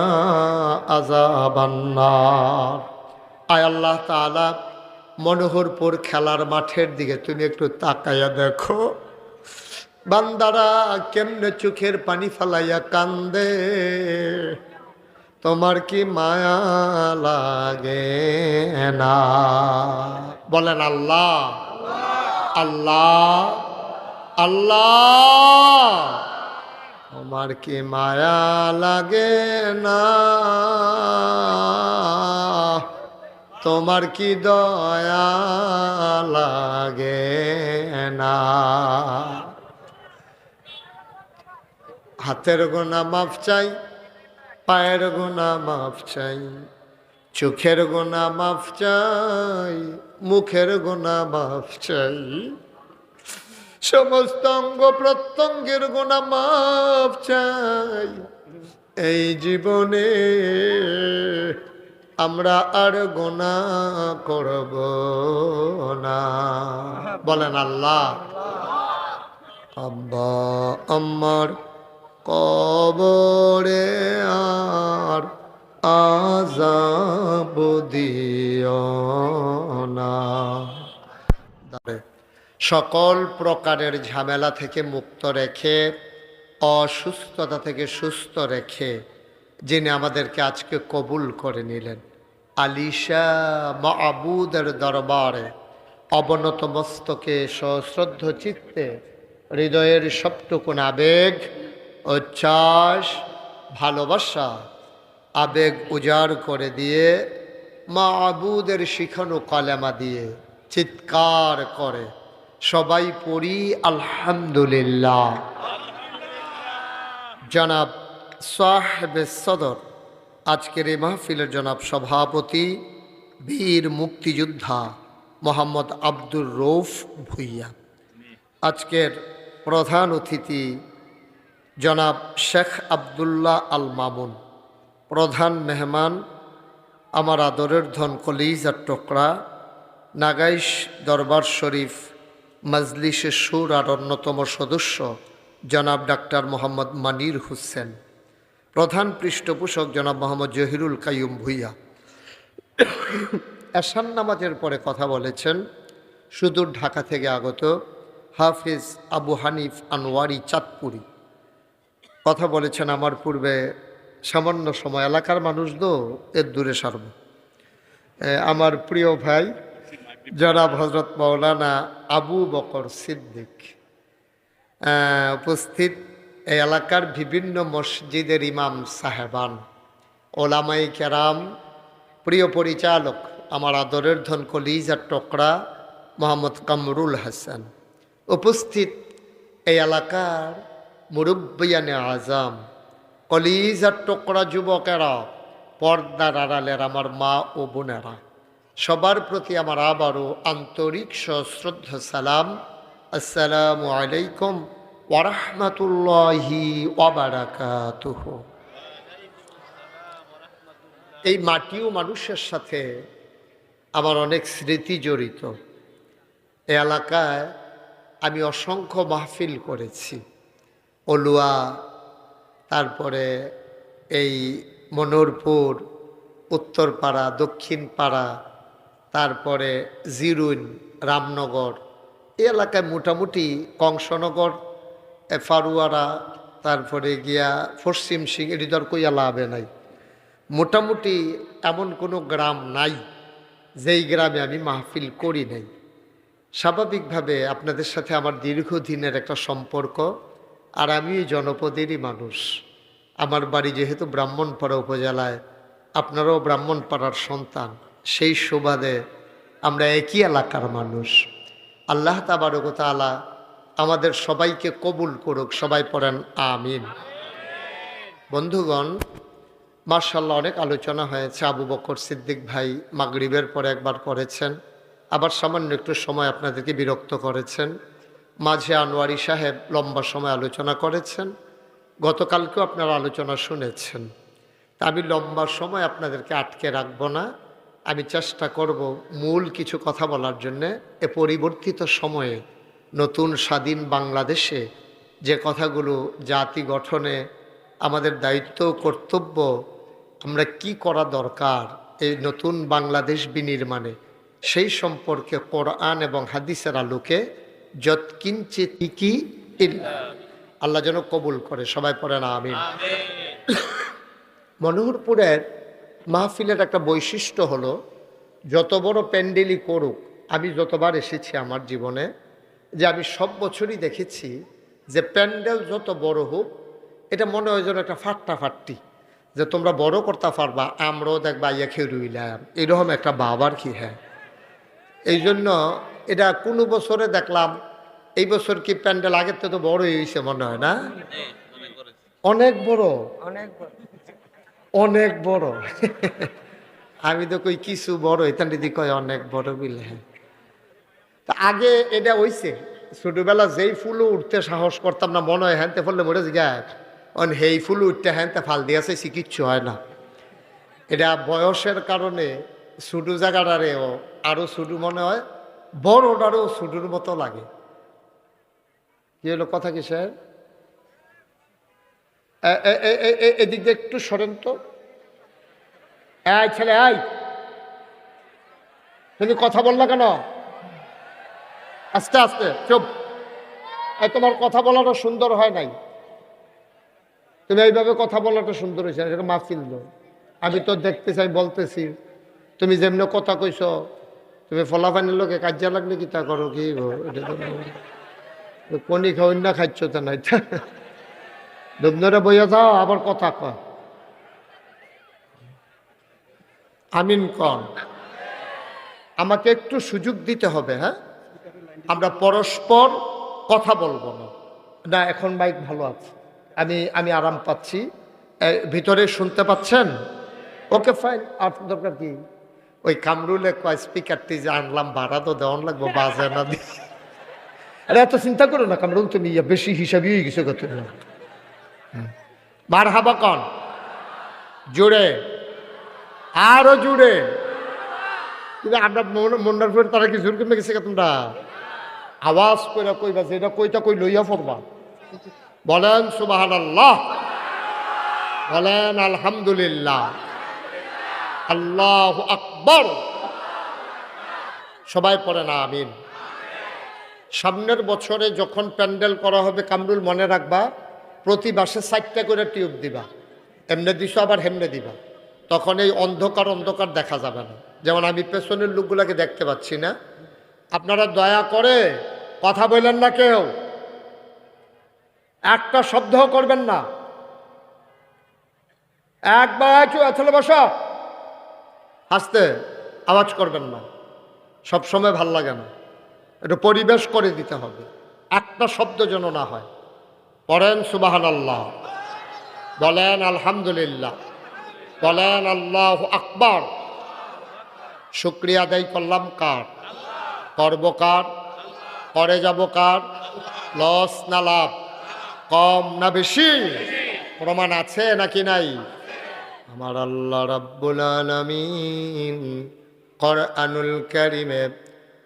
আযাবান নার। আয় আল্লাহ তাআলা, মনোহরপুর খেলার মাঠের দিকে তুমি একটু তাকাইয়া দেখো, বান্দারা কেমনে চোখের পানি ফালাইয়া কান্দে। তোমার কি মায়া লাগে না? বলেন আল্লাহ আল্লাহ আল্লাহ। তোমার কি মায়া লাগে না? তোমার কি দয়া লাগে না? হাতের গোনা মাফ চাই, পায়ের গোনা মাফ চাই, চোখের গোনা মাফ চাই, মুখের গোনা মাফ চাই, সমস্ত অঙ্গ প্রত্যঙ্গের গোনা মাফ চাই। এই জীবনে আমরা আর গোনা করব না। বলেন আল্লাহ। আব্বা আম্মার কবরে আর আযাব দিও না। সকল প্রকারের ঝামেলা থেকে মুক্ত রেখে, অসুস্থতা থেকে সুস্থ রেখে যিনি আমাদেরকে আজকে কবুল করে নিলেন, আলিশা মাবুদের দরবারে অবনত মস্তকে সশ্রদ্ধ চিত্তে হৃদয়ের সবটুকুন আবেগ উচ্ছ্বাস ভালোবাসা আবেগ উজাড় করে দিয়ে মাবুদের শিখানো কালেমা দিয়ে চিৎকার করে সবাই পড়ি আলহামদুলিল্লাহ। জনাব সাহেবে সদর, আজকের এই মাহফিলের জনাব সভাপতি বীর মুক্তিযোদ্ধা মোহাম্মদ আব্দুর রৌফ ভুইয়া, আজকের প্রধান অতিথি জনাব শেখ আবদুল্লাহ আল মামুন, প্রধান মেহমান আমার আদরের ধন কলিজার টুকরা নাগাইশ দরবার শরীফ মজলিসে সুর আর অন্যতম সদস্য জনাব ডাক্তার মোহাম্মদ মানির হোসেন, প্রধান পৃষ্ঠপোষক জনাব মোহাম্মদ জহিরুল কাইয়ুম ভুইয়া। এশার নামাজের পরে কথা বলেছেন সুদূর ঢাকা থেকে আগত হাফিজ আবু হানিফ আনোয়ারি চাঁদপুরি। কথা বলেছেন আমার পূর্বে সামান্য সময়, এলাকার মানুষ তো এর দূরে সারব। আমার প্রিয় ভাই জনাব হজরত মাওলানা আবু বকর সিদ্দিক উপস্থিত, এই এলাকার বিভিন্ন মসজিদের ইমাম সাহেবান, ওলামাই কেরাম, প্রিয় পরিচালক আমার আদরের ধন কলিজার টুকরা মোহাম্মদ কামরুল হাসান, উপস্থিত এই এলাকার মুরব্বিয়ানে আজম, কলিজার টুকরা যুবকেরা, পর্দার আড়ালের আমার মা ও বোনেরা, সবার প্রতি আমার আবারও আন্তরিক সশ্রদ্ধ সালাম। আসসালামু আলাইকুম ওয়া রাহমাতুল্লাহি ওয়া বারাকাতুহু। এই মাটিও মানুষের সাথে আমার অনেক স্মৃতি জড়িত। এই এলাকায় আমি অসংখ্য মাহফিল করেছি, অলুয়া, তারপরে এই মনোরপুর, উত্তরপাড়া, দক্ষিণপাড়া, তারপরে জিরুন, রামনগর, এই এলাকায় মোটামুটি কংসনগর, ফারুয়ারা, তারপরে গিয়া পশ্চিম সিং, এটি ধর কইয়া লাভে নাই। মোটামুটি এমন কোনো গ্রাম নাই যেই গ্রামে আমি মাহফিল করি নাই। স্বাভাবিকভাবে আপনাদের সাথে আমার দীর্ঘদিনের একটা সম্পর্ক, আর আমি জনপদেরই মানুষ। আমার বাড়ি যেহেতু ব্রাহ্মণপাড়া উপজেলায়, আপনারাও ব্রাহ্মণপাড়ার সন্তান, সেই সুবাদে আমরা একই এলাকার মানুষ। আল্লাহ তাবারক ওয়া তাআলা আমাদের সবাইকে কবুল করুক, সবাই পড়েন আমিন। বন্ধুগণ, মাশাআল্লাহ অনেক আলোচনা হয়েছে। আবু বকর সিদ্দিক ভাই মাগরিবের পরে একবার করেছেন, আবার সামান্য একটু সময় আপনাদেরকে বিরক্ত করেছেন। মাঝে আনোয়ারি সাহেব লম্বা সময় আলোচনা করেছেন, গতকালকেও আপনারা আলোচনা শুনেছেন। তা আমি লম্বা সময় আপনাদেরকে আটকে রাখবো না, আমি চেষ্টা করব মূল কিছু কথা বলার জন্যে। এ পরিবর্তিত সময়ে নতুন স্বাধীন বাংলাদেশে যে কথাগুলো জাতি গঠনে আমাদের দায়িত্ব কর্তব্য, আমরা কি করা দরকার এই নতুন বাংলাদেশ বিনির্মাণে, সেই সম্পর্কে কোরআন এবং হাদিসের আলোকে যৎকিঞ্চিৎ কি আল্লাহ যেন কবুল করে, সবাই পড়েন আমিন। মনোহরপুরের মাহফিলের একটা বৈশিষ্ট্য হলো, যত বড় প্যান্ডেলই করুক, আমি যতবার এসেছি আমার জীবনে, যে আমি সব বছরই দেখেছি যে প্যান্ডেল যত বড় হোক, এটা মনে হয় যেন একটা ফাট্টাফাট্টি, যে তোমরা বড় করতে পারবা, আমরাও দেখবা ইয়া খেয়ে রইলাম, এরকম একটা বাবার কি। হ্যাঁ, এই জন্য এটা কোনো বছরে দেখলাম, এই বছর কি প্যান্ডেল আগের থেকে তো বড়ই হয়েছে মনে হয় না? অনেক বড়, অনেক বড়। আমি তো কই কিছু বড়, এখান দিদি কয় অনেক বড় বিলে। হ্যাঁ, তা আগে এটা হইছে, ছোটবেলা যেই ফুলও উঠতে সাহস করতাম না, মনে হয় হ্যানতে ফললে মরে জিগায়, হেই ফুল উঠতে হ্যানতে ফাল দিয়েছে, কিচ্ছু হয় না। এটা বয়সের কারণে ছোটো জায়গাটারেও আরও ছোটো মনে হয়, বড়টারও ছোটোর মতো লাগে। কি হলো কথা কি স্যার? এদিক দিয়ে একটু সরেন তো। এই ছেলে, এই তুমি কথা বললা কেন? আস্তে আস্তে চুপ। তোমার কথা বলাটা সুন্দর হয় নাই, তুমি এইভাবে কথা বলাটা সুন্দর হয়েছে, এটা মাহফিল। আমি তো দেখতে চাই, বলতেছি, তুমি যেমনি কথা কইছ তুমি ফলাফানির লোকে কাজিয়া লাগলে কি তা করো কি গো? এটা তো কনি খাওয়াই না খাচ্ছ তা নাই দুবনরে বইয়া যাও আবার কথা কয় আমিন কন। আমাকে একটু সুযোগ দিতে হবে, হ্যাঁ আমরা পরস্পর কথা বলবো না। না এখন মাইক ভালো আছে, আমি আরাম পাচ্ছি, ভিতরে শুনতে পাচ্ছেন? Okay fine. আর দরকার কি ওই কামরুলে কয় স্পিকারটি যে আনলাম ভাড়া তো দেওয়ান লাগবো, বাজে না দিয়ে। আরে এত চিন্তা করো না কামরুল, তুমি বেশি হিসাবই হয়ে গেছো কত। মার হাবা কন জুড়ে, আরো জুড়ে। কিন্তু আমরা মন্নার পরে তারা কি জোর করে গেছে তোমরা আওয়াজ করে কইবা যে এটা কইটা কই লইয়া পড়বা। বলেন সুবহানাল্লাহ, বলেন আলহামদুলিল্লাহ, আল্লাহু আকবার। সবাই পড়েন আমিন। সামনের বছরে যখন প্যান্ডেল করা হবে কামরুল মনে রাখবা, প্রতি মাসে 4টা করে টিউব দিবা। এমনে দিছো আবার হেমনে দিবা, তখন এই অন্ধকার অন্ধকার দেখা যাবে না। যেমন আমি পেছনের লোকগুলাকে দেখতে পাচ্ছি না। আপনারা দয়া করে কথা বললেন না, কেউ একটা শব্দ করবেন না। একবার ছেলে বসা, হাসতে আওয়াজ করবেন না, সবসময় ভাল লাগে না, একটু পরিবেশ করে দিতে হবে, একটা শব্দ যেন না হয়। পড়েন সুবহানাল্লাহ, বলেন আলহামদুলিল্লাহ, বলেন আল্লাহু আকবার। শুকরিয়া আদায় করলাম কার? করব কার? করে যাব কার? লস না লাভ? কম না বেশি? প্রমাণ আছে নাকি নাই? আমার আল্লাহ রাব্বুল আলামিন কোরআনুল কারীমে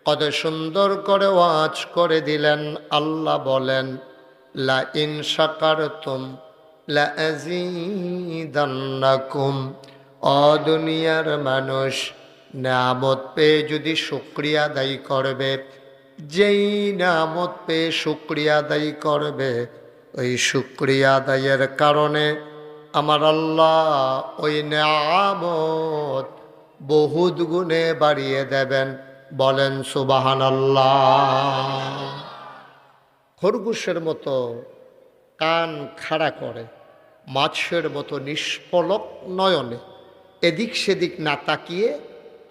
কত সুন্দর করে ওয়াজ করে দিলেন। আল্লাহ বলেন লা ইন শাকারতুম লা আযীদান্নাকুম। ও দুনিয়ার মানুষ, নিয়ামত পেয়ে যদি শুকরিয়া আদায় করবে, যেই নিয়ামত পেয়ে শুকরিয়া আদায় করবে, ওই শুকরিয়া আদায়ের কারণে আমার আল্লাহ ওই নিয়ামত বহুত গুণে বাড়িয়ে দেবেন। বলেন সুবহানাল্লাহ। খরগোশের মতো কান খাড়া করে, মাছের মতো নিষ্পলক নয়নে এদিক সেদিক না তাকিয়ে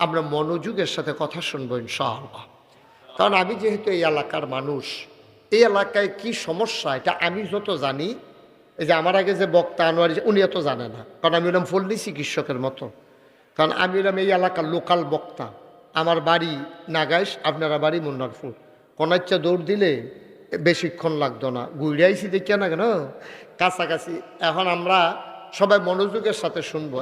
আমরা মনোযোগের সাথে কথা শুনবো ইনশাআল্লাহ। কারণ আমি যেহেতু এই এলাকার মানুষ, এই এলাকায় কি সমস্যা এটা আমি যত জানি, এই যে আমার আগে যে বক্তা আনোয়ার, উনি এত জানে না। কারণ আমি এরকম ফল্লি চিকিৎসকের মতো, কারণ আমি এরকম এই এলাকার লোকাল বক্তা। আমার বাড়ি নাগাইশ, আপনারা বাড়ি মুন্নারপুর। কোনো ইচ্ছা দৌড় দিলে বেশিক্ষণ লাগতো না, ঘুরে আইসি দেখিয়া না কেন কাছাকাছি। এখন আমরা সবাই মনোযোগের সাথে শুনবো।